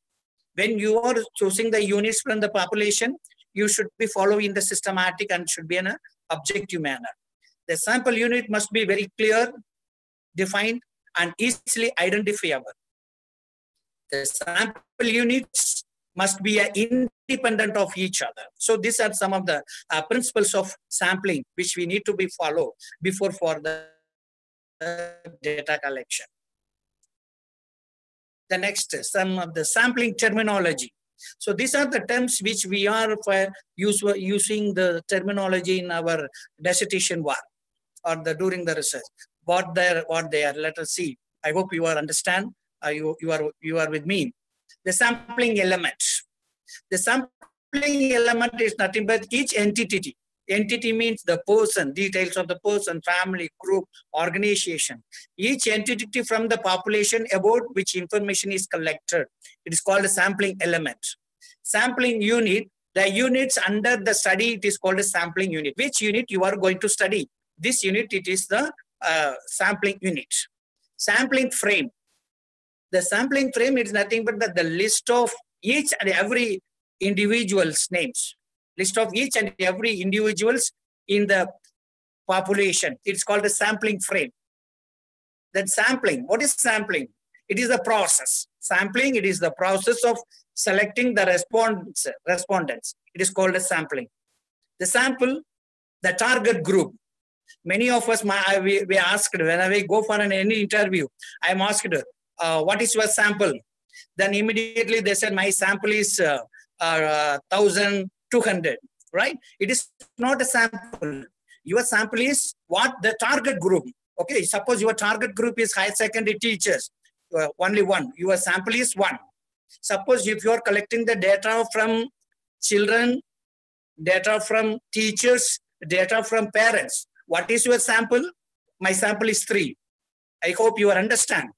When you are choosing the units from the population, you should be following the systematic and should be in an objective manner. The sample unit must be very clear, defined, and easily identifiable. The sample units must be independent of each other. So these are some of the principles of sampling which we need to be followed before for the data collection. The next, some of the sampling terminology. So these are the terms which we are using the terminology in our dissertation work or during the research. What they are, let us see. I hope you understand. You are with me. The sampling element. The sampling element is nothing but each entity. Entity means the person, details of the person, family, group, organization. Each entity from the population about which information is collected. It is called a sampling element. Sampling unit, the units under the study, it is called a sampling unit. Which unit you are going to study? This unit, it is the sampling unit. Sampling frame. The sampling frame is nothing but the list of each and every individual's names. List of each and every individuals in the population. It's called a sampling frame. Then sampling. What is sampling? It is a process. Sampling, it is the process of selecting the respondents. It is called a sampling. The sample, the target group. Many of us, we asked, when we go for any interview, I'm asked, what is your sample? Then immediately they said, my sample is 1,200, right? It is not a sample. Your sample is what the target group. Okay, suppose your target group is higher secondary teachers, only one. Your sample is one. Suppose if you are collecting the data from children, data from teachers, data from parents, what is your sample? My sample is 3. I hope you understand.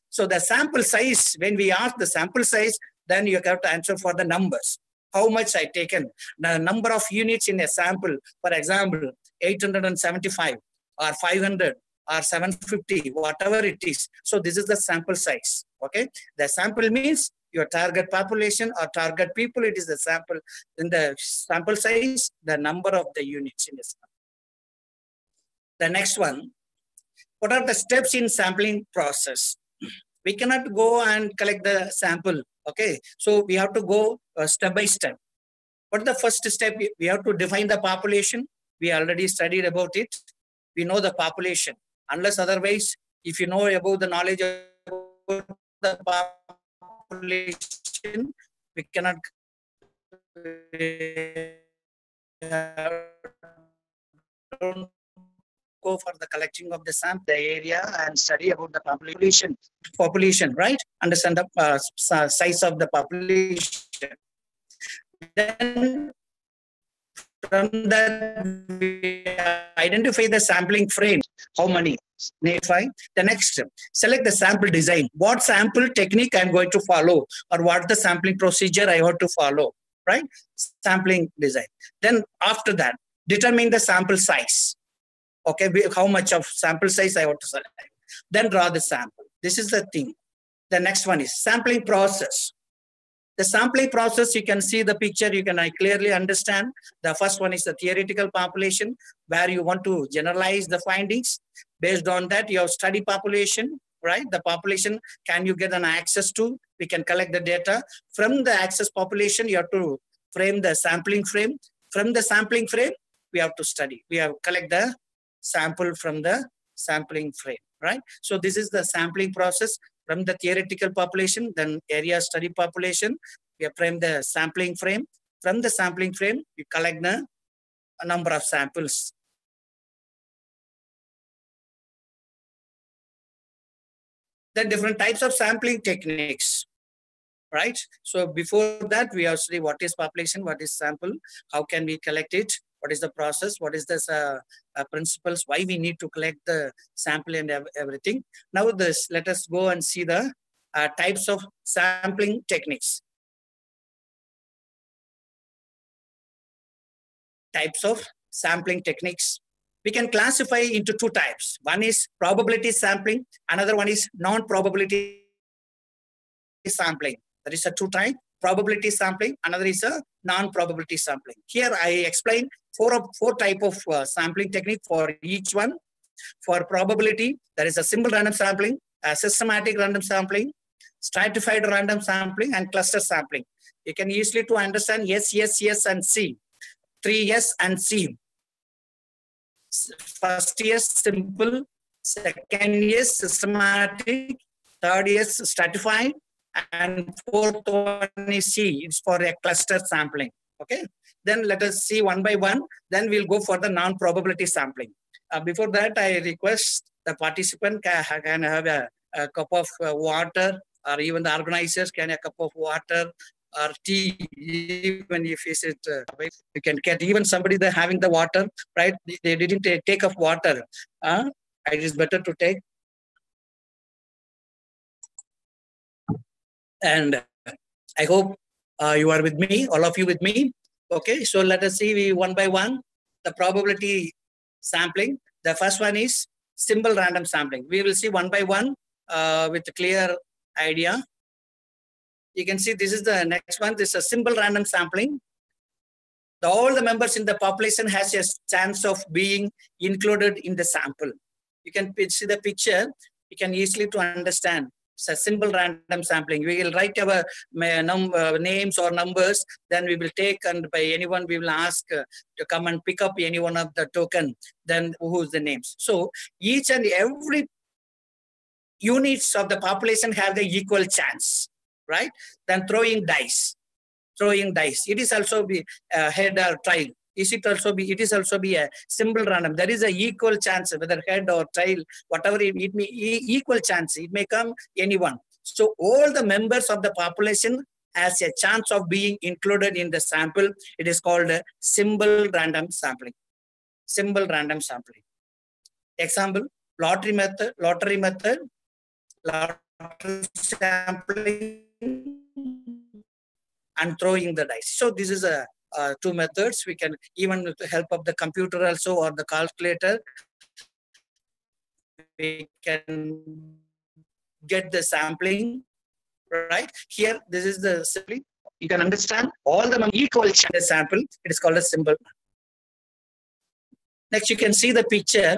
So the sample size, when we ask the sample size, then you have to answer for the numbers. How much I taken? The number of units in a sample, for example, 875 or 500 or 750, whatever it is. So this is the sample size, okay? The sample means your target population or target people, it is the sample. In the sample size, the number of the units in the sample. The next one, what are the steps in sampling process? We cannot go and collect the sample, okay? So we have to go step by step. What is the first step? We have to define the population. We already studied about it. We know the population. Unless otherwise, if you know about the knowledge about the population, we cannot go for the collecting of the sample, the area, and study about the population, right? Understand the size of the population. Then from that, we identify the sampling frame. How many? The next, select the sample design. What sample technique I'm going to follow, or what the sampling procedure I have to follow, right? Sampling design. Then after that, determine the sample size. Okay, how much of sample size I want to select. Then draw the sample. This is the thing. The next one is sampling process. The sampling process, you can see the picture, you can clearly understand. The first one is the theoretical population, where you want to generalize the findings. Based on that, you have study population. right? The population, can you get an access to? We can collect the data. From the access population, you have to frame the sampling frame. From the sampling frame, we have to study. We have collect the sample from the sampling frame, right? So this is the sampling process from the theoretical population, then area study population. We have framed the sampling frame. From the sampling frame, we collect the number of samples. The different types of sampling techniques, right? So before that, we have to see what is population, what is sample, how can we collect it, what is the process, what is the principles, why we need to collect the sample and everything. Now let us go and see the types of sampling techniques. Types of sampling techniques. We can classify into two types. One is probability sampling, another one is non-probability sampling. There is a two type, probability sampling, another is a non-probability sampling. Here I explain four type of sampling technique for each one. For probability, there is a simple random sampling, a systematic random sampling, stratified random sampling, and cluster sampling. You can easily to understand yes, yes, yes, and C. 3 yes and C. First yes, simple. Second yes, systematic. Third yes, stratified. And fourth one is C. It's for a cluster sampling. Okay. Then let us see one by one. Then we'll go for the non-probability sampling. Before that, I request the participant can have a cup of water, or even the organizers can have a cup of water or tea. Even if it's you can get even somebody there having the water, right? They didn't take of water. It is better to take. And I hope you are with me, all of you with me. Okay, so let us see one by one the probability sampling. The first one is simple random sampling. We will see one by one with a clear idea. You can see this is the next one. This is a simple random sampling. All the members in the population has a chance of being included in the sample. You can see the picture. You can easily to understand. It's a simple random sampling. We will write our names or numbers. Then we will take, and by anyone we will ask to come and pick up any one of the token. Then who's the names. So each and every units of the population have the equal chance, right? Then throwing dice. It is also be head or tail. It is also be a simple random. There is a equal chance whether head or tail, whatever it may equal chance. It may come anyone. So all the members of the population has a chance of being included in the sample. It is called a simple random sampling. Simple random sampling. Example: lottery method, lottery sampling, and throwing the dice. So this is a two methods. We can even with the help of the computer also or the calculator, we can get the sampling, right? Here, this is the sampling. You can understand all the equal the sample. It is called a simple. Next, you can see the picture.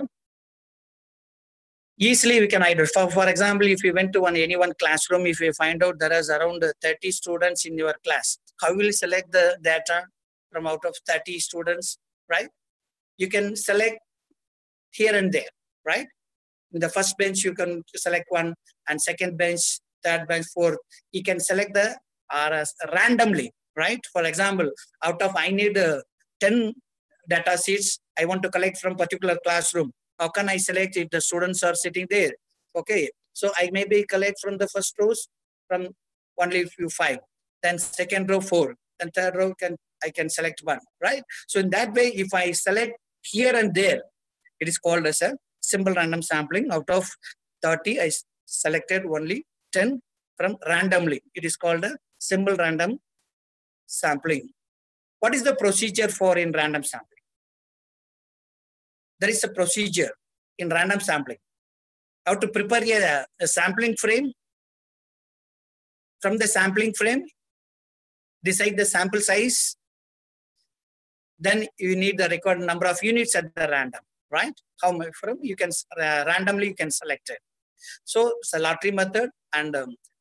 Easily we can identify. For example, if you went to any one classroom, if you find out there is around 30 students in your class, how will you select the data from out of 30 students, right? You can select here and there, right? In the first bench, you can select one, and second bench, third bench, fourth. You can select the randomly, right? For example, out of I need 10 data sheets, I want to collect from particular classroom. How can I select if the students are sitting there? Okay, so I maybe collect from the first rows from only few 5, then second row 4, and third row I can select 1, right? So in that way, if I select here and there, it is called as a simple random sampling. Out of 30, I selected only 10 from randomly. It is called a simple random sampling. What is the procedure for in random sampling? There is a procedure in random sampling. How to prepare a sampling frame. From the sampling frame, decide the sample size. Then you need the required number of units at the random, right? How from you can randomly you can select it. So it's a lottery method and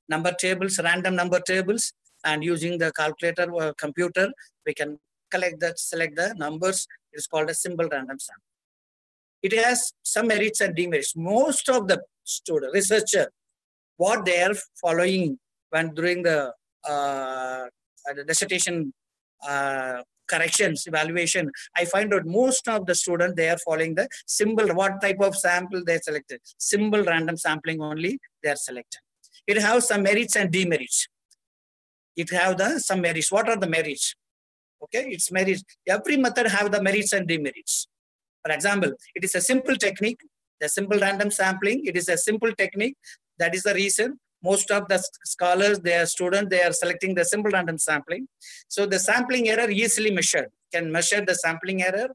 number tables, random number tables, and using the calculator or computer, we can select the numbers. It's called a simple random sample. It has some merits and demerits. Most of the researcher, what they are following when doing the dissertation corrections, evaluation, I find out most of the students, they are following the simple, what type of sample they selected. Simple random sampling only they are selected. It has some merits and demerits. It have some merits. What are the merits? Okay, it's merits. Every method have the merits and demerits. For example, it is a simple technique, the simple random sampling. It is a simple technique. That is the reason most of the scholars, their students, they are selecting the simple random sampling. So the sampling error easily measured, can measure the sampling error,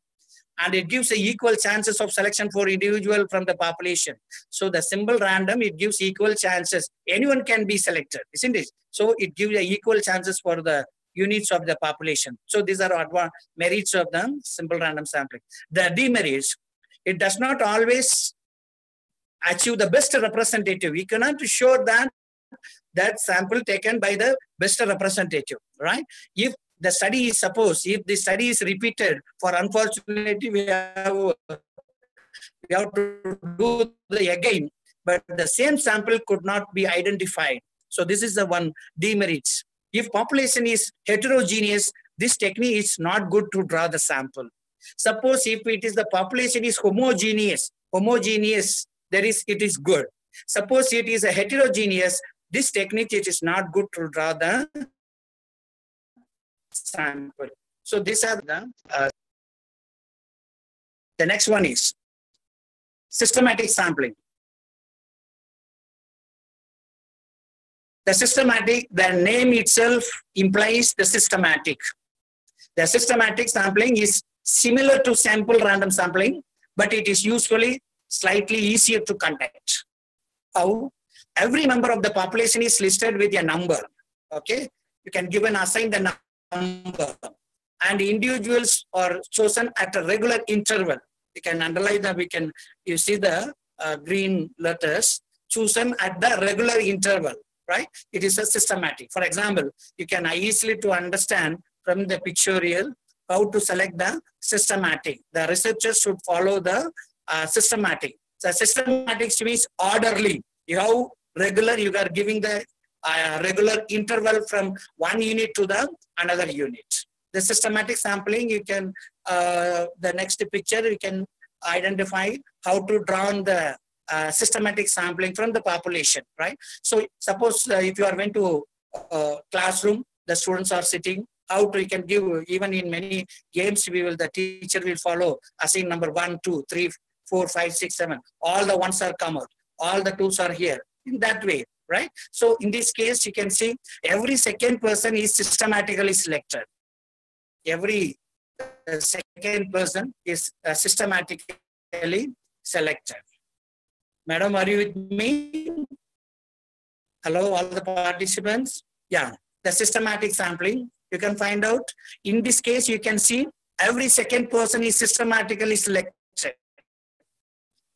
and it gives a equal chances of selection for individual from the population. So the simple random, it gives equal chances. Anyone can be selected, isn't it? So it gives a equal chances for the units of the population. So these are merits of the simple random sampling. The demerits, it does not always achieve the best representative. We cannot show that sample taken by the best representative, right? If the study is, suppose, if the study is repeated, for unfortunately, we have to do the again, but the same sample could not be identified. So this is the one demerits. If population is heterogeneous, this technique is not good to draw the sample. Suppose if it is the population is homogeneous, it is good. Suppose it is a heterogeneous, this technique, it is not good to draw the sample. So these are the next one is systematic sampling. The systematic, the name itself implies the systematic. The systematic sampling is similar to sample random sampling, but it is usually slightly easier to conduct. How? Every member of the population is listed with a number. Okay, you can give and assign the number, and individuals are chosen at a regular interval. You can underline that. You see the green letters, chosen at the regular interval. Right? It is a systematic. For example, you can easily to understand from the pictorial how to select the systematic. The researchers should follow the systematic. So systematic means orderly. You have regular, you are giving the regular interval from one unit to the another unit. The systematic sampling, you can, the next picture, you can identify how to draw on the systematic sampling from the population, right? So suppose if you are went to classroom, the students are sitting, how to, you can give, even in many games, the teacher will follow, assign number 1, 2, 3, 4, 5, 6, 7. All the ones are come out. All the twos are here. In that way, right? So in this case, you can see every second person is systematically selected. Every second person is systematically selected. Madam, are you with me? Hello, all the participants? Yeah, the systematic sampling, you can find out. In this case, you can see every second person is systematically selected.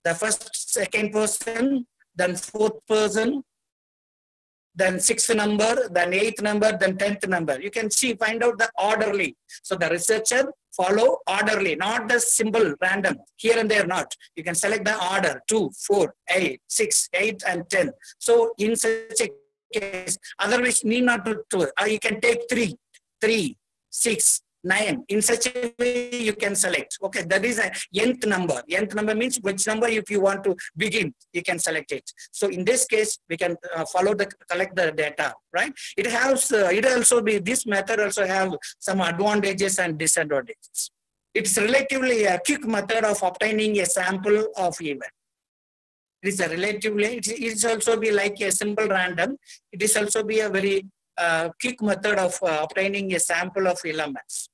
The first, second person, then fourth person, then sixth number, then eighth number, then 10th number. You can see, find out the orderly. So the researcher follow orderly, not the simple random, here and there not. You can select the order, 2, 4, 8, 6, 8, and 10. So in such a case, otherwise need not to 2. You can take 3, 6, 9. In such a way, you can select. Okay, that is a nth number. Nth number means which number, if you want to begin, you can select it. So in this case, we can collect the data, right? It has, it also be, this method also have some advantages and disadvantages. It's relatively a quick method of obtaining a sample of event. It is a relatively, it is also be like a simple random. It is also be a very quick method of obtaining a sample of elements.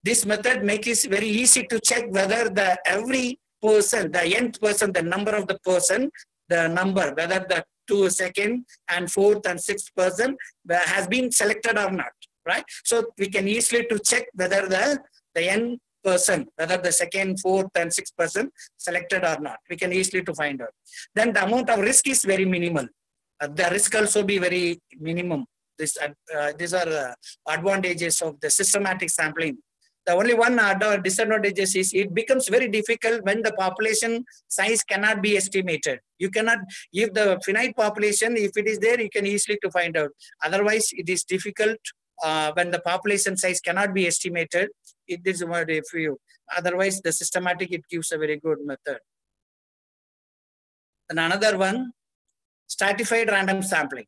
This method makes it very easy to check whether every person, the nth person, the number of the person, the number, whether the 2, second and fourth and sixth person has been selected or not, right? So we can easily to check whether the n person, whether the second, fourth, and sixth person selected or not. We can easily to find out. Then the amount of risk is very minimal. The risk also be very minimum. These are advantages of the systematic sampling. The only one disadvantages is it becomes very difficult when the population size cannot be estimated. You cannot, if the finite population, if it is there, you can easily to find out. Otherwise, it is difficult when the population size cannot be estimated. It is what if you, otherwise the systematic, it gives a very good method. And another one, stratified random sampling.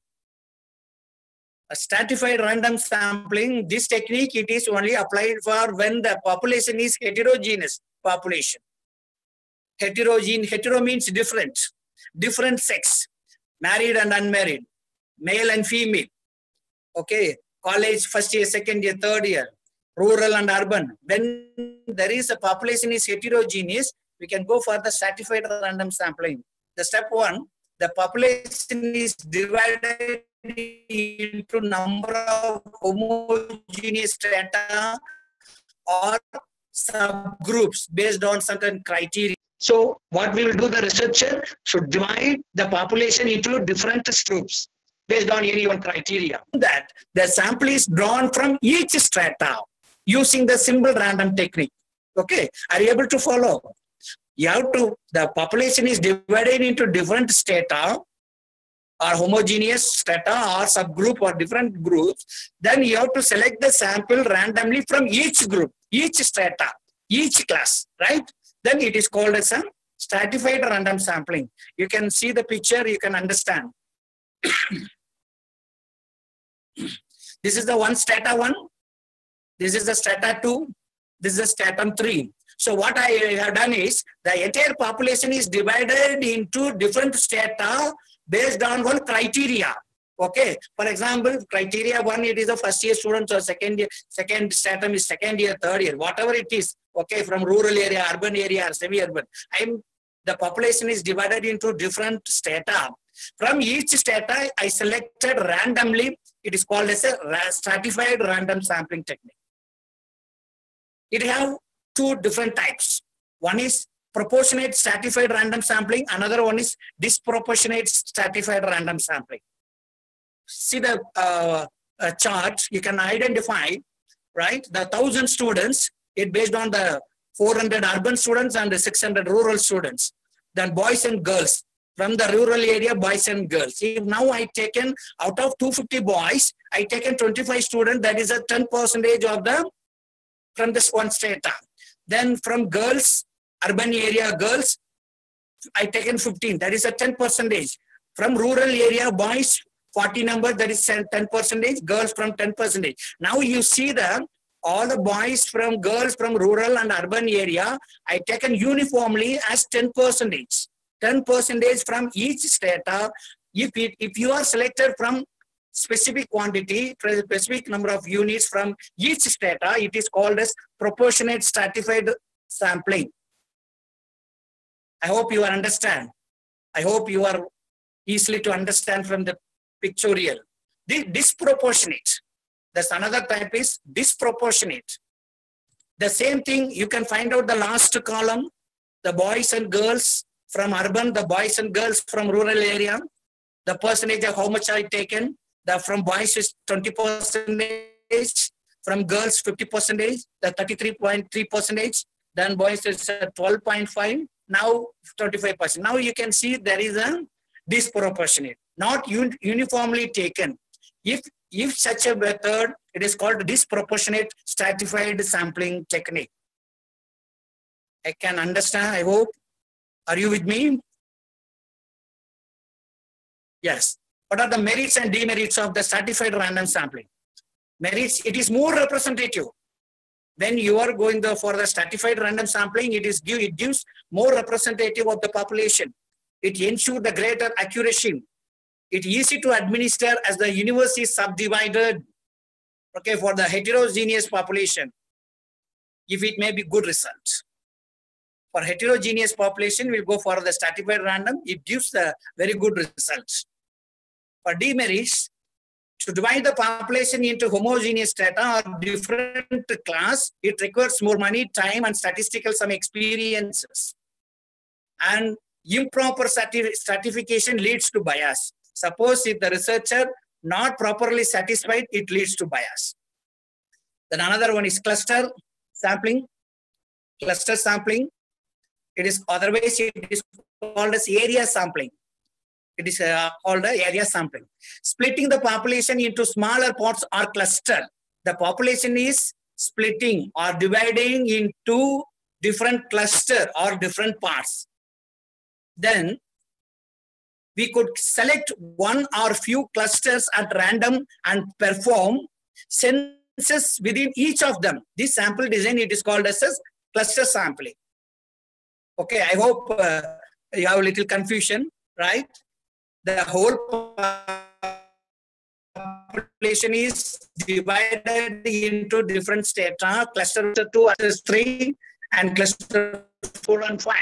A stratified random sampling, this technique, it is only applied for when the population is heterogeneous population. Hetero means different. Different sex, married and unmarried, male and female. Okay, college, first year, second year, third year, rural and urban. When there is a population is heterogeneous, we can go for the stratified random sampling. The step one, the population is divided into number of homogeneous strata or subgroups based on certain criteria. So what we will do, the researcher should divide the population into different groups based on any one criteria. That the sample is drawn from each strata using the simple random technique. Okay, are you able to follow? You have to, the population is divided into different strata or homogeneous strata or subgroup or different groups. Then you have to select the sample randomly from each group, each strata, each class, right? Then it is called as a stratified random sampling. You can see the picture, you can understand. This is the one strata 1. This is the strata 2. This is the stratum 3. So what I have done is the entire population is divided into different strata based on one criteria. Okay. For example, criteria 1, it is the first year students or second stratum is second year, third year, whatever it is. Okay, from rural area, urban area, or semi-urban. The population is divided into different strata. From each strata, I selected randomly. It is called as a stratified random sampling technique. It have two different types. One is proportionate stratified random sampling. Another one is disproportionate stratified random sampling. See the chart, you can identify, right? The 1,000 students, it based on the 400 urban students and the 600 rural students. Then boys and girls. From the rural area, boys and girls. If now I taken out of 250 boys, I taken 25 students, that is a 10% of the, from this one strata. Then from girls, urban area girls, I taken 15, that is a 10%. From rural area boys, 40 number, that is 10%, girls from 10%. Now you see the all the boys from girls from rural and urban area, I taken uniformly as 10%. 10% from each strata. If you are selected from specific quantity, specific number of units from each strata, it is called as proportionate stratified sampling. I hope you understand. I hope you are easily to understand from the pictorial. The disproportionate. That's another type is disproportionate. The same thing you can find out the last column, the boys and girls from urban, the boys and girls from rural area, the percentage of how much I taken, the from boys is 20%, from girls 50%, the 33.3%, then boys is 12.5, now 25%. Now you can see there is a disproportionate, not uniformly taken. If such a method, it is called disproportionate stratified sampling technique. I can understand, I hope. Are you with me? Yes. What are the merits and demerits of the stratified random sampling? Merits, it is more representative. When you are going for the stratified random sampling, it gives more representative of the population. It ensures the greater accuracy. It is easy to administer as the universe is subdivided, okay, for the heterogeneous population, if it may be good results. For heterogeneous population, we'll go for the stratified random. It gives the very good results. For demerits, To divide the population into homogeneous strata or different class, it requires more money, time, and statistical some experiences. And improper stratification leads to bias. Suppose if the researcher not properly satisfied, it leads to bias. Then another one is cluster sampling. Cluster sampling. It is otherwise it is called as area sampling. It is called area sampling. Splitting the population into smaller parts or cluster. The population is splitting or dividing into different cluster or different parts. Then we could select one or few clusters at random and perform census within each of them. This sample design, it is called as cluster sampling. Okay, I hope you have a little confusion, right? The whole population is divided into different strata, cluster 2, cluster 3, and cluster 4 and 5.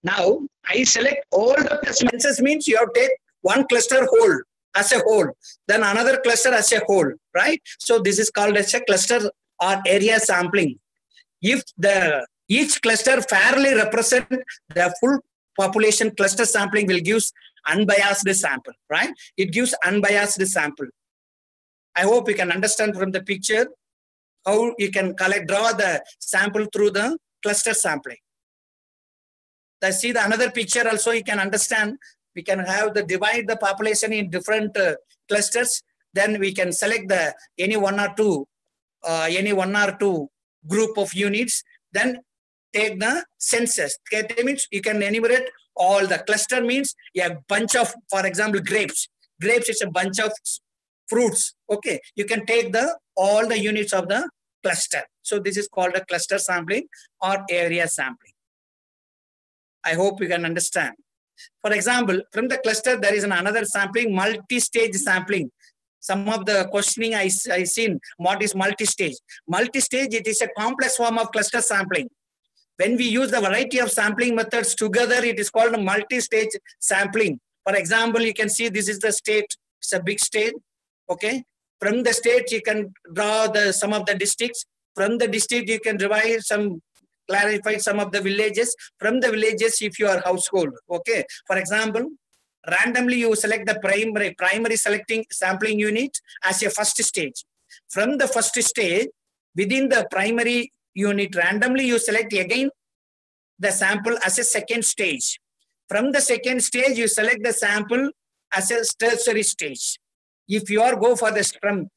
Now, I select all the census means you have to take one cluster whole as a whole, then another cluster as a whole, right? So this is called as a cluster or area sampling. If each cluster fairly represent the full population, cluster sampling will give unbiased sample, right? It gives unbiased sample. I hope you can understand from the picture how you can draw the sample through the cluster sampling. See the another picture also you can understand. We can have divide the population in different clusters. Then we can select any one or two group of units. Then take the census. That means you can enumerate all the cluster means a bunch of, for example, grapes. Grapes is a bunch of fruits. Okay, you can take all the units of the cluster. So this is called a cluster sampling or area sampling. I hope you can understand. For example, from the cluster, there is another sampling, multi-stage sampling. Some of the questioning I seen, what is multi-stage? Multi-stage, it is a complex form of cluster sampling. When we use the variety of sampling methods together, it is called a multi-stage sampling. For example, you can see this is the state. It's a big state. Okay. From the state, you can draw some of the districts. From the district, you can clarify some of the villages. From the villages, if you are household. Okay. For example, randomly you select the primary sampling unit as a first stage. From the first stage, within the primary unit, randomly you select again the sample as a second stage. From the second stage, you select the sample as a tertiary stage. If you go for from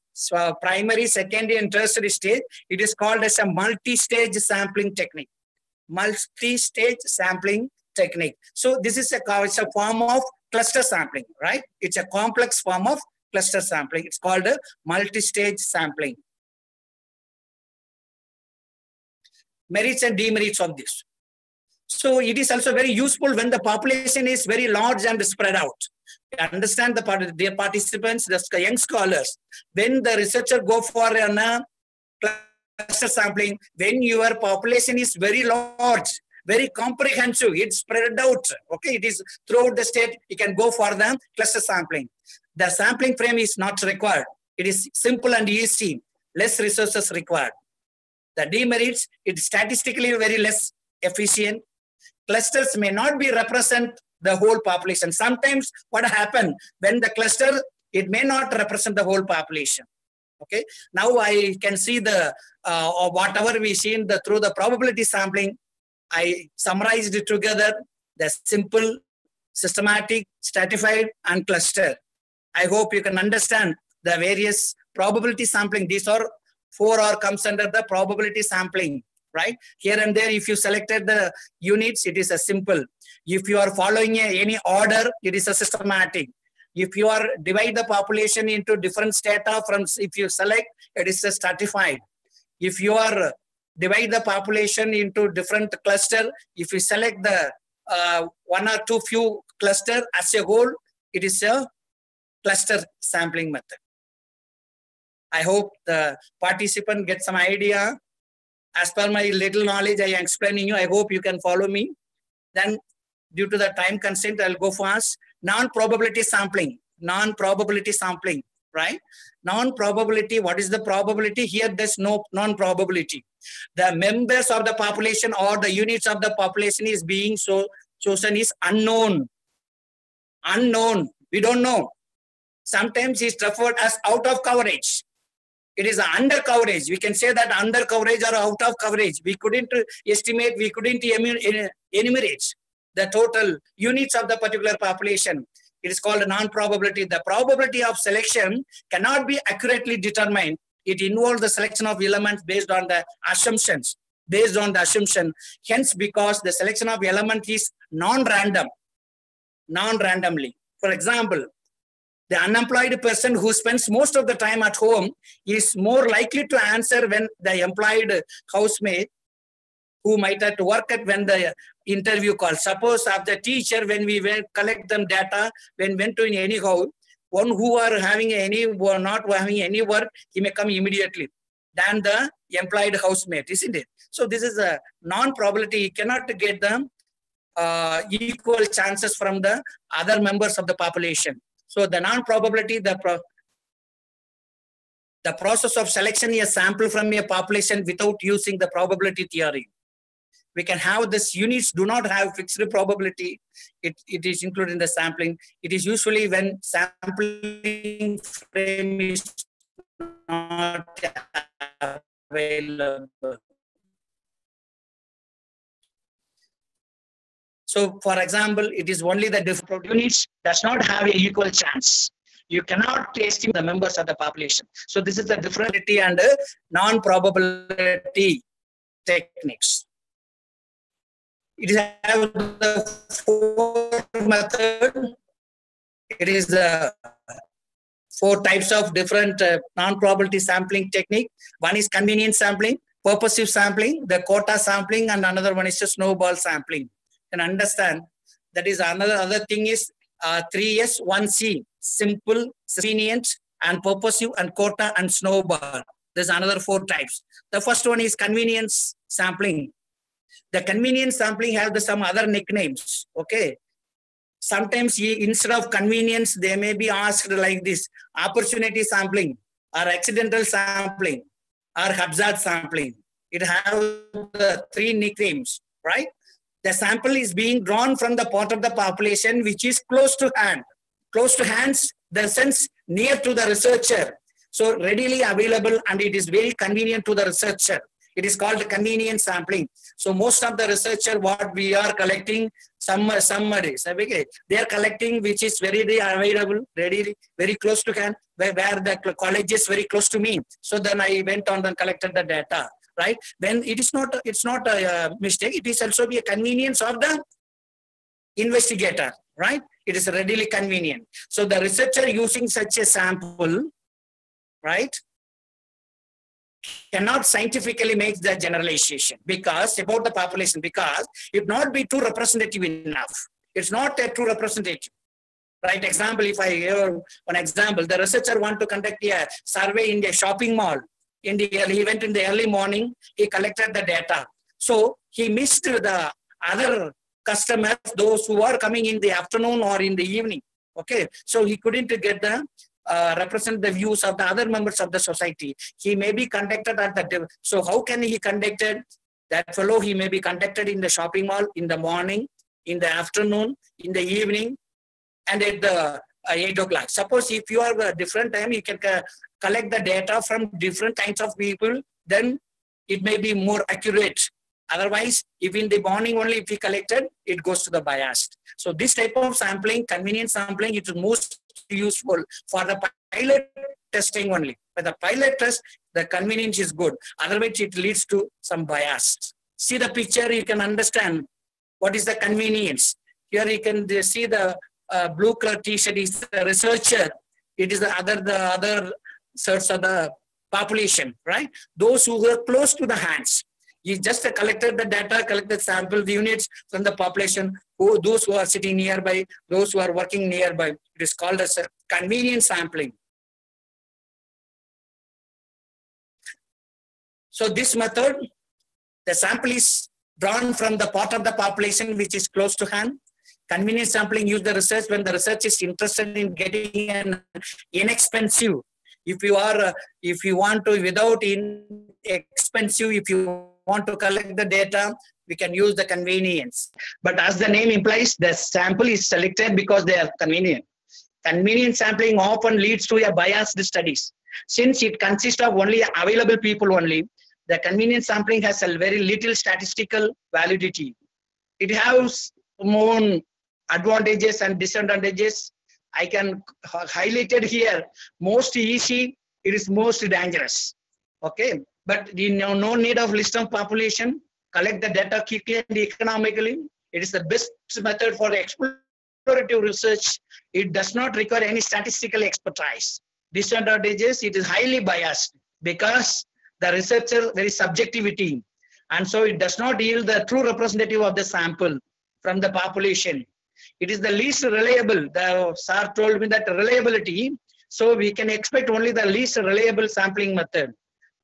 primary, secondary, and tertiary stage, it is called as a multi-stage sampling technique. Multi-stage sampling technique. So this is it's a form of cluster sampling, right? It's a complex form of cluster sampling. It's called a multi-stage sampling. Merits and demerits of this. So it is also very useful when the population is very large and spread out. You understand the participants, the young scholars. When the researcher go for a cluster sampling, when your population is very large, very comprehensive, it's spread out. Okay, it is throughout the state. You can go for the cluster sampling. The sampling frame is not required. It is simple and easy. Less resources required. The demerits, it is statistically very less efficient. Clusters may not be represent the whole population. Sometimes what happens when the cluster, it may not represent the whole population. Okay. Now I can see or whatever we seen through the probability sampling. I summarized it together, the simple, systematic, stratified, and cluster. I hope you can understand the various probability sampling. These are 4 comes under the probability sampling, right? Here and there, if you selected the units, it is a simple. If you are following any order, it is a systematic. If you are divide the population into different strata if you select, it is a stratified. If you are divide the population into different cluster, if you select the 1 or 2 few cluster as a whole, it is a cluster sampling method. I hope the participant gets some idea. As per my little knowledge, I am explaining you. I hope you can follow me. Then due to the time constraint, I'll go fast. Non-probability sampling. Non-probability sampling. right? Non-probability, what is the probability? Here there's no non-probability. The members of the population or the units of the population is being chosen is unknown. Unknown, we don't know. Sometimes it's referred as out of coverage. It is under coverage. We can say that under coverage or out of coverage. We couldn't estimate, we couldn't enumerate the total units of the particular population. It is called a non-probability. The probability of selection cannot be accurately determined. It involves the selection of elements based on the assumptions. Based on the assumption. Hence, because the selection of element is non-random. Non-randomly. For example, the unemployed person who spends most of the time at home is more likely to answer when the employed housemate who might have to work at when the interview call. Suppose of the teacher, when we collect them data, when went to any house, one who are having any or not having any work, he may come immediately than the employed housemate, isn't it? So this is a non-probability. You cannot get them equal chances from the other members of the population. So the non-probability, the process of selection a sample from a population without using the probability theory. We can have this units do not have fixed probability. It is included in the sampling. It is usually when sampling frame is not available. So, for example, it is only the different units does not have an equal chance. You cannot estimate the members of the population. So, this is the differentiality and non-probability techniques. It is the four method. It is the 4 types of different non-probability sampling technique. One is convenience sampling, purposive sampling, the quota sampling, and another one is the snowball sampling. And understand that is other thing is 3S, 1C, simple, convenient, and purposive, and quota, and snowball. There's another 4 types. The first one is convenience sampling. The convenience sampling has some other nicknames. Okay. Sometimes instead of convenience, they may be asked like this: opportunity sampling, or accidental sampling, or hazard sampling. It has the 3 nicknames, right? The sample is being drawn from the part of the population which is close to hand. Close to hands, the sense near to the researcher. So readily available, and it is very convenient to the researcher. It is called convenience sampling. So most of the researcher, what we are collecting, summaries, okay, they are collecting which is very available, readily, very close to hand, where the college is very close to me. So then I went on and collected the data. Right? Then it's not a mistake. It is also be a convenience of the investigator, right? It is readily convenient. So the researcher using such a sample, right, cannot scientifically make the generalization because about the population, because it not be too representative enough. It's not a true representative. Right? Example, if I give an example, the researcher want to conduct a survey in a shopping mall. He went in the early morning, he collected the data. So he missed the other customers, those who are coming in the afternoon or in the evening. Okay, so he couldn't get the represent the views of the other members of the society. He may be conducted at the, so how can he conducted? That fellow, he may be conducted in the shopping mall in the morning, in the afternoon, in the evening, and at the 8 o'clock. Suppose if you are a different time, you can collect the data from different kinds of people, then it may be more accurate. Otherwise, if in the morning only if we collected, it goes to the biased. So this type of sampling, convenience sampling, it is most useful for the pilot testing only. For the pilot test, the convenience is good. Otherwise, it leads to some bias. See the picture, you can understand what is the convenience. Here you can see the blue color t-shirt is the researcher. It is the other sorts of the population, right? Those who were close to the hands. He just collected the data, collected sample units from the population, those who are sitting nearby, those who are working nearby. It is called as a convenience sampling. So this method, the sample is drawn from the part of the population which is close to hand. Convenience sampling use the research when the research is interested in getting an inexpensive. If you want to, without inexpensive, if you want to collect the data, we can use the convenience. But as the name implies, the sample is selected because they are convenient. Convenience sampling often leads to a biased studies. Since it consists of only available people only, the convenience sampling has a very little statistical validity. It has more advantages and disadvantages. I can highlight it here. Most easy, it is most dangerous. Okay, but no need of list of population. Collect the data quickly and economically. It is the best method for explorative research. It does not require any statistical expertise. Disadvantages, it is highly biased because the researcher very subjectivity, and so it does not yield the true representative of the sample from the population. It is the least reliable. The sir told me that reliability, so we can expect only the least reliable sampling method.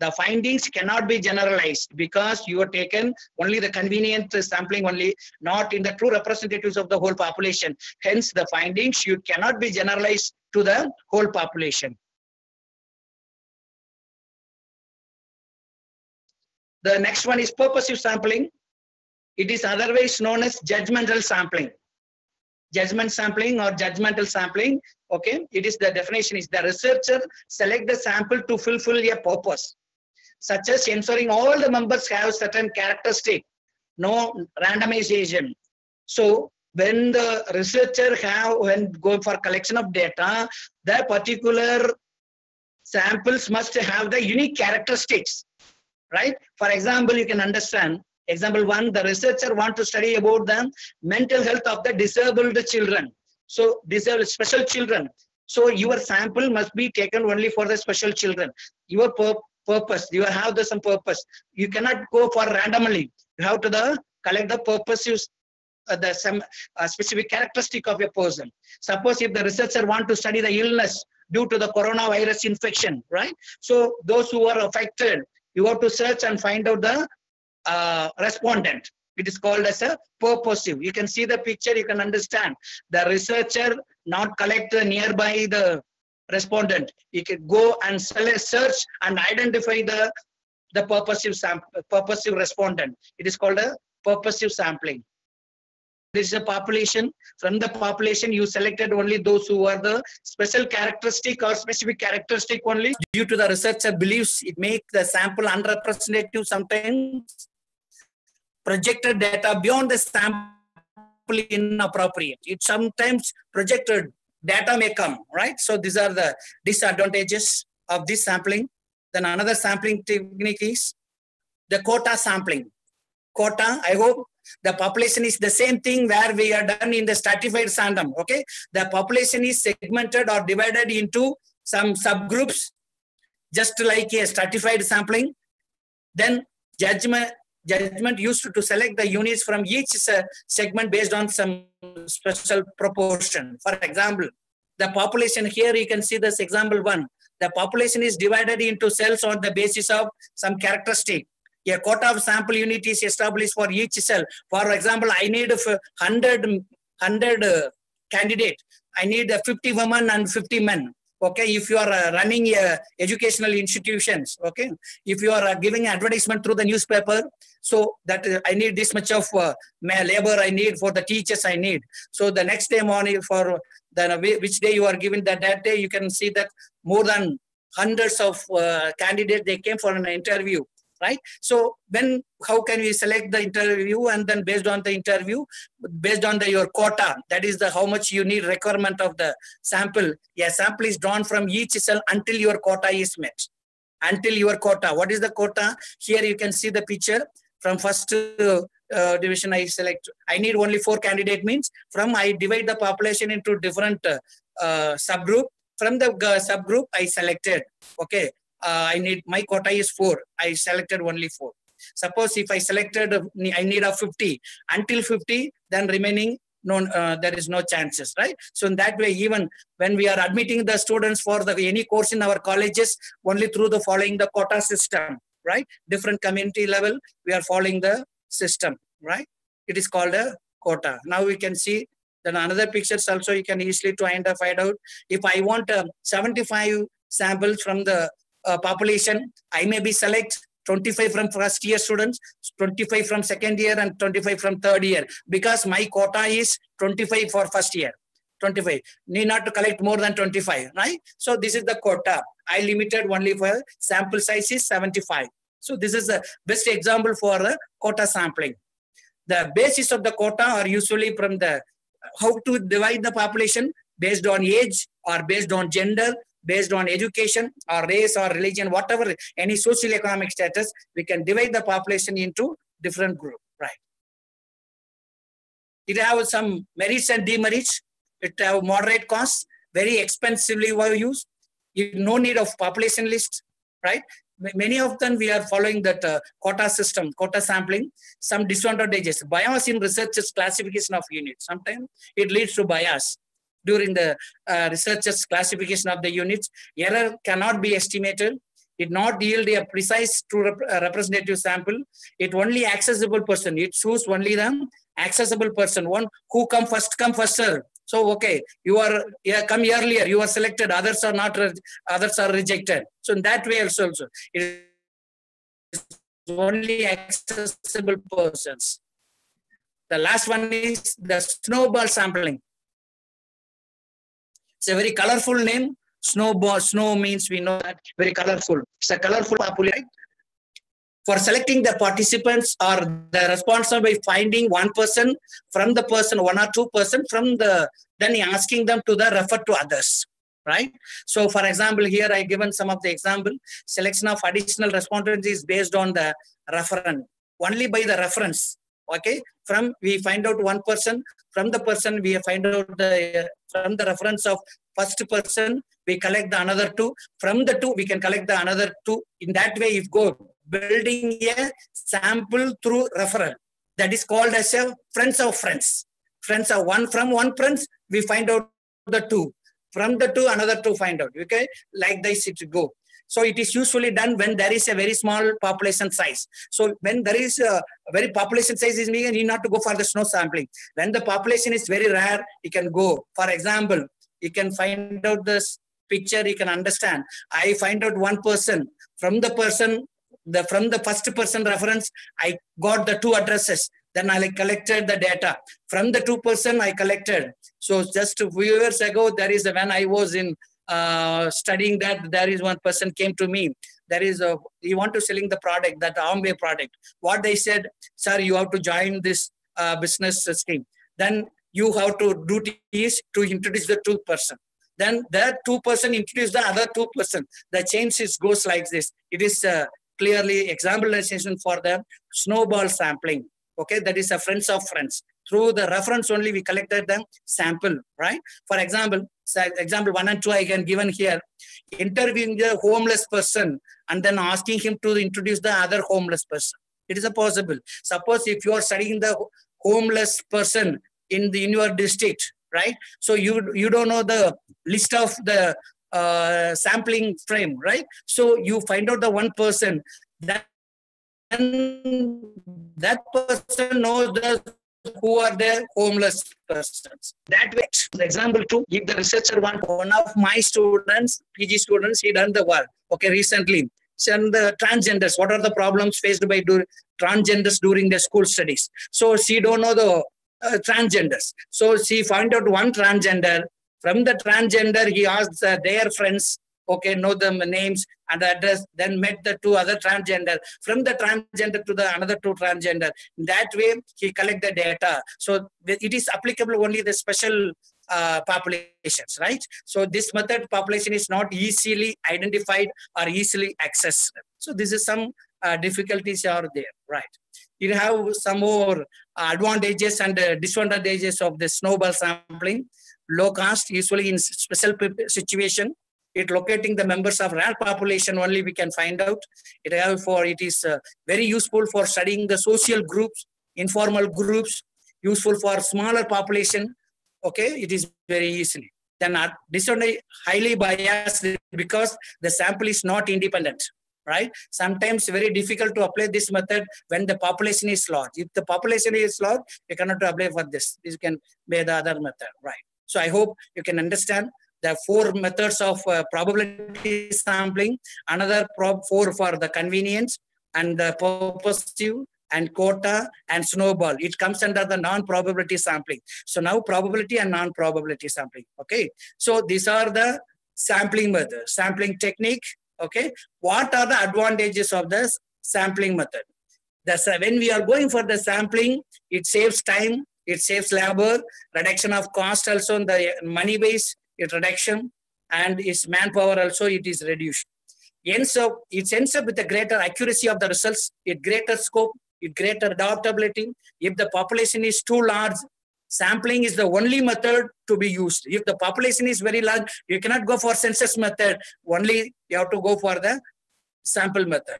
The findings cannot be generalized because you are taken only the convenient sampling only, not in the true representatives of the whole population. Hence, the findings you cannot be generalized to the whole population. The next one is purposive sampling. It is otherwise known as judgmental sampling. Judgment sampling or judgmental sampling. Okay, it is the definition is the researcher select the sample to fulfill a purpose, such as ensuring all the members have certain characteristic, no randomization. So when the researcher when go for collection of data, the particular samples must have the unique characteristics, right? For example, you can understand, example one, the researcher want to study about the mental health of the disabled children. So disabled special children. So your sample must be taken only for the special children. Your purpose, you have some purpose. You cannot go for randomly. You have to collect the purposes, some specific characteristic of a person. Suppose if the researcher want to study the illness due to the coronavirus infection, right? So those who are affected, you have to search and find out the respondent. It is called as a purposive. You can see the picture, you can understand. The researcher not collect nearby the respondent. You can go and search and identify the purposive respondent. It is called a purposive sampling. This is a population. From the population, you selected only those who are the special characteristic or specific characteristic only. Due to the researcher believes it makes the sample unrepresentative, sometimes projected data beyond the sample inappropriate. It sometimes projected data may come, right? So these are the disadvantages of this sampling. Then another sampling technique is the quota sampling. Quota, I hope the population is the same thing where we are done in the stratified random. Okay, the population is segmented or divided into some subgroups, just like a stratified sampling. Then judgment used to select the units from each segment based on some special proportion. For example, the population here, you can see this example one. The population is divided into cells on the basis of some characteristic. A quota of sample unit is established for each cell. For example, I need 100 candidate. I need 50 women and 50 men. Okay, if you are running educational institutions, okay, if you are giving advertisement through the newspaper, so that I need this much of labor I need for the teachers I need. So the next day morning, for the which day you are given that day, you can see that more than hundreds of candidates, they came for an interview. Right. So then how can we select the interview, and then based on the interview, based on your quota, that is the how much you need requirement of the sample. A sample is drawn from each cell until your quota is met. Until your quota. What is the quota? Here you can see the picture. From first division I select. I need only 4 candidate means from I divide the population into different subgroup. From the subgroup I selected. Okay. I need, my quota is 4. I selected only 4. Suppose if I selected, I need a 50. Until 50, then remaining, no, there is no chances, right? So in that way, even when we are admitting the students for any course in our colleges, only through the following the quota system, right? Different community level, we are following the system, right? It is called a quota. Now we can see Then another pictures also you can easily find out. If I want 75 samples from the population, I may be select 25 from first year students, 25 from second year, and 25 from third year, because my quota is 25 for first year. 25. Need not to collect more than 25, right? So this is the quota. I limited only for sample size is 75. So this is the best example for quota sampling. The basis of the quota are usually from the how to divide the population based on age or based on gender, based on education or race or religion, whatever, any socio-economic status, we can divide the population into different groups, right? It has some merits and demerits. It have moderate costs, very expensively used. No need of population list, right? Many of them we are following that quota system, quota sampling. Some disadvantages, bias in researchers' classification of units. Sometimes it leads to bias during the researchers' classification of the units. Error cannot be estimated. It not yield a precise true representative sample. It only accessible person. It choose only the accessible person. One who come first, sir. So, okay, you are come earlier, you are selected, others are not, others are rejected. So in that way also it is only accessible persons. The last one is the snowball sampling. It's a very colorful name. Snowball, snow means we know that very colorful. It's a colorful population. For selecting the participants or the responsible by finding one person from the person, one or two person from the, then asking them to the refer to others, right? So for example, here I given some of the example, selection of additional respondents is based on the reference, only by the reference, okay? From, we find out one person, from the person we find out the, from the reference of first person, we collect the another two, from the two we can collect the another two. In that way, if go, building a sample through referral. That is called as a friends of friends. Friends are one from one friends, we find out the two. From the two, another two find out. Okay, like this it go. So it is usually done when there is a very small population size. So when there is a very population size is meaning you need not to go for the snow sampling. When the population is very rare, you can go. For example, you can find out this picture, you can understand. I find out one person. From the person, from the first person reference, I got the two addresses. Then I collected the data. From the two person I collected. So just a few years ago, there is when I was in studying that, there is one person came to me. There is a, you want to selling the product, that Amway product. What they said, sir, you have to join this business scheme. Then you have to do is to introduce the two person. Then that two person introduce the other two person. The change goes like this. It is clearly exemplification for the snowball sampling. Okay, that is a friends of friends. Through the reference only we collected the sample, right? For example, example 1 and 2 I can given here. Interviewing the homeless person and then asking him to introduce the other homeless person. It is a possible. Suppose if you are studying the homeless person in your district, right? So you don't know the list of the sampling frame, right? So you find out the one person that person knows who are the homeless persons. That way, for example, too, if the researcher one of my students, PG students, he done the work, okay, recently. And the transgenders, what are the problems faced by transgenders during their school studies? So she don't know the transgenders. So she found out one transgender. From the transgender, he asked their friends, okay, know the names and the address, then met the two other transgender. From the transgender to the another two transgender. In that way, he collect the data. So it is applicable only the special populations, right? So this method population is not easily identified or easily accessed. So this is some difficulties are there, right? You have some more advantages and disadvantages of the snowball sampling. Low cost, usually in special situation. It locating the members of rare population only we can find out. It is very useful for studying the social groups, informal groups, useful for smaller population. Okay, it is very easily. Then disadvantage, highly biased because the sample is not independent, right? Sometimes very difficult to apply this method when the population is large. If the population is large, you cannot apply for this. This can be the other method, right? So I hope you can understand the 4 methods of probability sampling, another 4 for the convenience, and the purposive, and quota, and snowball. It comes under the non-probability sampling. So now probability and non-probability sampling, okay? So these are the sampling method, sampling technique, okay? What are the advantages of the sampling method? When we are going for the sampling, it saves time, it saves labor, reduction of cost also in the money base, it reduction, and its manpower also it is reduced. It ends up with a greater accuracy of the results, it greater scope, it greater adaptability. If the population is too large, sampling is the only method to be used. If the population is very large, you cannot go for census method. Only you have to go for the sample method.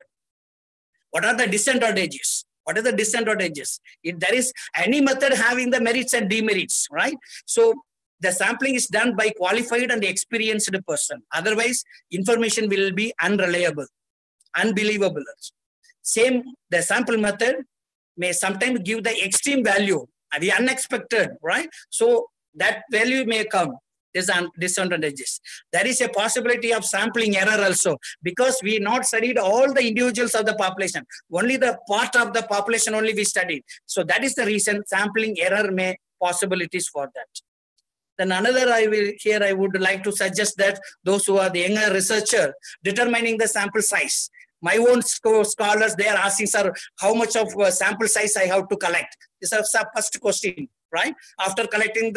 What are the disadvantages? What are the disadvantages? If there is any method having the merits and demerits, right? So the sampling is done by qualified and experienced person. Otherwise, information will be unreliable, unbelievable. Same, the sample method may sometimes give the extreme value, the unexpected, right? So that value may come. There's disadvantages. There is a possibility of sampling error also, because we not studied all the individuals of the population. Only the part of the population only we studied. So that is the reason sampling error may possibilities for that. Then another I would like to suggest that those who are the younger researcher, determining the sample size. My own scholars, they are asking, sir, how much of sample size I have to collect? This is the first question, right? After collecting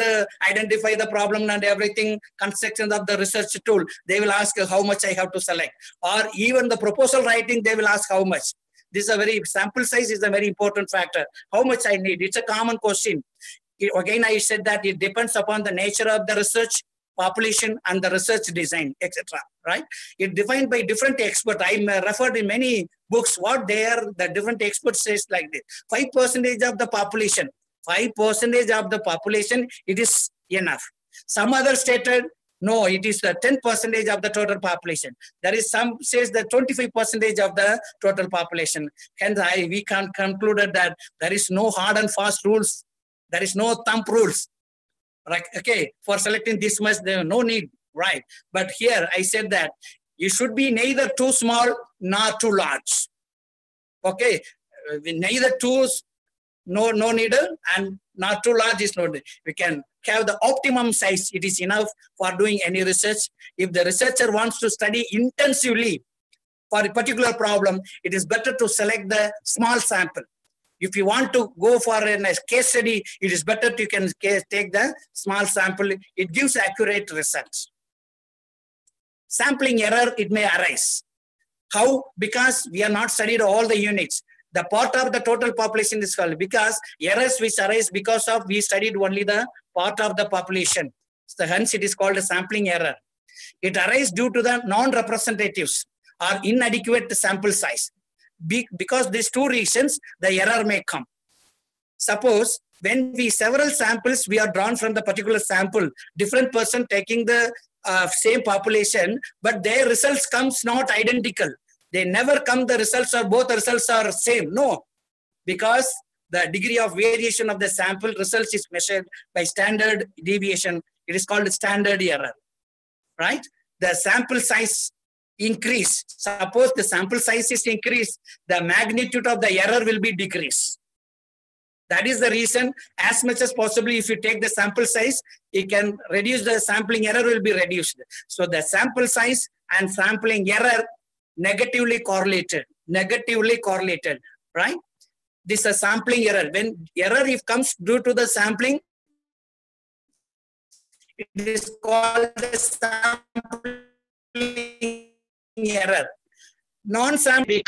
identify the problem and everything, construction of the research tool, they will ask how much I have to select. Or even the proposal writing, they will ask how much. This is sample size is a very important factor. How much I need? It's a common question. Again, I said that it depends upon the nature of the research, population, and the research design, etc. Right? It defined by different experts. I referred in many books what the different experts says like this. 5% of the population. 5% of the population, it is enough. Some others stated, no, it is the 10% of the total population. There is some says that 25% of the total population. Hence, we can conclude that there is no hard and fast rules. There is no thumb rules. Right? Okay, for selecting this much, there no need, right? But here I said that you should be neither too small nor too large. Okay, neither too no needle and not too large is not. We can have the optimum size. It is enough for doing any research. If the researcher wants to study intensively for a particular problem, it is better to select the small sample. If you want to go for a case study, it is better you can take the small sample. It gives accurate results. Sampling error, it may arise. How? Because we are not studied all the units. The part of the total population is called, because errors which arise because of we studied only the part of the population. So hence it is called a sampling error. It arises due to the non-representatives or inadequate sample size. Because these two reasons, the error may come. Suppose when several samples we are drawn from the particular sample, different person taking the same population, but their results comes not identical. They never come, the results or both results are same. No, because the degree of variation of the sample results is measured by standard deviation. It is called standard error, right? The sample size increase. Suppose the sample size is increased, the magnitude of the error will be decreased. That is the reason, as much as possible, if you take the sample size, it can reduce the sampling error will be reduced. So the sample size and sampling error negatively correlated, right? This is a sampling error. When error if comes due to the sampling, it is called the sampling error. Non-sampling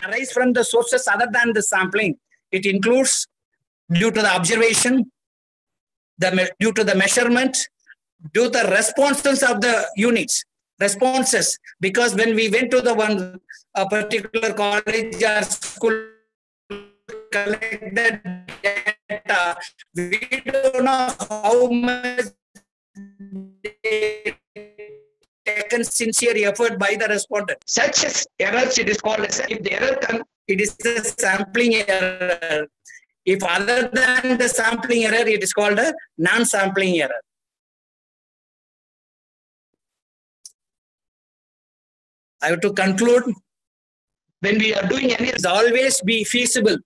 arise from the sources other than the sampling. It includes due to the observation, due to the measurement, due to the responses of the units. Responses, because when we went to a particular college or school, collect the data, we don't know how much they taken sincere effort by the respondent. Such errors, it is called as, if the error comes, it is the sampling error. If other than the sampling error, it is called a non-sampling error. I have to conclude. When we are doing any, it's always be feasible.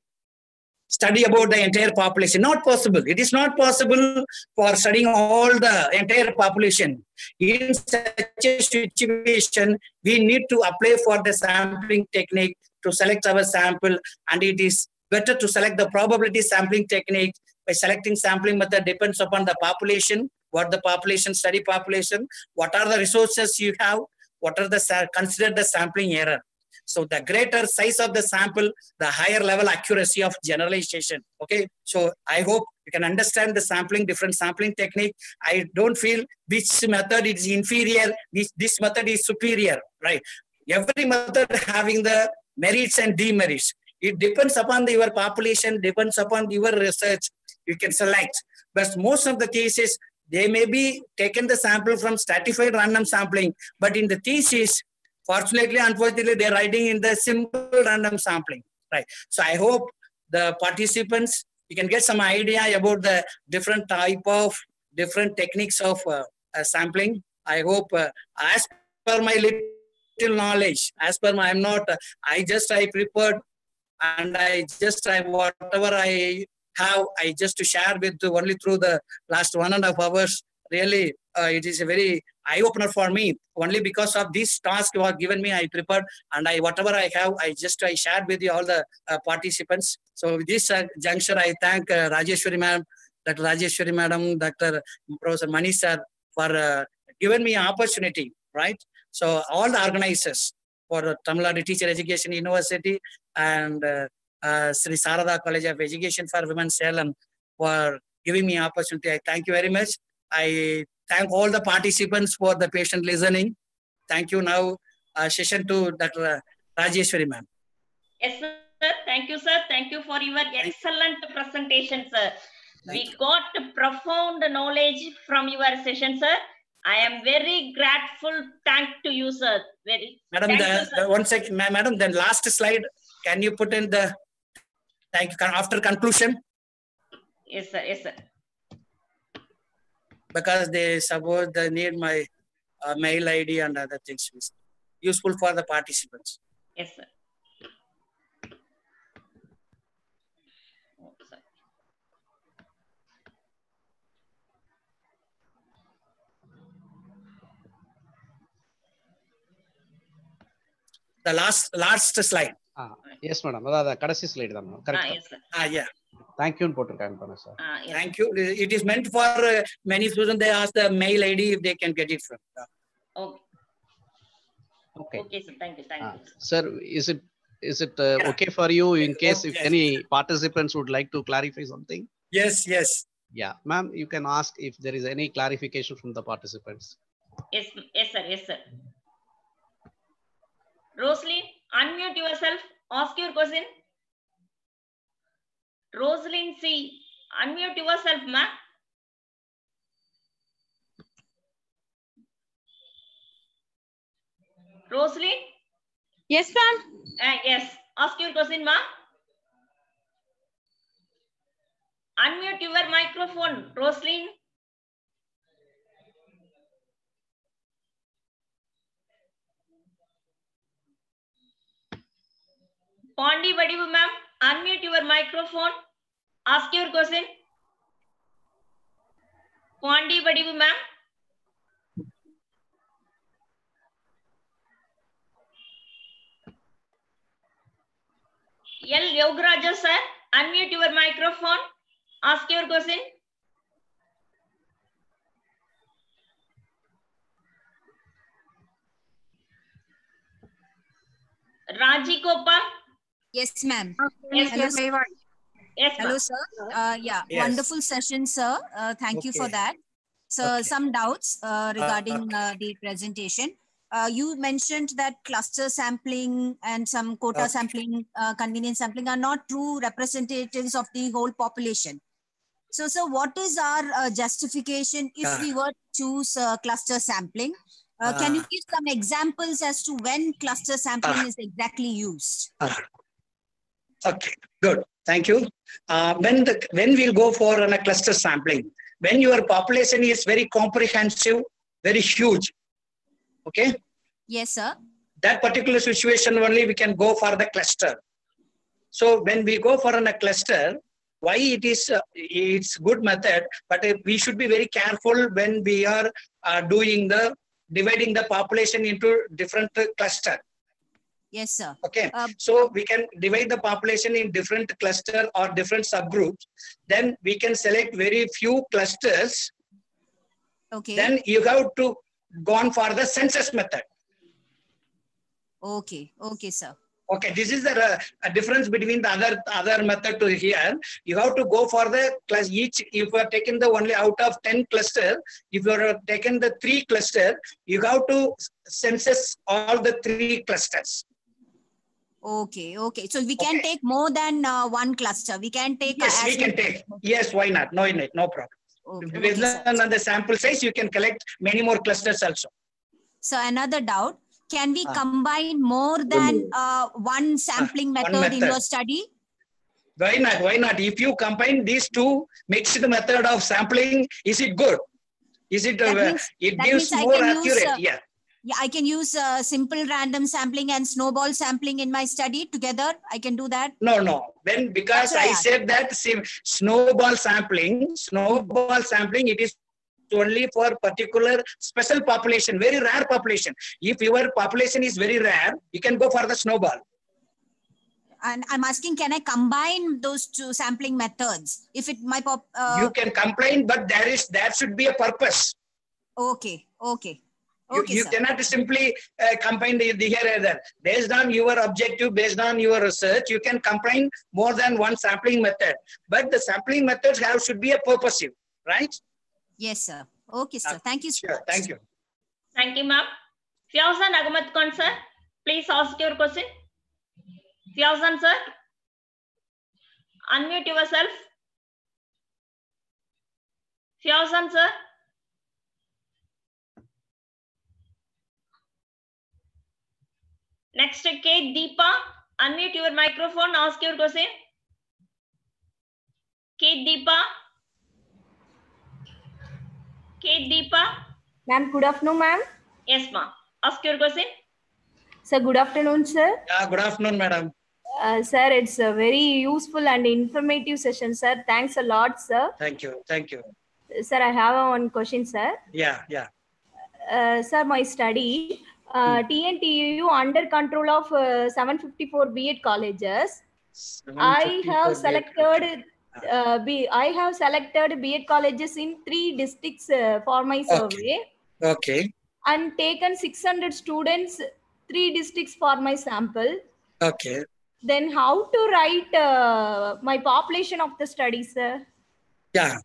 Study about the entire population. Not possible. It is not possible for studying all the entire population. In such a situation, we need to apply for the sampling technique to select our sample, and it is better to select the probability sampling technique. By selecting sampling method depends upon the population, what the population, study population, what are the resources you have, what are the considered the sampling error. So the greater size of the sample, the higher level accuracy of generalization. Okay. So I hope you can understand the sampling, different sampling technique. I don't feel which method is inferior, this method is superior, right? Every method having the merits and demerits. It depends upon your population, depends upon your research. You can select. But most of the cases, they may be taken the sample from stratified random sampling, but in the thesis, fortunately, unfortunately, they're writing in the simple random sampling, right? So I hope the participants, you can get some idea about the different type of, different techniques of sampling. I hope, as per my little knowledge, as per my, I prepared, and whatever I have, I just to share with only through the last 1.5 hours. Really, it is a very eye-opener for me. Only because of this task you have given me, I prepared, and whatever I have, I shared with you all the participants. So with this juncture, I thank Rajeshwari ma'am, Dr. Rajeshwari madam, Dr. Professor Mani sir for giving me an opportunity, right? So all the organizers for Tamil Nadu Teacher Education University and Sri Sarada College of Education for Women, Salem, for giving me an opportunity. I thank you very much. I thank all the participants for the patient listening. Thank you. Now, session to Dr. Rajeshwari ma'am. Yes, sir. Thank you, sir. Thank you for your excellent presentation, sir. We got profound knowledge from your session, sir. I am very grateful. Thank to you, sir. Madam, one second, madam. Then last slide. Can you put in the thank you after conclusion? Yes, sir. Yes, sir. Because they suppose they need my mail ID and other things. Useful for the participants. Yes, sir. The last slide. Yes, madam. That's the last slide. Correct. Yes, sir. Yeah. Thank you, sir. Yes. Thank you. It is meant for many students. They ask the mail ID if they can get it from. Okay. Okay. Okay, sir. Thank you. Thank you. Sir, is it okay for you in case if any participants would like to clarify something? Yes. Yes. Yeah, ma'am. You can ask if there is any clarification from the participants. Yes. Yes, sir. Yes, sir. Rosaline, unmute yourself. Ask your question. Rosaline C, unmute yourself, ma'am. Rosaline? Yes, ma'am. Yes. Ask your question, ma'am. Unmute your microphone, Rosaline. Pondi Vadivu, ma'am. Unmute your microphone. Ask your question. Pondi Vadivu, ma'am. L. Yogaraja, sir. Unmute your microphone. Ask your question. Raji Gopal. Yes, ma'am. Yes, Hello, yes, sir. Yes, hello, sir. Yeah, Yes. wonderful session, sir. Thank you for Okay. that. So, some doubts regarding the presentation. You mentioned that cluster sampling and some quota sampling, convenience sampling are not true representatives of the whole population. So what is our justification if we were to choose cluster sampling? Can you give some examples as to when cluster sampling is exactly used? Okay, good. Thank you. When we'll go for a cluster sampling, when your population is very comprehensive, very huge, okay? Yes, sir. That particular situation only we can go for the cluster. So when we go for a cluster, why it is it's good method, but we should be very careful when we are dividing the population into different cluster. Yes, sir. Okay, so we can divide the population in different cluster or different subgroups. Then we can select very few clusters. Okay. Then you have to go on for the census method. Okay. Okay, sir. Okay, this is a difference between the other method to here. You have to go for the class each. If you are taking the only out of 10 cluster, if you are taken the 3 cluster, you have to census all the 3 clusters. Okay, okay. So we can take more than one cluster. We can take. Yes, we can take. Yes, why not? No problem. Okay, Based on the sample size, you can collect many more clusters also. So another doubt. Can we combine more than one sampling method in your study? Why not? Why not? If you combine these two mixed method of sampling, is it good? Is it? It gives more accurate. Yeah. Yeah, I can use simple random sampling and snowball sampling in my study together. I can do that. No. Then because I said that snowball sampling, it is only for particular special population, very rare population. If your population is very rare, you can go for the snowball. And I'm asking, can I combine those two sampling methods? If it my you can combine, but there should be a purpose. Okay. You cannot simply combine the here and there. Based on your objective, based on your research, you can combine more than one sampling method. But the sampling methods should be a purposive, right? Yes, sir. Okay, sir. Thank you, sir. Sure. Thank you. Thank you, ma'am. Fiazan Ahmed Khan, sir, please ask your question. Fiazan, sir, unmute yourself. Fiazan, sir. Next, Kate Deepa, unmute your microphone, ask your question. Kate Deepa. Kate Deepa. Ma'am, good afternoon, ma'am. Yes, ma'am. Ask your question. Sir, good afternoon, sir. Yeah, good afternoon, madam. Sir, it's a very useful and informative session, sir. Thanks a lot, sir. Thank you. Thank you. Sir, I have one question, sir. Yeah. Sir, my study, TNTU under control of 754 B.Ed colleges. I have selected B.Ed colleges in 3 districts for my survey. Okay. And taken 600 students, 3 districts for my sample. Okay. Then how to write my population of the study, sir? Yeah.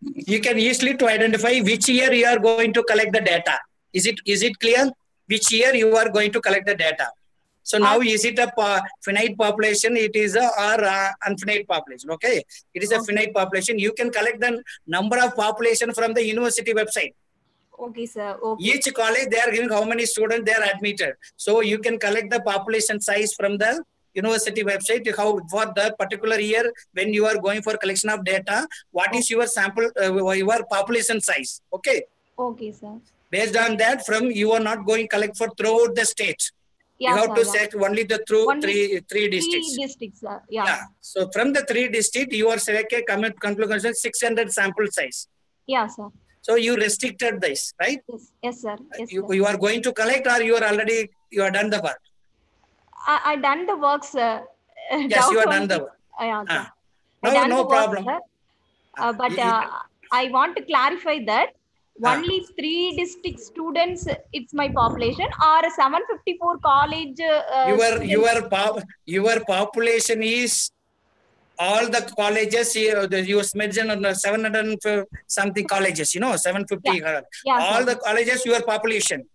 You can easily to identify which year you are going to collect the data. Is it clear? Which year you are going to collect the data? So now is it a finite population? It is a unfinite population. Okay. It is a finite population. You can collect the number of population from the university website. Okay, sir. Okay. Each college, they are giving how many students they are admitted. So you can collect the population size from the university website. How for the particular year when you are going for collection of data, what is your sample, your population size? Okay. Okay, sir. Based on that, from you are not going to collect for throughout the state. Yeah, you have to select only the three districts. 3 districts, sir. Yeah. So from the 3 districts, you are selected conclusion 600 sample size. Yeah, sir. So you restricted this, right? Yes, sir. Yes, you, sir. You are going to collect, or you are already done the work? I done the work, sir. Yes, you are done the work. Yeah, sir. No problem. Work, but I want to clarify that only 3 district students, it's my population, or 754 college. Your population is all the colleges. You mentioned 700 something colleges. 750. All the colleges, your population.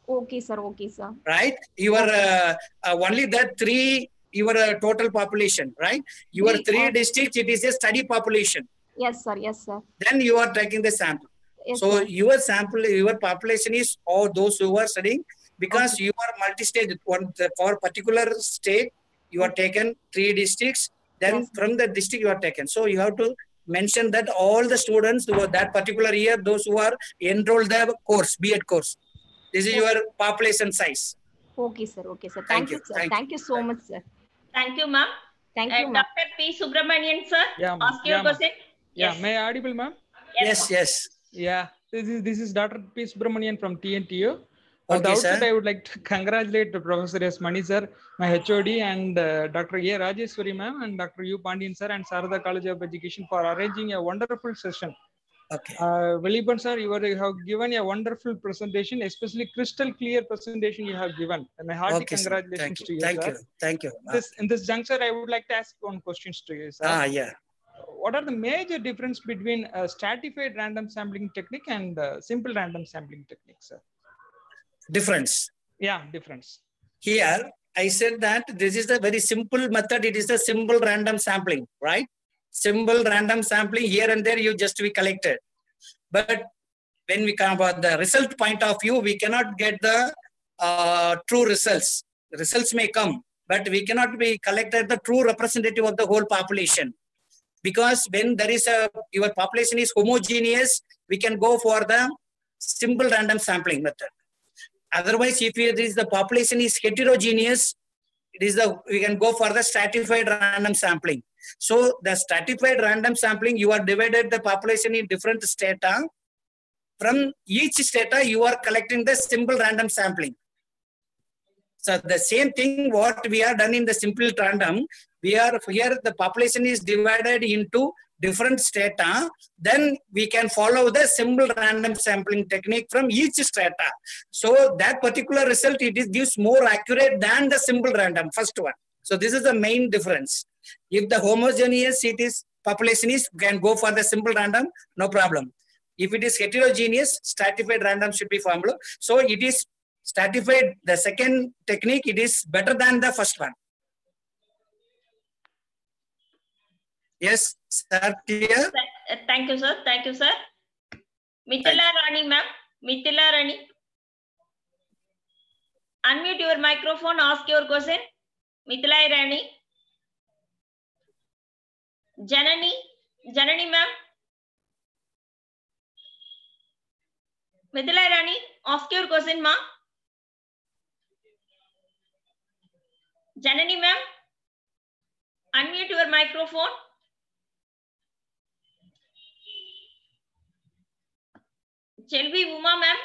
Okay, sir. Okay, sir. Right. You are only that 3. Your total population, right? Your 3 districts, it is a study population. Yes, sir. Yes, sir. Then you are taking the sample. Yes, So sir. your sample, your population is all those who are studying, because you are multi-stage. For particular state, you are taken 3 districts. Then from the district you are taken. So you have to mention that all the students who are that particular year, those who are enrolled the course, B.Ed course. This is your population size. Okay, sir. Okay, sir. Thank Thank you. you, sir. Thank you so much, sir. Thank you, ma'am. Thank you, ma'am. Dr. P. Subramanian, sir, Yeah, ask your question. Yeah, Yes. may I audible, ma'am? Yes. Yeah, this is Dr. P. Subramanian from TNTU. At the Okay, outset, sir. I would like to congratulate Professor S. Mani sir, my HOD, and Dr. A. Rajeswari ma'am, and Dr. U. Pandian sir, and Sarada College of Education for arranging a wonderful session. Okay. Velipan sir, you have given a wonderful presentation, especially crystal clear presentation you have given. And my hearty Okay, sir. congratulations to you, Thank sir. you. Thank you. In this juncture, I would like to ask one question to you, sir. Yeah. What are the major difference between a stratified random sampling technique and simple random sampling technique, sir? Difference. Yeah, difference. Here, I said that this is a very simple method. It is a simple random sampling, right? Simple random sampling, here and there you just be collected. But when we come about the result point of view, we cannot get the true results. The results may come, but we cannot be collected the true representative of the whole population. Because when there is your population is homogeneous, we can go for the simple random sampling method. Otherwise, if the population is heterogeneous, we can go for the stratified random sampling. So the stratified random sampling, you are divided the population in different strata. From each strata, you are collecting the simple random sampling. So the same thing what we are done in the simple random, we are here the population is divided into different strata, then we can follow the simple random sampling technique from each strata. So that particular result, it gives more accurate than the simple random, first one. So this is the main difference. If the homogeneous population is, can go for the simple random, no problem. If it is heterogeneous, stratified random should be formed. So it is stratified, the second technique, it is better than the first one. Yes, sir, clear? Thank you, sir. Thank you, sir. Mithila Rani, ma'am. Mithila Rani. Unmute your microphone, ask your question. Mithila Rani. Janani, ma'am. Mithila Rani, ask your question, ma'am. Janani, ma'am. Unmute your microphone. Chelvi Uma, ma'am.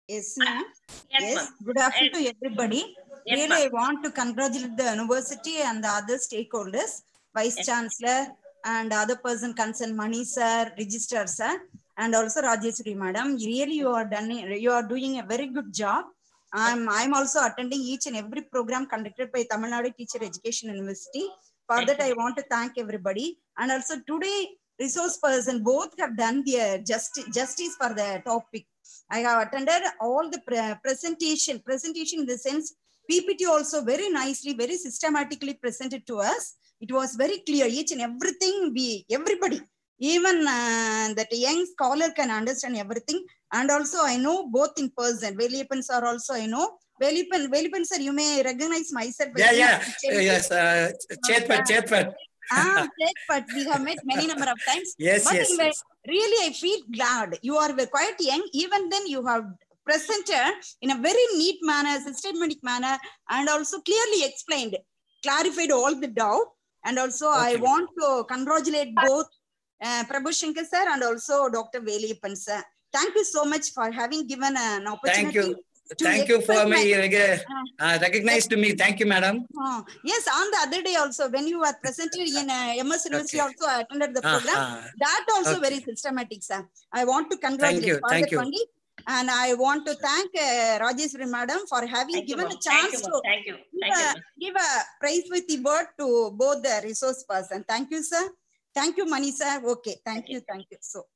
Yes, ma'am. Yes, Good afternoon to everybody. Yes, Really, I want to congratulate the university and the other stakeholders, Vice Chancellor and other person concerned, Mani sir, Registrar sir, and also Rajeswari madam. Really, you are doing a very good job. I'm also attending each and every program conducted by Tamil Nadu Teacher Education University. For that, I want to thank everybody. And also today, resource person both have done their justice for the topic. I have attended all the presentation in the sense PPT also very nicely, very systematically presented to us. It was very clear, each and everything, everybody, even that young scholar can understand everything. And also I know both in person, Velipan sir also I know. Velipan sir, you may recognize myself. Yes, Chetpat. But we have met many number of times. Yes. Really, I feel glad. You are quite young. Even then, you have presented in a very neat manner, systematic manner, and also clearly explained, clarified all the doubt. And also, I want to congratulate both Prabhu Shankar sir and also Dr. Velipan sir. Thank you so much for having given an opportunity. Thank you for me recognized to me. Thank you, madam. Yes, on the other day also, when you were presented in MS University, also I attended the program. That also very systematic, sir. I want to congratulate. Thank you. And I want to thank Rajeswari madam for having given a chance to give a praise with the word to both the resource person. Thank you, sir. Thank you, Mani sir. Okay, thank you. So,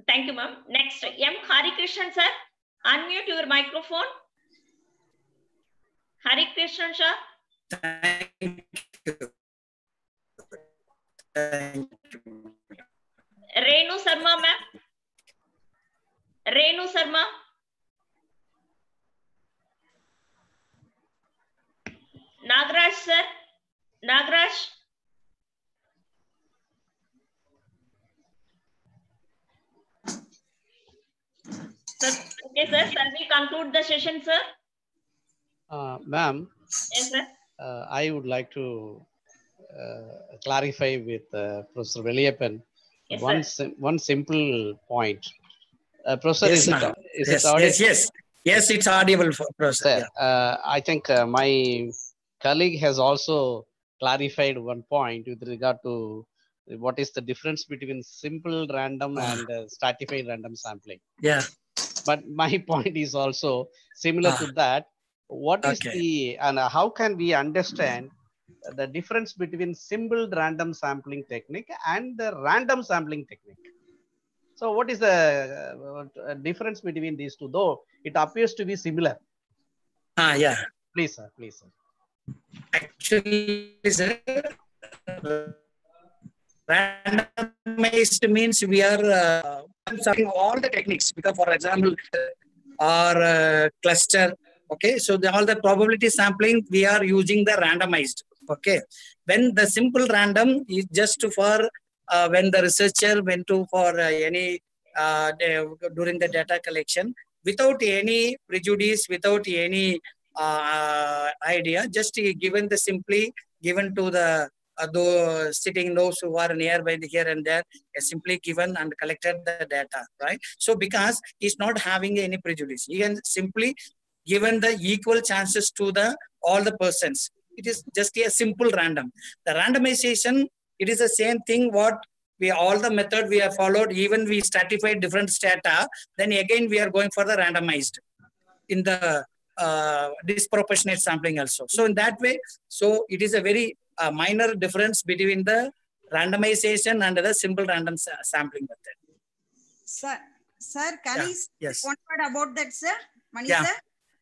thank you, ma'am. Next, M. Hari Krishnan sir. Unmute your microphone. Hari Krishnan sir. Thank you. Renu Sarma ma'am. Renu Sharma. Nagraj sir. Nagraj. Sir, okay, sir. Shall we conclude the session, sir? Ma'am, Yes, sir. I would like to clarify with Professor Veliyappan Yes, one simple point. Professor, Yes, is yes, it audible? Yes, it's audible, Professor. Sir, I think my colleague has also clarified one point with regard to what is the difference between simple random and stratified random sampling. Yeah. But my point is also similar to that. What is the, and how can we understand the difference between simple random sampling technique and the random sampling technique? So what is the difference between these two, though it appears to be similar? Yeah. Please, sir. Please, sir. Actually, sir, randomized means we are sampling all the techniques, because for example, or cluster. Okay, so all the probability sampling we are using the randomized. Okay, when the simple random is just for when the researcher went to for any during the data collection without any prejudice, without any idea, just given the simply given to the sitting those who are nearby here and there, simply given and collected the data, right? So because he's not having any prejudice, he can simply given the equal chances to the all the persons. It is just a simple random. The randomization, it is the same thing what we all the method we have followed, even we stratified different strata, then again we are going for the randomized in the disproportionate sampling also. So in that way, so it is a very minor difference between the randomization and the simple random sampling method. Sir, can I say one word about that, sir? Mani, yeah. sir?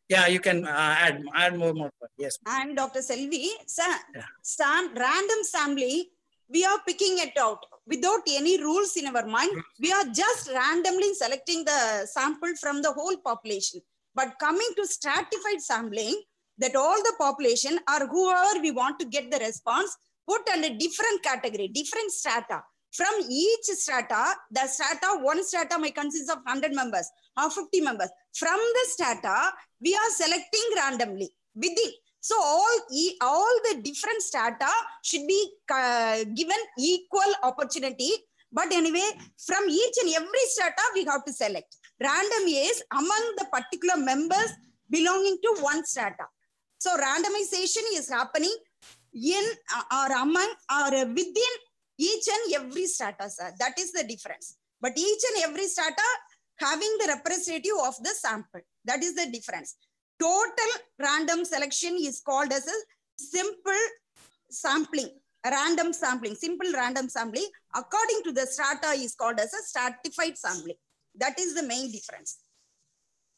Yeah, you can add more. Yes. And Dr. Selvi, sir, random sampling, we are picking it out without any rules in our mind. We are just randomly selecting the sample from the whole population. But coming to stratified sampling, that all the population or whoever we want to get the response, put under different category, different strata. From each strata, one strata may consist of 100 members or 50 members. From the strata, we are selecting randomly within. So all the different strata should be given equal opportunity. But anyway, from each and every strata, we have to select. Random is among the particular members belonging to one strata. So randomization is happening in or among or within each and every strata, sir. That is the difference. But each and every strata having the representative of the sample. That is the difference. Total random selection is called as a simple sampling, random sampling, simple random sampling. According to the strata is called as a stratified sampling. That is the main difference.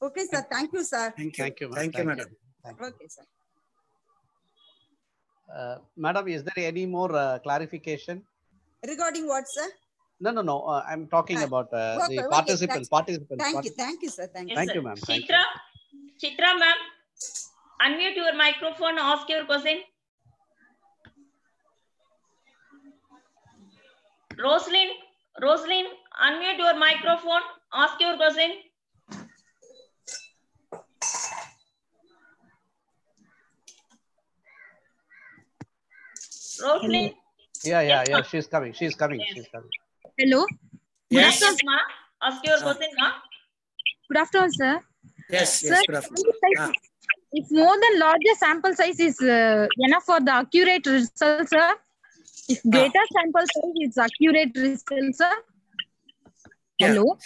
Okay, sir. Thank you, sir. Thank you, madam. Okay, sir. Madam, is there any more clarification? Regarding what, sir? No. I'm talking about the participants. Thank you, sir. Thank you, ma'am. Chitra, ma'am, unmute your microphone, ask your question. Roslyn, unmute your microphone, ask your question. Roslyn. Yeah. She's coming. Hello. Yes. Yes, ma. Ask your question, ma. Good afternoon, sir. Yes, sir, good afternoon. If more than larger sample size is enough for the accurate results, sir. If greater sample size is accurate results, sir. Hello.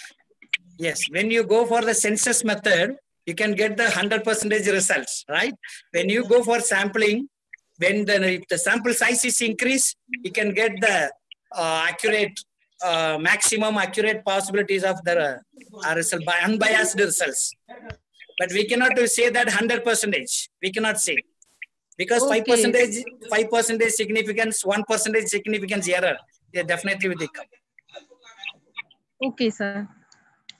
Yes, when you go for the census method, you can get the 100% results, right? When you go for sampling, when if the sample size is increased, you can get the accurate, maximum accurate possibilities of the result by unbiased results. But we cannot say that 100%. We cannot say because 5% significance, 1% significance error. They definitely will come. Okay, sir.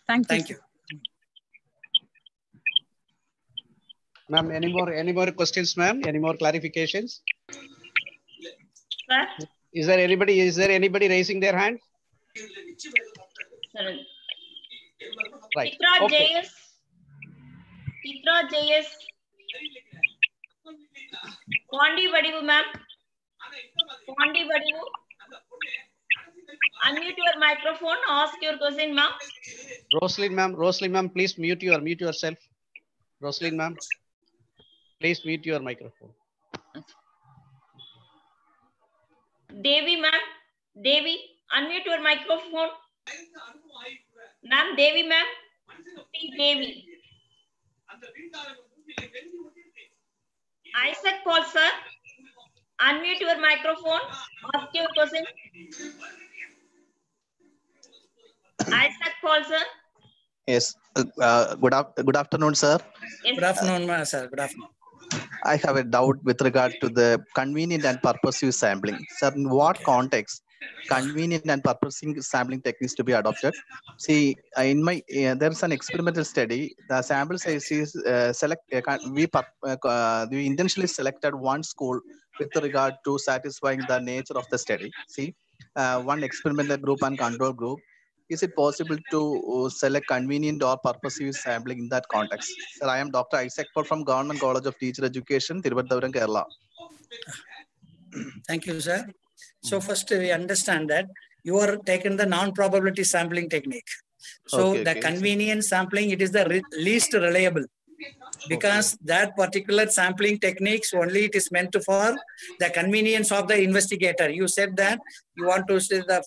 Thank you. Ma'am, any more questions, ma'am? Any more clarifications? Sir? Is there anybody raising their hand? Sir. Right. Chitra Okay. JS. Chitra JS. Pondi Vadivu, ma'am. Pondi Vadivu. Unmute your microphone. Ask your question, ma'am. Rosaline, ma'am, please mute yourself. Rosaline, ma'am, please mute your microphone. Devi, ma'am. Devi, unmute your microphone. Ma'am, Devi, ma'am. Please, Devi. Isaac Paul, sir. Unmute your microphone. Ask your question. Isaac Paul, sir. Yes. Good afternoon, sir. Yes. Good afternoon, sir. Good afternoon. I have a doubt with regard to the convenient and purposive sampling. Sir, in what context convenient and purposive sampling techniques to be adopted? See, in my there's an experimental study. The sample size is we intentionally selected one school with regard to satisfying the nature of the study. See, one experimental group and control group. Is it possible to select convenient or purposive sampling in that context? Sir, I am Dr. Isaac Paul from Government College of Teacher Education, Tiruvallur, Kerala. Thank you, sir. So first we understand that you are taking the non-probability sampling technique. So the convenience sampling, it is the least reliable, because that particular sampling techniques only it is meant for the convenience of the investigator. You said that you want to say the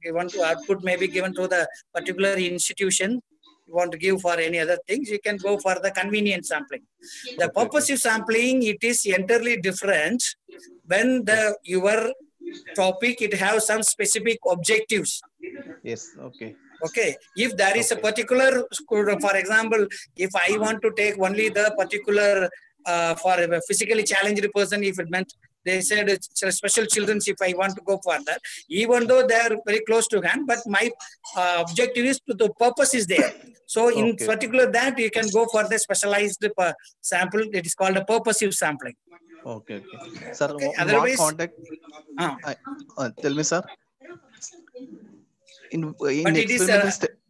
you want to output may be given to the particular institution. You want to give for any other things, you can go for the convenience sampling. The purposive sampling, it is entirely different. When the your topic, it has some specific objectives. Yes. Okay. Okay. If there is a particular school, for example, if I want to take only the particular for a physically challenged person, if it meant they said it's special children, if I want to go for that, even though they are very close to hand, but my objective is to the purpose is there. So in particular that you can go for the specialized sample. It is called a purposive sampling. Okay. Sir, Otherwise, what context? Tell me, sir. In but it is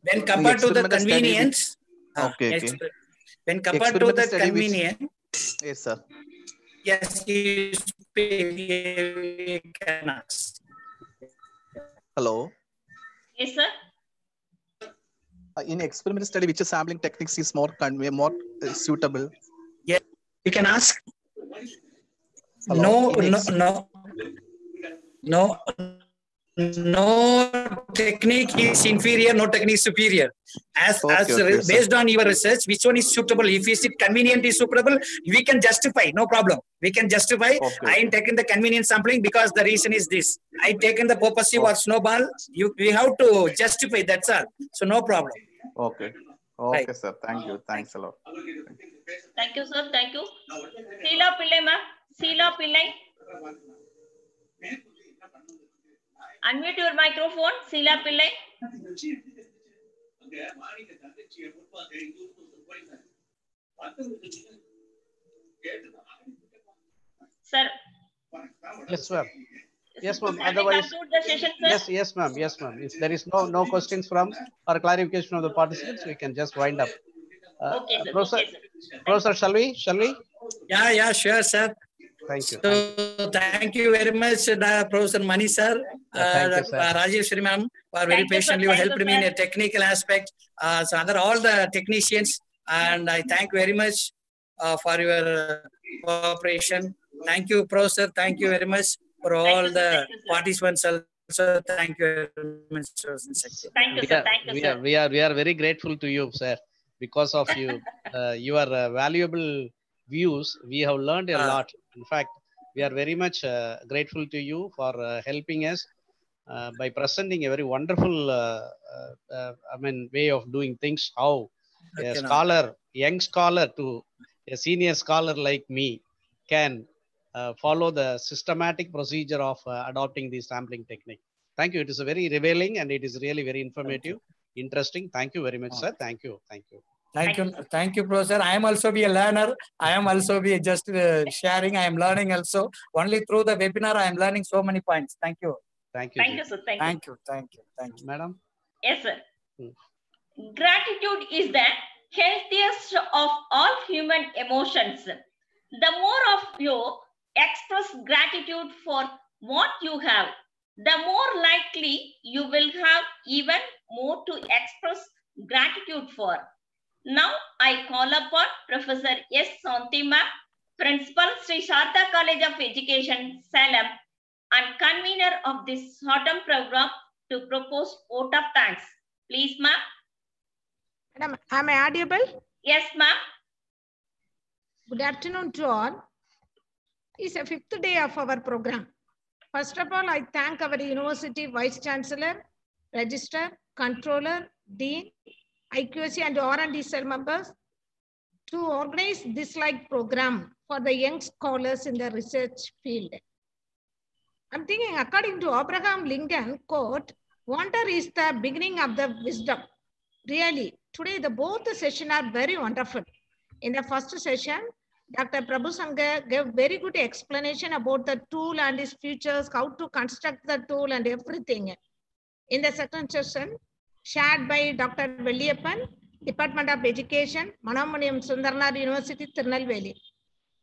when compared to the convenience. When compared to the convenience. Yes, sir. Yes, you can ask. Hello. Yes, sir. In experimental study, which sampling techniques is more suitable? Yeah, you can ask. Hello? No technique is inferior, no technique is superior. Based on your research, which one is suitable? If is it convenient is suitable, we can justify, no problem. We can justify. I am taking the convenient sampling because the reason is this. I taken the purposive or snowball. We have to justify, that's all. So no problem. Okay, sir. Thank you. Thanks a lot. Thank you, sir. Thank you. Sheila Pillai, ma'am. Sheila Pillai. Unmute your microphone, Sheila Pillai. Sir. Yes, ma'am. Yes, ma'am. Otherwise, yes, ma'am. Yes, ma'am. If there is no questions from or clarification of the participants, we can just wind up. Professor, shall we? Yeah, sure, sir. Thank you. So thank you very much, Professor Mani sir, Rajeshwari ma'am, for very patiently helped me in a technical aspect. So all the technicians, and I thank very much for your cooperation. Thank you, Professor. Thank you very much for all the participants. Also, thank you very much. Thank you, sir. Thank you, sir. We are very grateful to you, sir, because of you, your valuable views. We have learned a lot. In fact, we are very much grateful to you for helping us by presenting a very wonderful, way of doing things. How a scholar, young scholar to a senior scholar like me can follow the systematic procedure of adopting the sampling technique. Thank you. It is a very revealing and it is really very informative, interesting. Thank you very much, sir. Thank you. Thank you, Professor. I am also be a learner. I am also be just sharing. I am learning also. Only through the webinar, I am learning so many points. Thank you. Thank you. Thank you, sir. Thank you. Madam? Yes, sir. Gratitude is the healthiest of all human emotions. The more of you express gratitude for what you have, the more likely you will have even more to express gratitude for. Now I call upon Professor S. Santi ma'am, Principal Sri Sarada College of Education, Salem, and convener of this autumn program to propose vote of thanks. Please, ma'am. Madam, am I audible? Yes, ma'am. Good afternoon to all. It's the 5th day of our program. First of all, I thank our University Vice Chancellor, Registrar, Controller, Dean, IQAC and R&D cell members to organize this program for the young scholars in the research field. I'm thinking, according to Abraham Lincoln quote, wonder is the beginning of the wisdom. Really, today both the sessions are very wonderful. In the first session, Dr. Prabhu Sangha gave very good explanation about the tool and its features, how to construct the tool and everything. In the second session, shared by Dr. Velliyappan, Department of Education, Manamuniam Sundarnar University, Tirunelveli.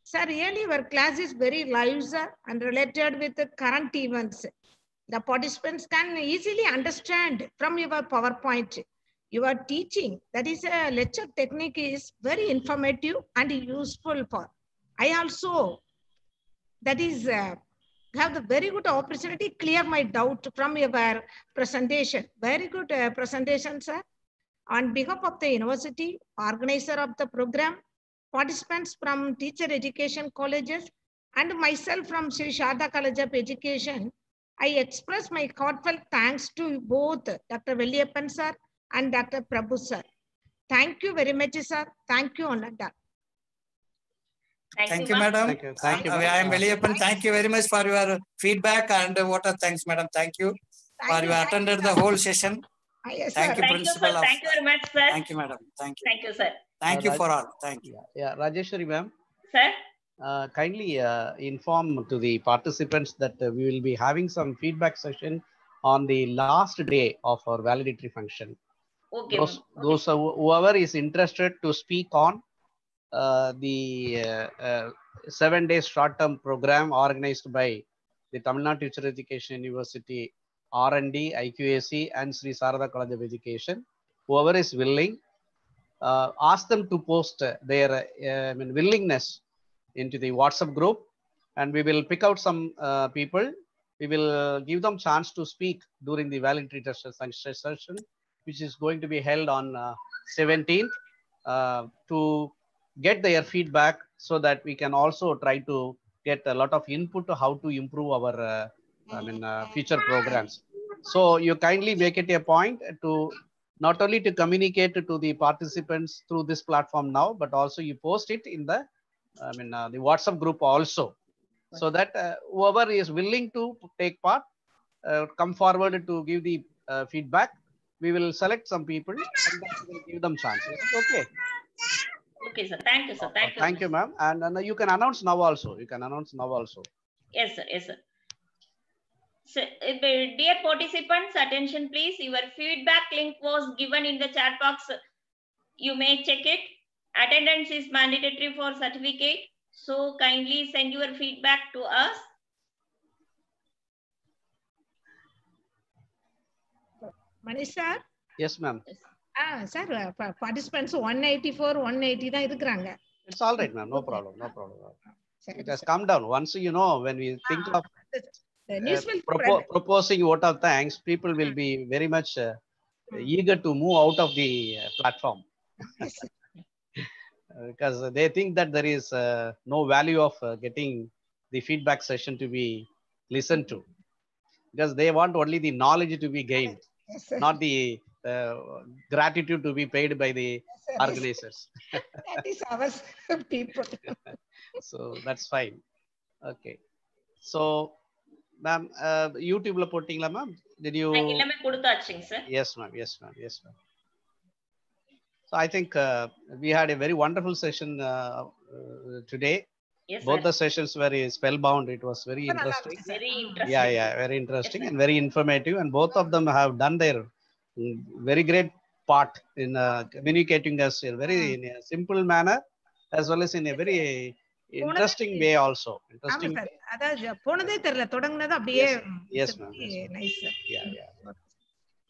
Sir, really your class is very live, sir, and related with the current events. The participants can easily understand from your PowerPoint. Your teaching, that is a lecture technique, is very informative and useful for. I also, that is, have the very good opportunity clear my doubt from your presentation. Very good presentation, sir. On behalf of the university, organizer of the program, participants from teacher education colleges, and myself from Sri Sarada College of Education, I express my heartfelt thanks to both Dr. Velliyappan, sir, and Dr. Prabhu, sir. Thank you very much, sir. Thank you, Ananda. Thank you, madam. Thank you. I am Velliyappan. Thank you very much for your feedback and what a thanks, madam. Thank you for you attended the whole session. Yes, thank you, principal. Thank you very much, sir. Thank you, madam. Thank you. Thank you, sir. Thank you for all. Thank you. Yeah, Rajeshwari ma'am. Sir. Kindly inform to the participants that we will be having some feedback session on the last day of our validatory function. Okay. Those whoever is interested to speak on the 7-day short-term program organized by the Tamil Nadu Teacher Education University R&D, IQAC, and Sri Sarada College of Education. Whoever is willing, ask them to post their willingness into the WhatsApp group, and we will pick out some people. We will give them chance to speak during the validatory session, which is going to be held on 17th to get their feedback, so that we can also try to get a lot of input to how to improve our future programs. So you kindly make it a point to not only to communicate to the participants through this platform now, but also you post it in the the WhatsApp group also, so that whoever is willing to take part, come forward to give the feedback. We will select some people and then we will give them chances. Okay. Okay, sir. Thank you, sir. Thank you. Thank you, ma'am. And you can announce now also. You can announce now also. Yes, sir. Yes, sir. So, dear participants, attention please. Your feedback link was given in the chat box. You may check it. Attendance is mandatory for certificate. So kindly send your feedback to us. Manish sir? Yes, ma'am. Sir, participants 184, 180 தான் இருக்குறாங்க. It's all right, ma'am. No problem. No problem. It has come down. Once when we think of proposing vote of thanks, people will be very much eager to move out of the platform. Because they think that there is no value of getting the feedback session to be listened to, because they want only the knowledge to be gained, not the gratitude to be paid by the organizers. That is our people. So that's fine. Okay. So, ma'am, YouTube la pottingla, ma'am? Did you? Ellame koduthaaching, sir. Yes, ma'am. Yes, ma'am. Yes, ma'am. So I think we had a very wonderful session today. Yes, both sir. the sessions were spellbound. It was very interesting. Very interesting. Yeah, very interesting and very informative. And both of them have done their very great part in communicating us in a simple manner, as well as in a very interesting way also. Interesting. Yes, ma'am. Nice. Yeah.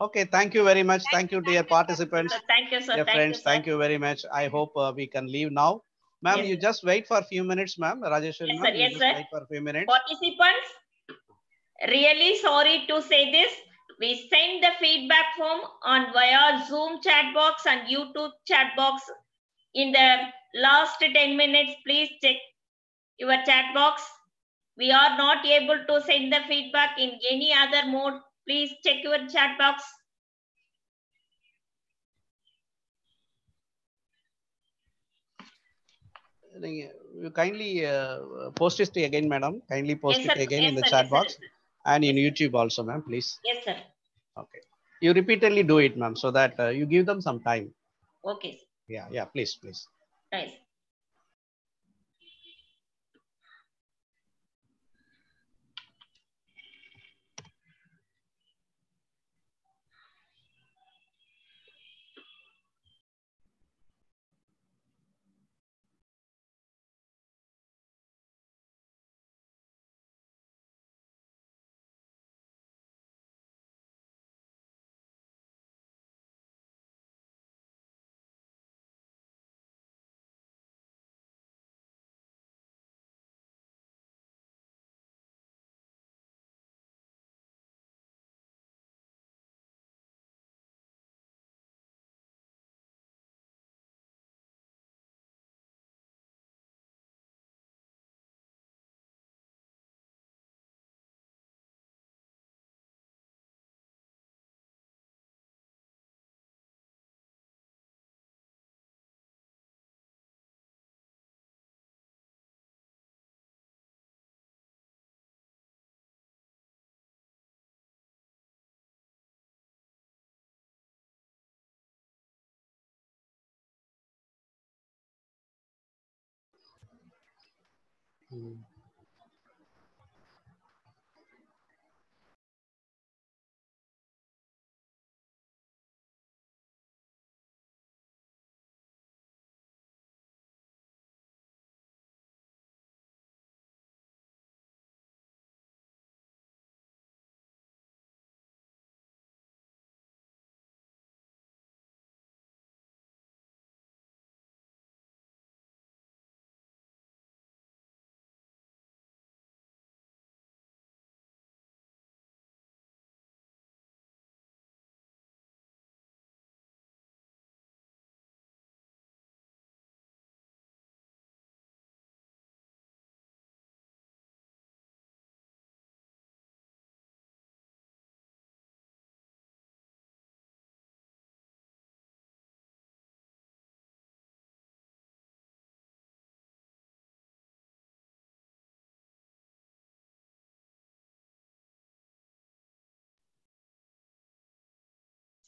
Okay, thank you very much. Thank you, dear participants. Thank you, sir. Dear friends, you, thank you very much. I hope we can leave now. Ma'am, yes, you just wait for a few minutes, ma'am. Rajeshwari, yes, ma'am, yes, just sir. wait for a few minutes. Participants, really sorry to say this. We send the feedback form on via Zoom chat box and YouTube chat box. In the last 10 minutes, please check your chat box. We are not able to send the feedback in any other mode. Please check your chat box. You kindly post it again, madam. Kindly post yes, it again in the yes, chat yes, box sir. and in YouTube also, ma'am, please. Yes, sir. Okay. You repeatedly do it, ma'am, so that you give them some time. Okay. Yeah, please. Nice.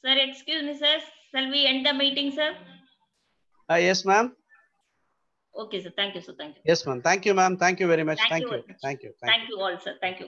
Sir, excuse me, sir. Shall we end the meeting, sir? Yes, ma'am. Okay, sir. Thank you, sir. Thank you. Yes, ma'am. Thank you, ma'am. Thank you very much. Thank you. Thank you all, sir. Thank you.